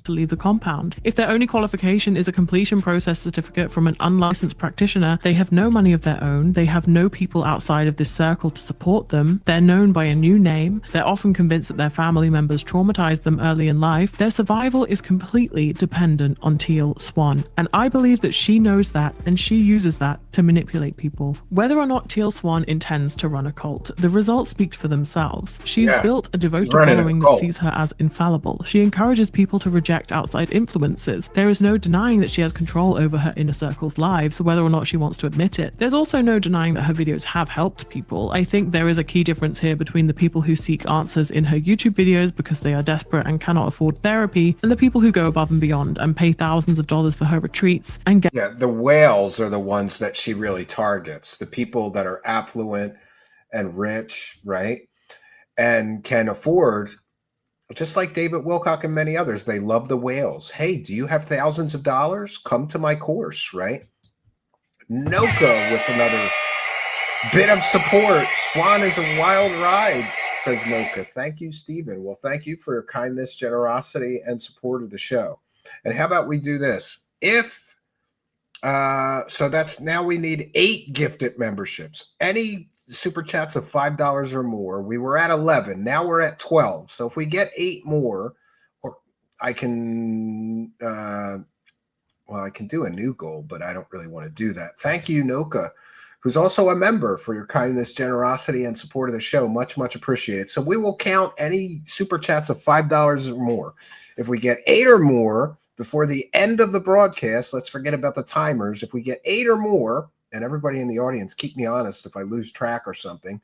To leave the compound. If their only qualification is a completion process certificate from an unlicensed practitioner, they have no money of their own, they have no people outside of this circle to support them, they're known by a new name, they're often convinced that their family members traumatized them early in life, their survival is completely dependent on Teal Swan. And I believe that she knows that, and she uses that to manipulate people. Whether or not Teal Swan intends to run a cult, the results speak for themselves. She's built a devoted following that sees her as infallible. She encourages people to reject outside influences. There is no denying that she has control over her inner circle's lives, whether or not she wants to admit it. There's also no denying that her videos have helped people. I think there is a key difference here between the people who seek answers in her YouTube videos because they are desperate and cannot afford therapy, and the people who go above and beyond and pay thousands of dollars for her retreats and get— Yeah, the whales are the ones that she really targets. The people that are affluent and rich, right? And can afford, just like David Wilcock and many others, they love the whales. Hey, do you have thousands of dollars? Come to my course, right? Noka with another bit of support. Swan is a wild ride, says Noka. Thank you, Stephen. Well, thank you for your kindness, generosity, and support of the show. And how about we do this? If, so that's now we need 8 gifted memberships. Any super chats of $5 or more. We were at 11. Now we're at 12. So if we get 8 more, or I can, well, I can do a new goal, but I don't really want to do that. Thank you, Noka, who's also a member, for your kindness, generosity, and support of the show. Much, much appreciated. So we will count any super chats of $5 or more. If we get 8 or more before the end of the broadcast, let's forget about the timers. If we get 8 or more, and everybody in the audience, keep me honest if I lose track or something,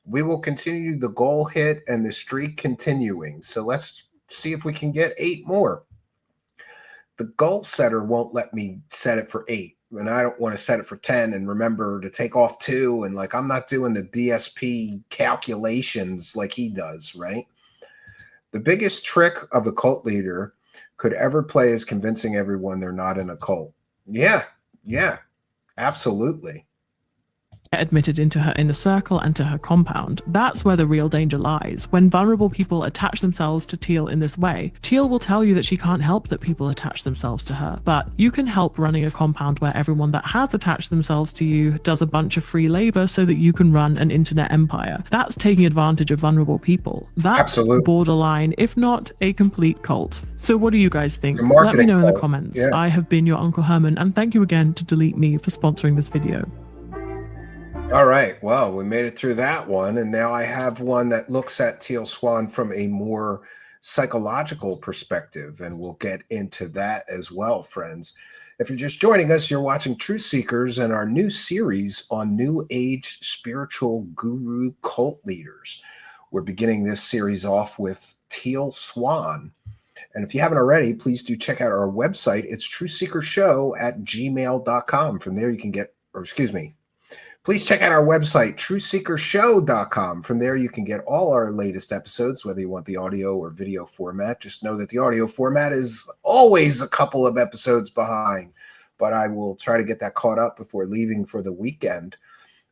we will continue the goal hit and the streak continuing. So let's see if we can get 8 more. The goal setter won't let me set it for 8, and I don't want to set it for 10 and remember to take off 2. And like, I'm not doing the DSP calculations like he does, right? The biggest trick of the cult leader could ever play is convincing everyone they're not in a cult. Yeah. Absolutely. Admitted into her inner circle and to her compound. That's where the real danger lies. When vulnerable people attach themselves to Teal in this way, Teal will tell you that she can't help that people attach themselves to her. But you can help running a compound where everyone that has attached themselves to you does a bunch of free labor so that you can run an internet empire. That's taking advantage of vulnerable people. That's borderline, if not a complete cult. So what do you guys think? Let me know in the comments. I have been your Uncle Herman, and thank you again to Delete Me for sponsoring this video. All right. Well, we made it through that one. And now I have one that looks at Teal Swan from a more psychological perspective. And we'll get into that as well, friends. If you're just joining us, you're watching Truth Seekers and our new series on New Age spiritual guru cult leaders. We're beginning this series off with Teal Swan. And if you haven't already, please do check out our website. It's truthseekershow@gmail.com. From there you can get, or excuse me, please check out our website, truthseekershow.com. From there, you can get all our latest episodes, whether you want the audio or video format. Just know that the audio format is always a couple of episodes behind, but I will try to get that caught up before leaving for the weekend.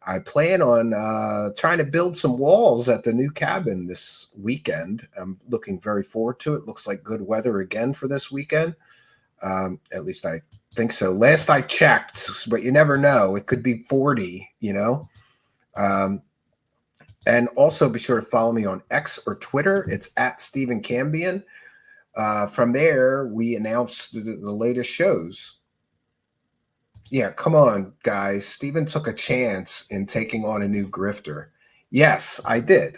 I plan on trying to build some walls at the new cabin this weekend. I'm looking very forward to it. Looks like good weather again for this weekend. At least I think so. Last I checked, but you never know. It could be 40, you know. And also be sure to follow me on X or Twitter. It's at Stephen Cambion. From there, we announce the latest shows. Yeah, come on, guys. Stephen took a chance in taking on a new grifter. Yes, I did.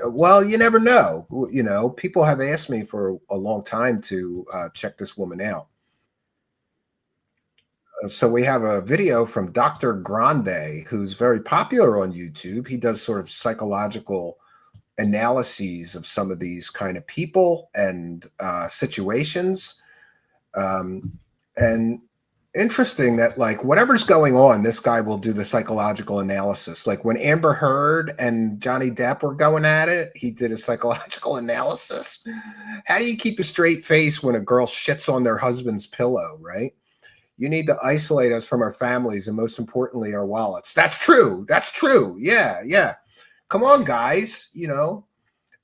Well, you never know. You know, people have asked me for a long time to check this woman out. So we have a video from Dr. Grande, who's very popular on YouTube. He does sort of psychological analyses of some of these kind of people and situations. And Interesting that like whatever's going on, this guy will do the psychological analysis. Like when Amber Heard and Johnny Depp were going at it, he did a psychological analysis. How do you keep a straight face when a girl shits on their husband's pillow, right? You need to isolate us from our families and most importantly, our wallets. That's true. That's true. Yeah, yeah. Come on, guys. You know,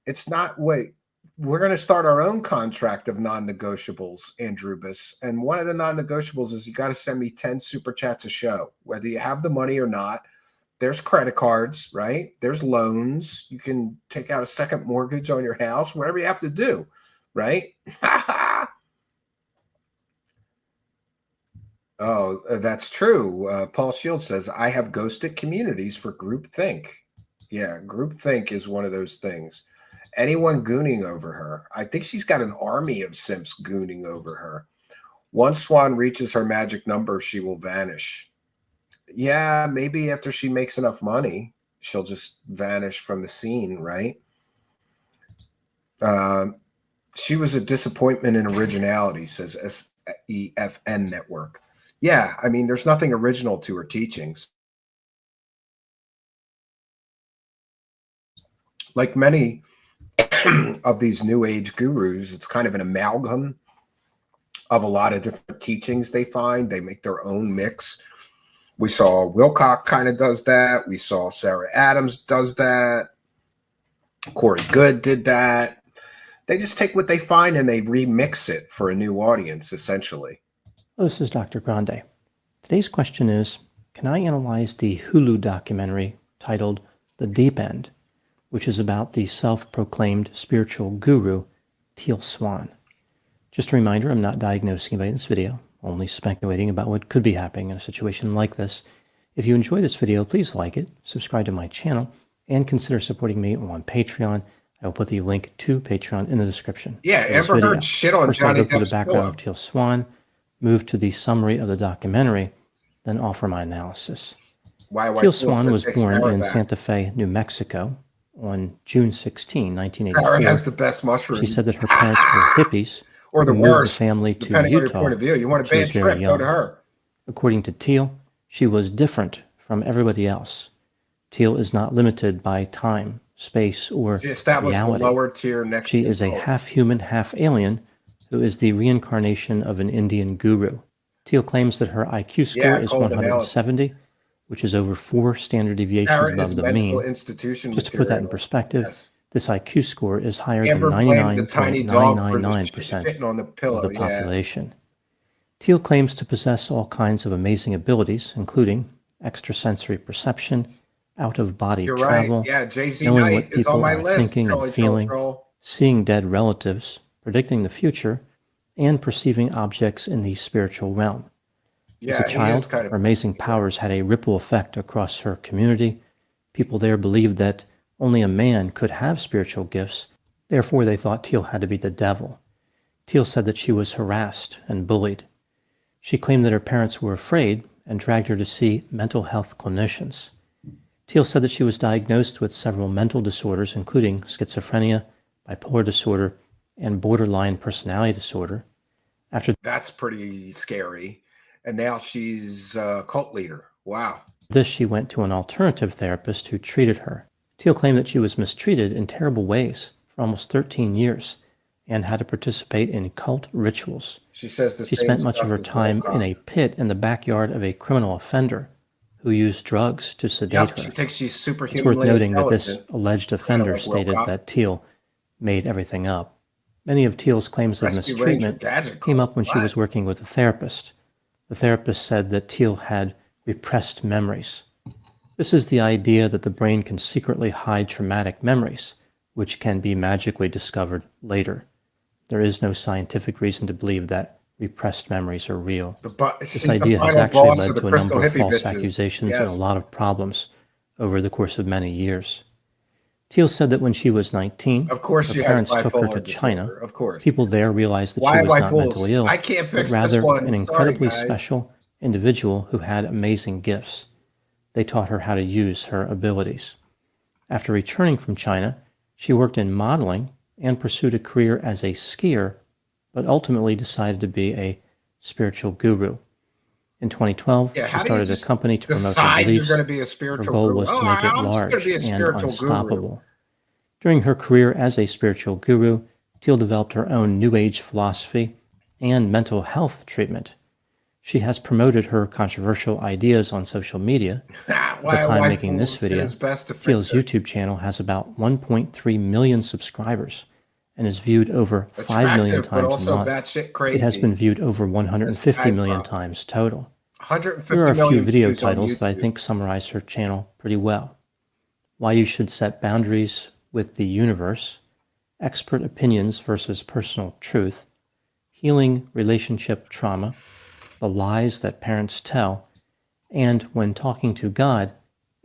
it's not wait. We're going to start our own contract of non-negotiables, Andrubus. And one of the non-negotiables is you got to send me 10 super chats a show, whether you have the money or not. There's credit cards, right? There's loans. You can take out a second mortgage on your house, whatever you have to do, right? Oh, that's true. Paul Shields says, I have ghosted communities for groupthink. Yeah, groupthink is one of those things. Anyone gooning over her. I think she's got an army of simps gooning over her. Once Swan reaches her magic number, she will vanish. Yeah, maybe after she makes enough money, she'll just vanish from the scene, right? She was a disappointment in originality, says SEFN Network. Yeah, I mean, there's nothing original to her teachings. Like many of these new age gurus, it's kind of an amalgam of a lot of different teachings they find. They make their own mix. We saw Wilcock kind of does that. We saw Sarah Adams does that. Corey Good did that. They just take what they find and they remix it for a new audience, essentially. This is Dr. Grande. Today's question is, can I analyze the Hulu documentary titled The Deep End, which is about the self-proclaimed spiritual guru, Teal Swan? Just a reminder, I'm not diagnosing anybody in this video, only speculating about what could be happening in a situation like this. If you enjoy this video, please like it, subscribe to my channel, and consider supporting me on Patreon. I will put the link to Patreon in the description. Yeah, Amber Heard shit on First, Johnny I'll go through the Depp's background pillow. of Teal Swan, move to the summary of the documentary, then offer my analysis. Teal Swan was born in Santa Fe, New Mexico on June 16, 1984. Sarah has the best mushrooms. She said that her parents were hippies or the who moved worst, the family to depending on Utah. your point of view. You want a when she bad was very trip, go to young. her. According to Teal, she was different from everybody else. Teal is not limited by time, space, or She established reality. a lower tier next She to is a the half-human, half-alien who is the reincarnation of an Indian guru. Teal claims that her IQ score Yeah, is cold 170, which is over 4 standard deviations Sarah above is the mental mean. institution Just to put that in material. perspective, this IQ score is higher Amber than blamed the tiny dog for the 99.999% shitting on the of pillow. the Yeah. population. Teal claims to possess all kinds of amazing abilities, including extrasensory perception, out-of-body You're travel, right. Yeah, Jay-Z knowing Knight what is on people my are list. thinking Trolly, and feeling, troll. seeing dead relatives, predicting the future, and perceiving objects in the spiritual realm. As Yeah, a he child, is kind of her amazing powers had a ripple effect across her community. People there believed that only a man could have spiritual gifts, therefore they thought Teal had to be the devil. Teal said that she was harassed and bullied. She claimed that her parents were afraid and dragged her to see mental health clinicians. Teal said that she was diagnosed with several mental disorders, including schizophrenia, bipolar disorder, and borderline personality disorder. After That's pretty scary. And now she's a cult leader. Wow. this, she went to an alternative therapist who treated her. Teal claimed that she was mistreated in terrible ways for almost 13 years and had to participate in cult rituals. She says the She same spent much of stuff her as time Wilcock. in a pit in the backyard of a criminal offender who used drugs to sedate Yep, her. she thinks she's It's worth superhumanly noting that this intelligent. alleged offender like stated Wilcock. that Teal made everything up. Many of Teal's claims of Rescue Ranger mistreatment Gadget came Club. up when she What? was working with a therapist. The therapist said that Teal had repressed memories. This is the idea that the brain can secretly hide traumatic memories, which can be magically discovered later. There is no scientific reason to believe that repressed memories are real. She's This the idea has final actually boss led of the to a Crystal number of Hippie false bitches. accusations and Yes. a lot of problems over the course of many years. Teal said that when she was 19, Of course her she has parents took her bipolar to China. disorder, of course. People there realized that Why she am was I not fools? mentally ill, I can't fix but this rather one. an Sorry, incredibly guys. special individual who had amazing gifts. They taught her how to use her abilities. After returning from China, she worked in modeling and pursued a career as a skier, but ultimately decided to be a spiritual guru. In 2012, Yeah, she how do you started a just company to promote her decide you're beliefs. going to be a Her spiritual goal guru? was to Oh, make it I'm just going to large be a and spiritual guru. unstoppable. During her career as a spiritual guru, Teal developed her own New Age philosophy and mental health treatment. She has promoted her controversial ideas on social media. At the time making this video, Teal's YouTube channel has about 1.3 million subscribers and is viewed over 5 million Attractive, but times a also month. batshit It has crazy. been viewed over 150 million problem. times total. 150 Here are a few million video views on titles that I YouTube. think summarize her channel pretty well. Why You Should Set Boundaries with the Universe, Expert Opinions versus Personal Truth, Healing Relationship Trauma, The Lies That Parents Tell, and When Talking to God,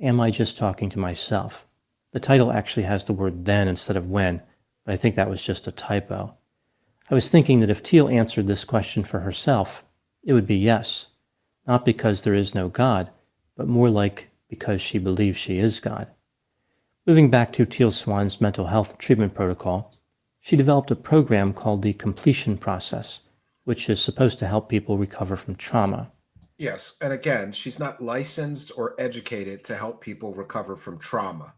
Am I Just Talking to Myself? The title actually has the word then instead of when, but I think that was just a typo. I was thinking that if Teal answered this question for herself, it would be yes, not because there is no God, but more like because she believes she is God. Moving back to Teal Swan's mental health treatment protocol, she developed a program called the completion process, which is supposed to help people recover from trauma. Yes, and again, she's not licensed or educated to help people recover from trauma.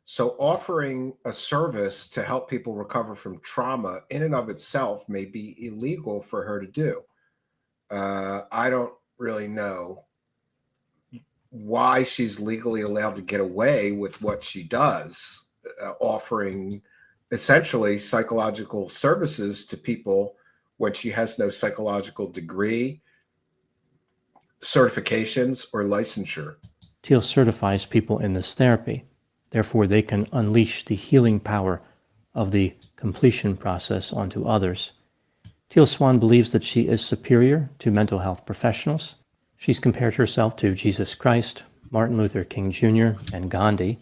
So offering a service to help people recover from trauma in and of itself may be illegal for her to do. I don't really know why she's legally allowed to get away with what she does, offering essentially psychological services to people when she has no psychological degree, certifications, or licensure. Teal certifies people in this therapy. Therefore, they can unleash the healing power of the completion process onto others. Teal Swan believes that she is superior to mental health professionals. She's compared herself to Jesus Christ, Martin Luther King Jr., and Gandhi.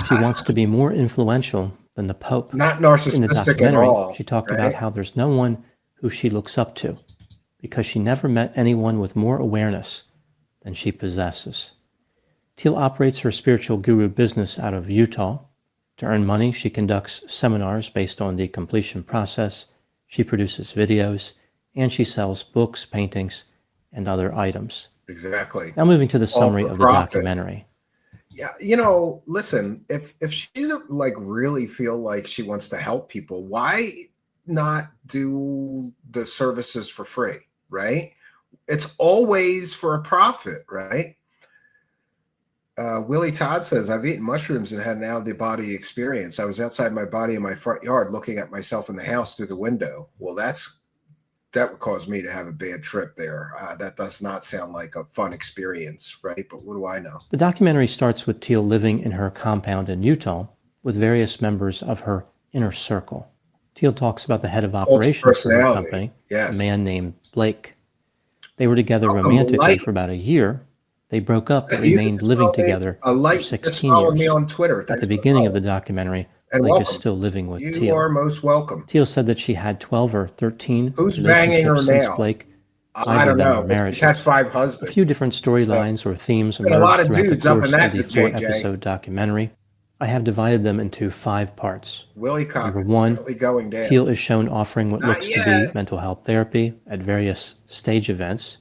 She wants to be more influential than the Pope. Not In the narcissistic at documentary, all. she talked right? about how there's no one who she looks up to because she never met anyone with more awareness than she possesses. Teal operates her spiritual guru business out of Utah. To earn money, she conducts seminars based on the completion process, she produces videos, and she sells books, paintings, and other items. Exactly. Now moving to the All summary for of the profit. documentary. Yeah, listen, if she doesn't really feel like she wants to help people, why not do the services for free, right? It's always for a profit, right? Willie Todd says, I've eaten mushrooms and had an out-of-the-body experience. I was outside my body in my front yard looking at myself in the house through the window. Well, that would cause me to have a bad trip there. That does not sound like a fun experience, right? But what do I know? The documentary starts with Teal living in her compound in Utah with various members of her inner circle. Teal talks about the head of operations for her company, a man named Blake. They were together romantically for about a year. They broke up but remained living together for 16 years. Me on Twitter. At the beginning of the documentary, Blake is still living with Teal. You are most welcome. Teal said that she had 12 or 13 Who's banging her relationships since now? Blake. I don't know. But she's had 5 husbands. A few different storylines or themes a lot emerged of throughout the dudes up in course that of the JJ. 4-episode documentary. I have divided them into 5 parts. Willie Cock Number is 1, definitely going down. Teal is shown offering what Not looks to yet. be mental health therapy at various stage events,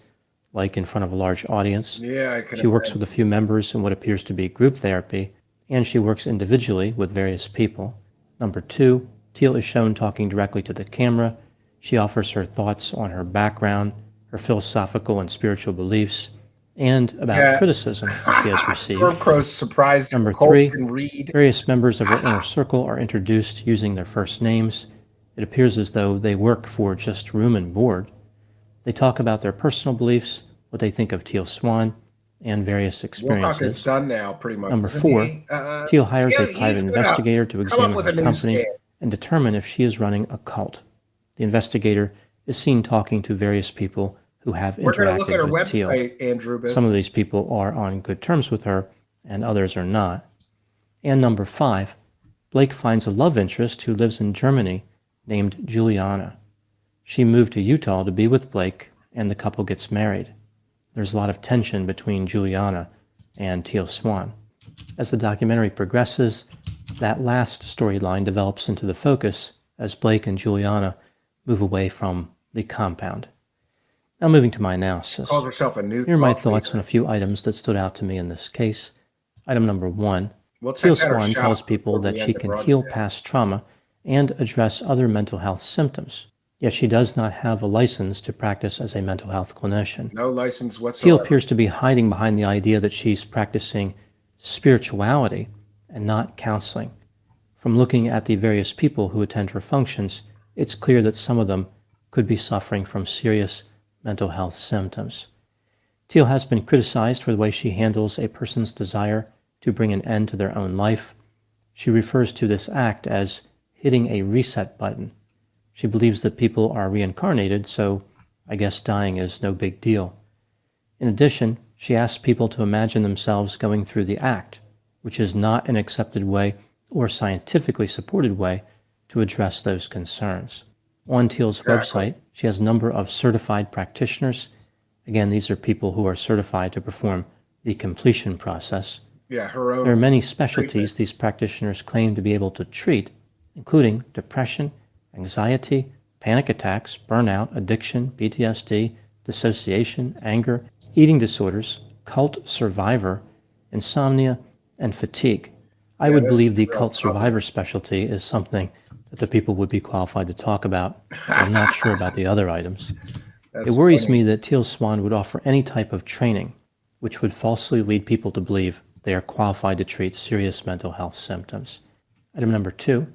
like in front of a large audience. Yeah, I can She works imagine. with a few members in what appears to be group therapy, and she works individually with various people. Number 2, Teal is shown talking directly to the camera. She offers her thoughts on her background, her philosophical and spiritual beliefs, and about criticism she has received. Stormcrow's surprised. Number Cole 3, can read. various members of her inner circle are introduced using their first names. It appears as though they work for just room and board. They talk about their personal beliefs, what they think of Teal Swan, and various Wilcock experiences. is done now, pretty much. Number isn't 4, he? Teal hires a he's private gonna investigator to come up examine with her a new company scam. and determine if she is running a cult. The investigator is seen talking to various people who have We're going to look at her interacted with Teal. website, Andrew. Some of these people are on good terms with her, and others are not. And number 5, Blake finds a love interest who lives in Germany named Juliana. She moved to Utah to be with Blake, and the couple gets married. There's a lot of tension between Juliana and Teal Swan. As the documentary progresses, that last storyline develops into the focus as Blake and Juliana move away from the compound. Now moving to my analysis. Calls herself a new Here are my thought thoughts leader. on a few items that stood out to me in this case. Item number 1. We'll Teal check out her Swan tells shop people before that we she end the can heal broadcast. past trauma and address other mental health symptoms, yet she does not have a license to practice as a mental health clinician. No license Teal whatsoever. appears to be hiding behind the idea that she's practicing spirituality and not counseling. From looking at the various people who attend her functions, it's clear that some of them could be suffering from serious mental health symptoms. Teal has been criticized for the way she handles a person's desire to bring an end to their own life. She refers to this act as hitting a reset button. She believes that people are reincarnated, so I guess dying is no big deal. In addition, she asks people to imagine themselves going through the act, which is not an accepted way or scientifically supported way to address those concerns. On Teal's website, she has a number of certified practitioners. Again, these are people who are certified to perform the completion process. Yeah, her own. There are many specialties these practitioners claim to be able to treat, including depression, anxiety, panic attacks, burnout, addiction, PTSD, dissociation, anger, eating disorders, cult survivor, insomnia, and fatigue. I would believe the cult survivor specialty is something that the people would be qualified to talk about. I'm not sure about the other items. It worries me that Teal Swan would offer any type of training which would falsely lead people to believe they are qualified to treat serious mental health symptoms. Item number 2.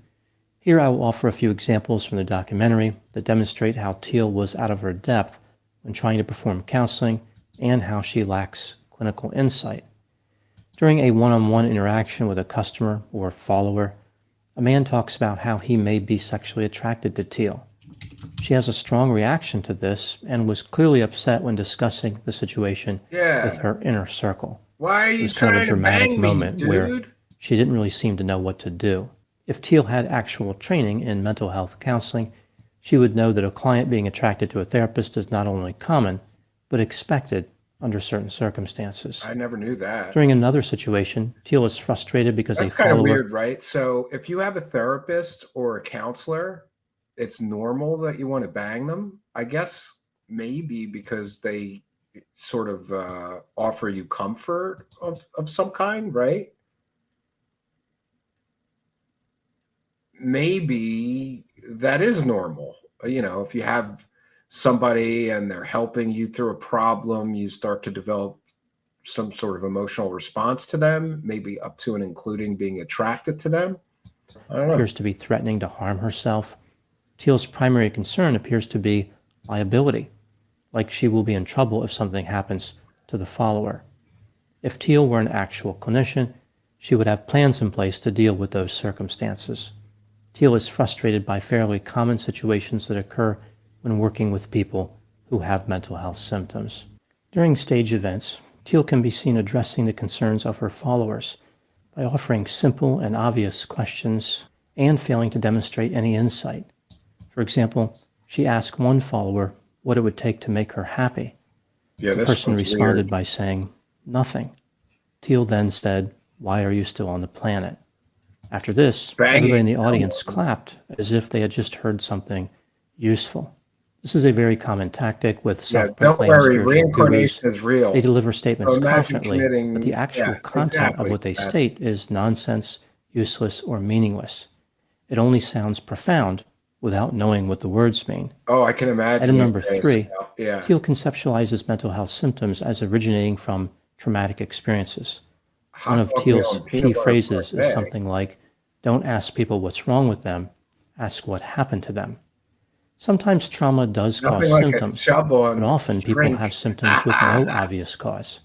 Here I will offer a few examples from the documentary that demonstrate how Teal was out of her depth when trying to perform counseling and how she lacks clinical insight. During a one-on-one interaction with a customer or follower, a man talks about how he may be sexually attracted to Teal. She has a strong reaction to this and was clearly upset when discussing the situation with her inner circle. Why are It you was kind of trying a to dramatic bang me, moment where dude? she didn't really seem to know what to do. If Teal had actual training in mental health counseling, she would know that a client being attracted to a therapist is not only common, but expected under certain circumstances. I never knew that. During another situation, Teal was frustrated because That's a kind of follower... weird, right? So if you have a therapist or a counselor, it's normal that you want to bang them. I guess maybe because they sort of offer you comfort of some kind, right? Maybe that is normal. You know, if you have somebody and they're helping you through a problem, you start to develop some sort of emotional response to them, maybe up to and including being attracted to them. I don't know. appears to be threatening to harm herself. Teal's primary concern appears to be liability, like she will be in trouble if something happens to the follower. If Teal were an actual clinician, she would have plans in place to deal with those circumstances. Teal is frustrated by fairly common situations that occur when working with people who have mental health symptoms. During stage events, Teal can be seen addressing the concerns of her followers by offering simple and obvious questions and failing to demonstrate any insight. For example, she asked one follower what it would take to make her happy. Yeah, The this person was responded weird. by saying, "Nothing." Teal then said, "Why are you still on the planet?" After this, everybody in the audience clapped as if they had just heard something useful. This is a very common tactic with Yeah, don't self-proclaimed worry, spiritual reincarnation gurus. is real. They deliver statements So imagine confidently, committing- but the actual yeah, content exactly. of what they That's- state is nonsense, useless, or meaningless. It only sounds profound without knowing what the words mean. Oh, I can imagine. Item number it, 3, yeah. Teal conceptualizes mental health symptoms as originating from traumatic experiences. One of dog Teal's meal and key peanut butter phrases for a is day. something like, "Don't ask people what's wrong with them, ask what happened to them." Sometimes trauma does Nothing cause like a symptoms, shovel but and often people drink. have symptoms with no obvious cause.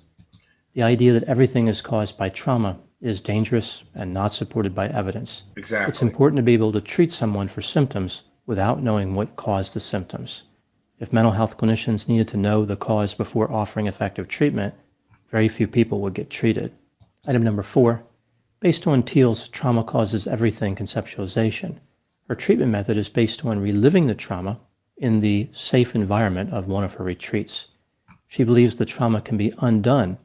The idea that everything is caused by trauma is dangerous and not supported by evidence. Exactly. It's important to be able to treat someone for symptoms without knowing what caused the symptoms. If mental health clinicians needed to know the cause before offering effective treatment, very few people would get treated. Item number 4, based on Teal's trauma causes everything conceptualization, her treatment method is based on reliving the trauma in the safe environment of one of her retreats. She believes the trauma can be undone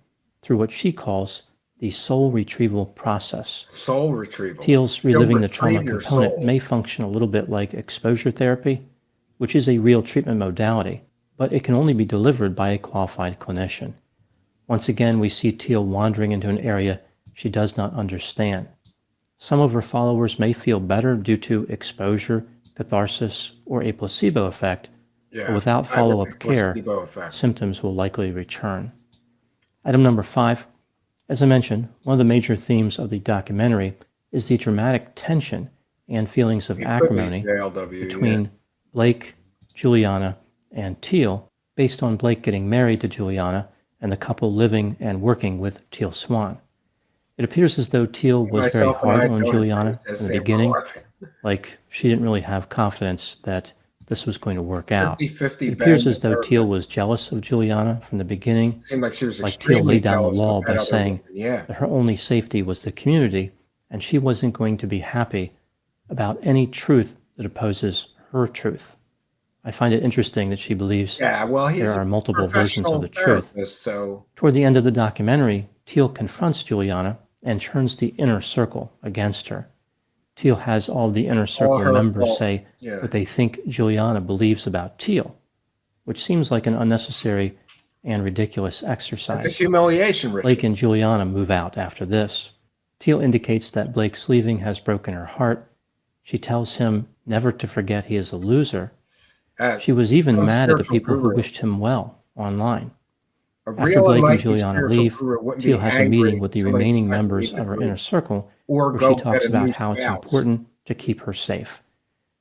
through what she calls the soul retrieval process. Soul retrieval. Teal's She'll reliving the trauma retrieve your component soul. may function a little bit like exposure therapy, which is a real treatment modality, but it can only be delivered by a qualified clinician. Once again, we see Teal wandering into an area she does not understand. Some of her followers may feel better due to exposure, catharsis, or a placebo effect, but without follow-up care, symptoms will likely return. Item number 5. As I mentioned, one of the major themes of the documentary is the dramatic tension and feelings of acrimony between Blake, Juliana, and Teal, based on Blake getting married to Juliana and the couple living and working with Teal Swan. It appears as though Teal was very hard on Juliana in the beginning, like she didn't really have confidence that this was going to work out. 50-50 It appears bang as though with Teal her. was jealous of Juliana from the beginning, Seemed like she was like Teal extremely laid down the jealous of law that by other saying woman. that her only safety was the community, and she wasn't going to be happy about any truth that opposes her truth. I find it interesting that she believes Yeah, well, he's there a are multiple versions of professional the truth. therapist, so Toward the end of the documentary, Teal confronts Juliana and turns the inner circle against her. Teal has all of the inner circle her members fault. say Yeah. what they think Juliana believes about Teal, which seems like an unnecessary and ridiculous exercise. it's a humiliation ritual. Blake and Juliana move out after this. Teal indicates that Blake's leaving has broken her heart. She tells him never to forget he is a loser. She was even some mad at the spiritual people who guru. wished him well online. A After real Blake and enlightened Juliana spiritual leave, guru wouldn't Teal be has a angry meeting if with the somebody remaining decided to members leave the of her group inner circle or where go she talks get a new about how it's spouse. important to keep her safe.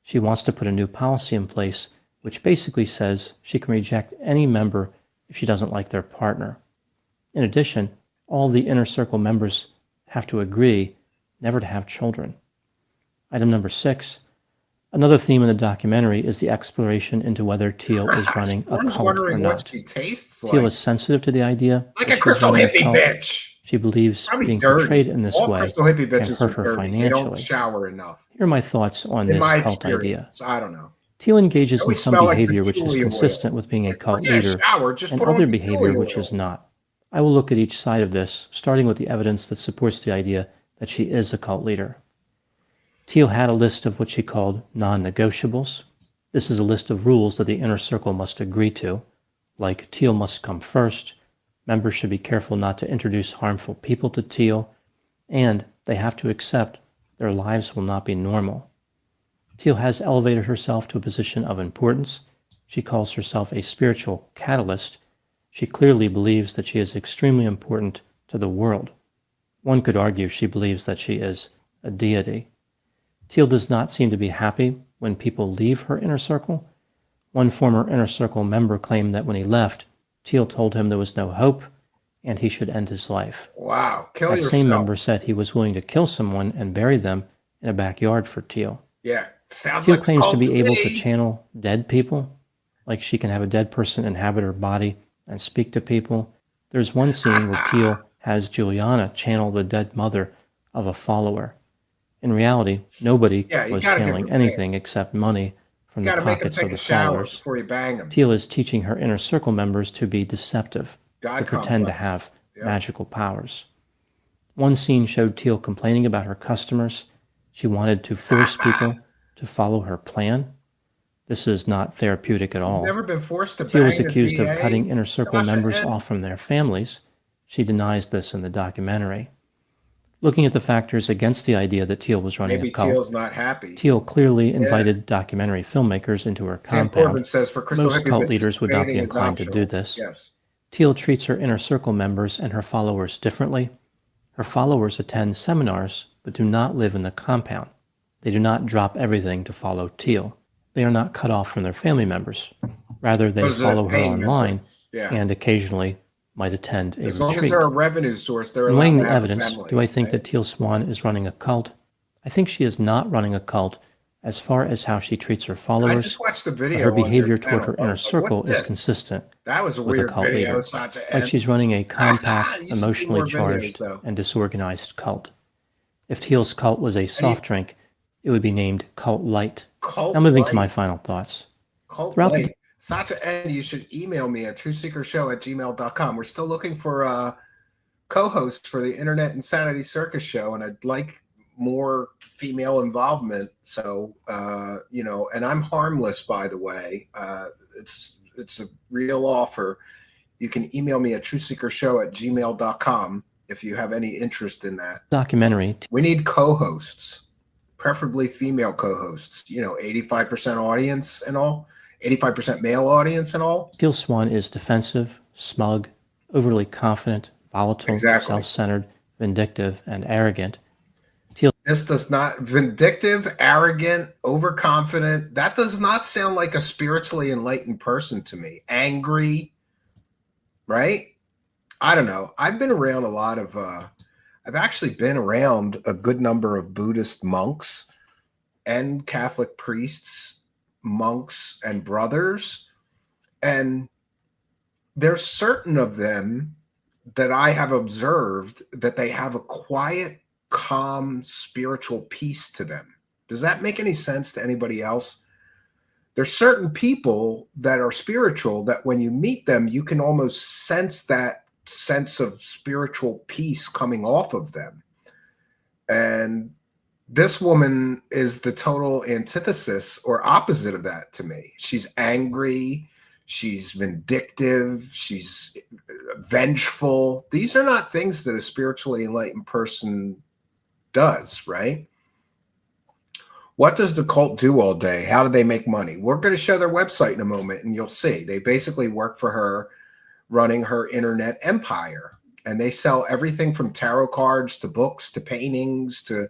She wants to put a new policy in place which basically says she can reject any member if she doesn't like their partner. In addition, all the inner circle members have to agree never to have children. Item number 6. Another theme in the documentary is the exploration into whether Teal is running a One's cult or wondering what not. she tastes Teal like. is sensitive to the idea Like that a she's crystal running a hippie cult. bitch. She believes Probably being dirty. portrayed in this All way crystal hippie can bitches hurt are her dirty. They don't financially. shower enough. Here are my thoughts on In this my cult idea. experience, I don't know. Teal engages in always some smell like behavior which is patchouli oil. consistent with being a cult Yeah, leader, shower, just and put on other behavior patchouli which oil. is not. I will look at each side of this, starting with the evidence that supports the idea that she is a cult leader. Teal had a list of what she called non-negotiables. This is a list of rules that the inner circle must agree to, like Teal must come first, members should be careful not to introduce harmful people to Teal, and they have to accept their lives will not be normal. Teal has elevated herself to a position of importance. She calls herself a spiritual catalyst. She clearly believes that she is extremely important to the world. One could argue she believes that she is a deity. Teal does not seem to be happy when people leave her inner circle. One former inner circle member claimed that when he left, Teal told him there was no hope and he should end his life. Wow, kill That yourself. same member said he was willing to kill someone and bury them in a backyard for Teal. Yeah, sounds Teal like claims to cult be able to me. channel dead people, like she can have a dead person inhabit her body and speak to people. There's one scene where Teal has Juliana channel the dead mother of a follower. In reality, nobody Yeah, you was gotta get channeling prepared. anything except money from You the gotta make them pockets of take the a shower followers. before you bang them. Teal is teaching her inner circle members to be deceptive, God to pretend to complex. have Yep. magical powers. One scene showed Teal complaining about her customers. She wanted to force people to follow her plan. This is not therapeutic at all. Never been forced to Teal was bang a accused of DA? cutting inner circle Sasha members Ed? off from their families. She denies this in the documentary. Looking at the factors against the idea that Teal was running Maybe a cult, Teal's not happy. Teal clearly invited documentary filmmakers into her Sam compound. Corbin says for crystal Most hippie cult bitches, leaders would not be bathing is inclined to do optional. this. Yes. Teal treats her inner circle members and her followers differently. Her followers attend seminars but do not live in the compound. They do not drop everything to follow Teal. They are not cut off from their family members. Rather, they Those are follow her paying online members. Yeah. and occasionally might attend a As long as retreat. they're a revenue source, they're In allowed weighing to the have a evidence, family. do I think that Teal Swan is running a cult? I think she is not running a cult as far as how she treats her I followers. just watched the but video. her on your behavior toward channel. her I inner was like, circle what's is this? consistent That was a with weird a cult video, leader. Sacha. Like she's running a compact, You should do emotionally more videos, charged, though. and disorganized cult. If Teal's cult was a soft drink, it would be named Cult Light. Cult Now moving to Light. my final thoughts. Cult Throughout the Light. Sacha, and you should email me at trueseekershow@gmail.com. We're still looking for co-hosts for the Internet Insanity Circus show, and I'd like more female involvement. So, and I'm harmless, by the way. it's a real offer. You can email me at truthseekershow@gmail.com if you have any interest in that. Documentary. We need co-hosts, preferably female co-hosts, 85% audience and all, 85% male audience and all. Teal Swan is defensive, smug, overly confident, volatile, Exactly. self-centered, vindictive, and arrogant. This does not, vindictive, arrogant, overconfident, that does not sound like a spiritually enlightened person to me. Angry, right? I don't know. I've been around a lot of, I've actually been around a good number of Buddhist monks and Catholic priests, monks and brothers. And there's certain of them that I have observed that they have a quiet, calm, spiritual peace to them. Does that make any sense to anybody else? There's certain people that are spiritual that when you meet them, you can almost sense that sense of spiritual peace coming off of them. And this woman is the total antithesis or opposite of that to me. She's angry. She's vindictive. She's vengeful. These are not things that a spiritually enlightened person does, right? What does the cult do all day? How do they make money? We're going to show their website in a moment, and you'll see. They basically work for her, running her internet empire. And they sell everything from tarot cards to books to paintings to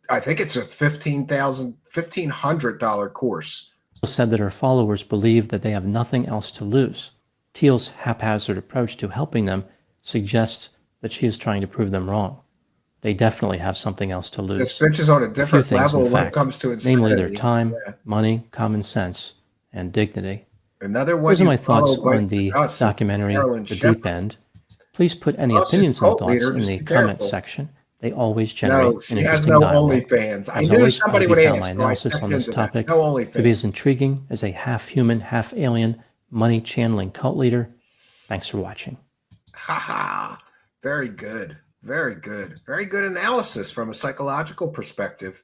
I think it's a $1,500 course. Said that her followers believe that they have nothing else to lose. Teal's haphazard approach to helping them suggests that she is trying to prove them wrong. They definitely have something else to lose. This bitch is on a different few things, level in when fact, it comes to its namely their sanity. time, Yeah. money, common sense, and dignity. Another one. Those are you my thoughts follow on the us is documentary Marilyn The Shepherd. Deep End. Please put any Well, she's a opinions and cult thoughts leader, in just the be comments careful. section. They always generate No, an she has interesting no dialogue. OnlyFans. I As knew always, somebody I would hope you found ask, my so I analysis checked on this into that. topic No to be OnlyFans. as intriguing as a half-human, half-alien, money-channeling cult leader. Thanks for watching. Haha. Very good. Very good. Very good analysis from a psychological perspective.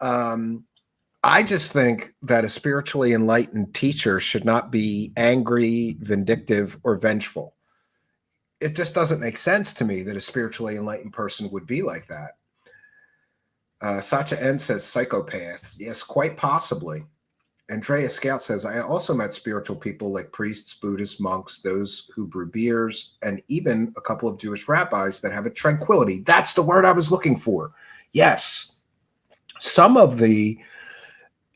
I just think that a spiritually enlightened teacher should not be angry, vindictive, or vengeful. It just doesn't make sense to me that a spiritually enlightened person would be like that. Sacha N says psychopath. Yes, quite possibly. Andrea Scout says, I also met spiritual people like priests, Buddhists, monks, those who brew beers, and even a couple of Jewish rabbis that have a tranquility. That's the word I was looking for. Yes. Some of the,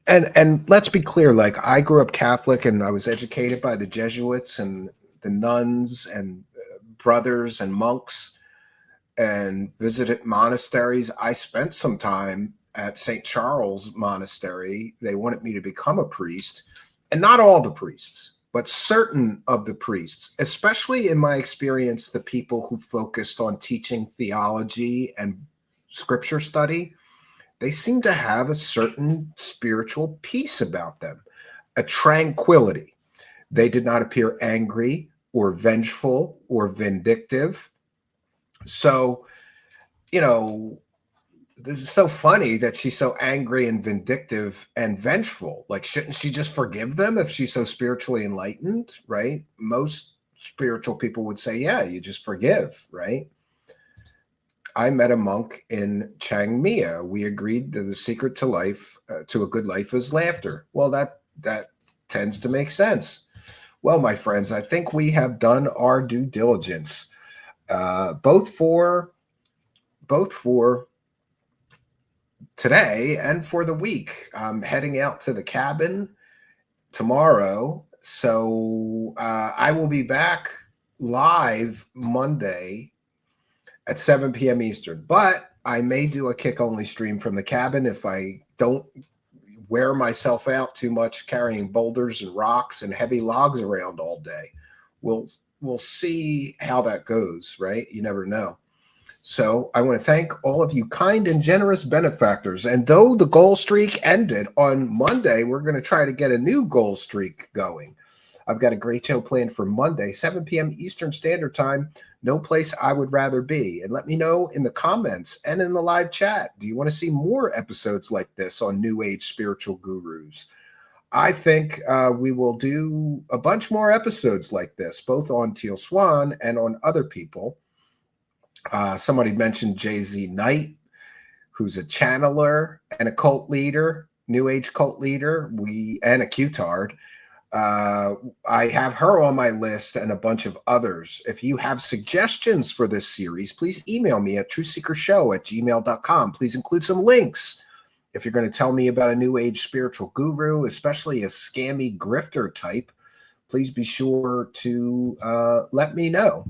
and let's be clear, like I grew up Catholic and I was educated by the Jesuits and the nuns and brothers and monks and visited monasteries. I spent some time at St. Charles Monastery. They wanted me to become a priest, and not all the priests, but certain of the priests, especially in my experience, the people who focused on teaching theology and scripture study, they seem to have a certain spiritual peace about them, a tranquility. They did not appear angry or vengeful or vindictive. So, this is so funny that she's so angry and vindictive and vengeful. Like, shouldn't she just forgive them if she's so spiritually enlightened, right? Most spiritual people would say, yeah, you just forgive, right? I met a monk in Chiang Mai. We agreed that the secret to life, to a good life, is laughter. Well, that tends to make sense. Well, my friends, I think we have done our due diligence, both for today and for the week. I'm heading out to the cabin tomorrow, so I will be back live Monday at 7 p.m. Eastern, but I may do a kick-only stream from the cabin if I don't wear myself out too much carrying boulders and rocks and heavy logs around all day. We'll see how that goes, right? You never know. So I want to thank all of you kind and generous benefactors. And though the goal streak ended on Monday, we're going to try to get a new goal streak going. I've got a great show planned for Monday, 7 p.m. Eastern Standard Time. No place I would rather be. And let me know in the comments and in the live chat. Do you want to see more episodes like this on New Age Spiritual Gurus? I think we will do a bunch more episodes like this, both on Teal Swan and on other people. Somebody mentioned Jay-Z Knight, who's a channeler and a cult leader, New Age cult leader, and a Q-tard. I have her on my list and a bunch of others. If you have suggestions for this series, please email me at truthseekershow@gmail.com. Please include some links. If you're going to tell me about a New Age spiritual guru, especially a scammy grifter type, please be sure to let me know.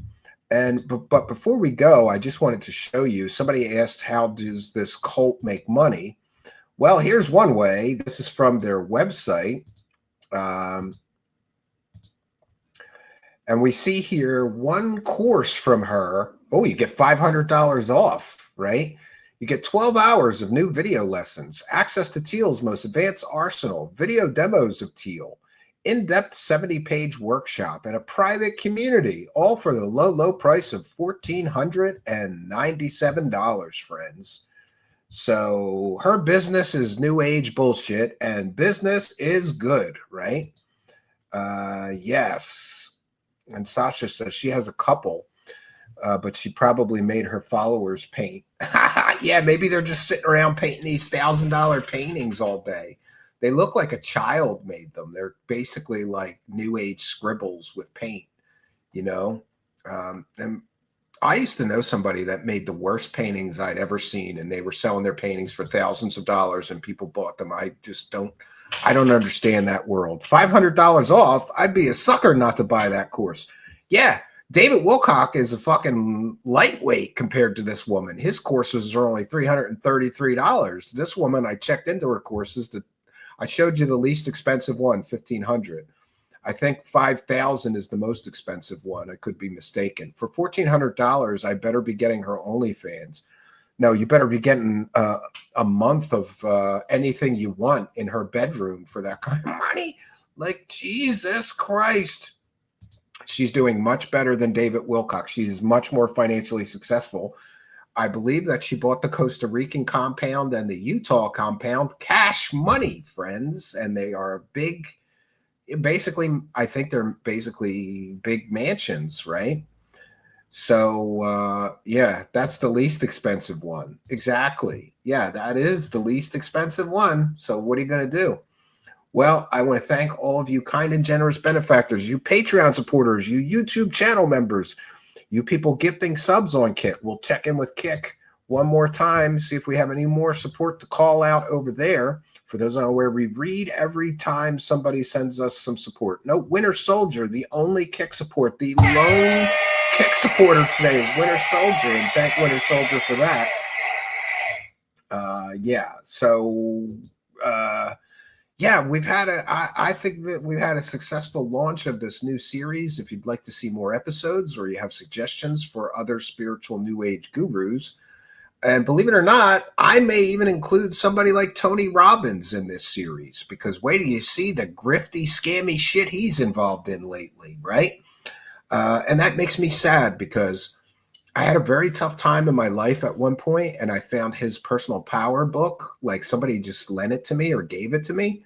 But before we go, I just wanted to show you, somebody asked, how does this cult make money? Well, here's one way. This is from their website. And we see here one course from her. Oh, you get $500 off, right? You get 12 hours of new video lessons, access to Teal's most advanced arsenal, video demos of Teal, in-depth 70-page workshop, and a private community, all for the low, low price of $1,497, friends. So her business is New Age bullshit, and business is good, right? Yes. And Sasha says she has a couple, but she probably made her followers paint. Yeah, maybe they're just sitting around painting these $1,000 paintings all day. They look like a child made them. They're basically like New Age scribbles with paint, you know? And I used to know somebody that made the worst paintings I'd ever seen, and they were selling their paintings for thousands of dollars and people bought them. I don't understand that world. $500 off, I'd be a sucker not to buy that course. Yeah, David Wilcock is a fucking lightweight compared to this woman. His courses are only $333. This woman, I checked into her courses. I showed you the least expensive one, $1,500. I think $5,000 is the most expensive one. I could be mistaken. For $1,400, I better be getting her OnlyFans. No, you better be getting a month of anything you want in her bedroom for that kind of money. Like, Jesus Christ. She's doing much better than David Wilcock. She's much more financially successful. I believe that she bought the Costa Rican compound and the Utah compound cash money, friends. And they are big, basically, I think they're basically big mansions, right? So, yeah, that's the least expensive one. Exactly. Yeah, that is the least expensive one. So what are you going to do? Well, I want to thank all of you kind and generous benefactors, you Patreon supporters, you YouTube channel members, you people gifting subs on Kick. We'll check in with Kick one more time, see if we have any more support to call out over there. For those unaware, we read every time somebody sends us some support. No, Winter Soldier, the only Kick support, the lone Kick supporter today is Winter Soldier, and thank Winter Soldier for that. Yeah, so yeah, I think that we've had a successful launch of this new series. If you'd like to see more episodes or you have suggestions for other spiritual New Age gurus, and believe it or not, I may even include somebody like Tony Robbins in this series, because wait till you see the grifty, scammy shit he's involved in lately, right? And that makes me sad, because I had a very tough time in my life at one point, and I found his personal power book. Like, somebody just lent it to me or gave it to me.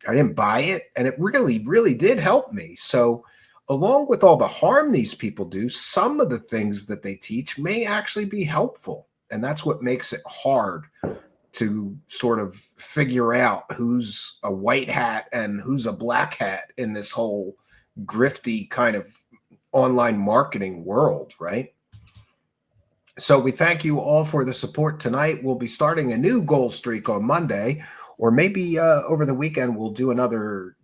I didn't buy it, and it really, really did help me. So along with all the harm these people do, some of the things that they teach may actually be helpful. And that's what makes it hard to sort of figure out who's a white hat and who's a black hat in this whole grifty kind of online marketing world, right? So we thank you all for the support tonight. We'll be starting a new goal streak on Monday, or maybe over the weekend we'll do another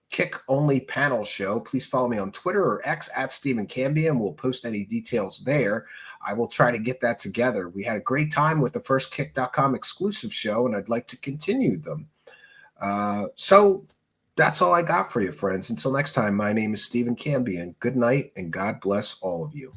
Kick-only panel show. Please follow me on Twitter or X at Stephen Cambian. We'll post any details there. I will try to get that together. We had a great time with the first Kick.com exclusive show, and I'd like to continue them. So that's all I got for you, friends. Until next time, my name is Stephen Cambian. Good night, and God bless all of you.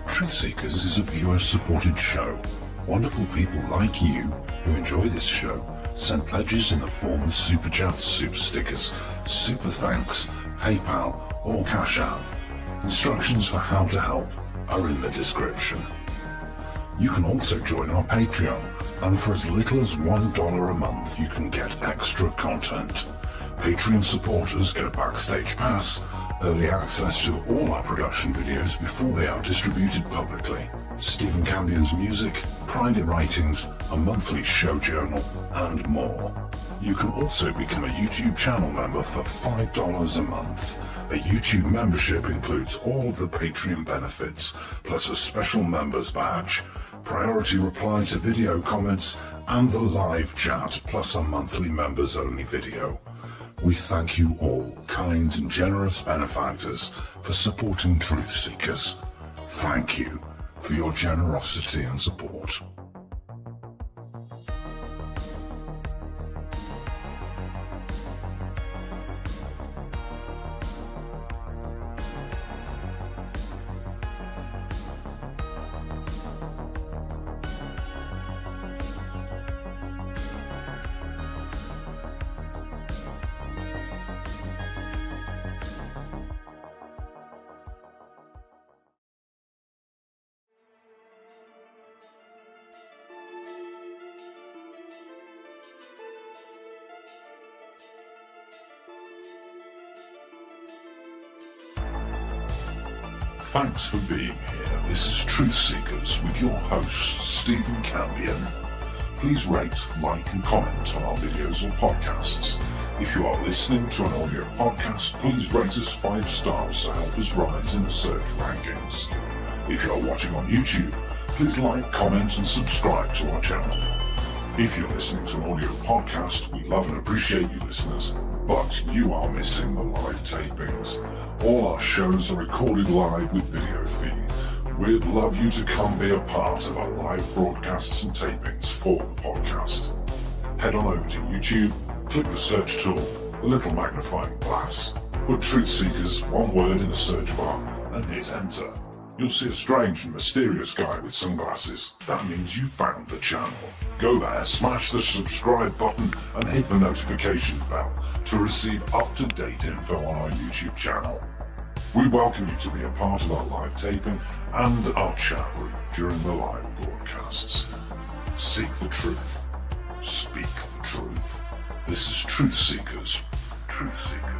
Truth Seekers is a viewer-supported show. Wonderful people like you who enjoy this show send pledges in the form of super chats, super stickers, super thanks, PayPal, or Cash App. Instructions for how to help are in the description. You can also join our Patreon, and for as little as $1 a month you can get extra content. Patreon supporters get a backstage pass, early access to all our production videos before they are distributed publicly, Stephen Campion's music, private writings, a monthly show journal, and more. You can also become a YouTube channel member for $5 a month. A YouTube membership includes all of the Patreon benefits, plus a special members badge, priority reply to video comments, and the live chat, plus a monthly members only video. We thank you all, kind and generous benefactors, for supporting Truth Seekers. Thank you for your generosity and support. Thanks for being here. This is Truth Seekers with your host, Stephen Campion. Please rate, like and comment on our videos or podcasts. If you are listening to an audio podcast, please rate us 5 stars to help us rise in the search rankings. If you are watching on YouTube, please like, comment and subscribe to our channel. If you're listening to an audio podcast, we love and appreciate you listeners, but you are missing the live tapings. All our shows are recorded live with video feed. We'd love you to come be a part of our live broadcasts and tapings for the podcast. Head on over to YouTube, click the search tool, the little magnifying glass, put Truth Seekers, one word in the search bar, and hit enter. You'll see a strange and mysterious guy with sunglasses. That means you found the channel. Go there, smash the subscribe button and hit the notification bell to receive up-to-date info on our YouTube channel. We welcome you to be a part of our live taping and our chat group during the live broadcasts. Seek the truth. Speak the truth. This is Truth Seekers. Truth Seekers.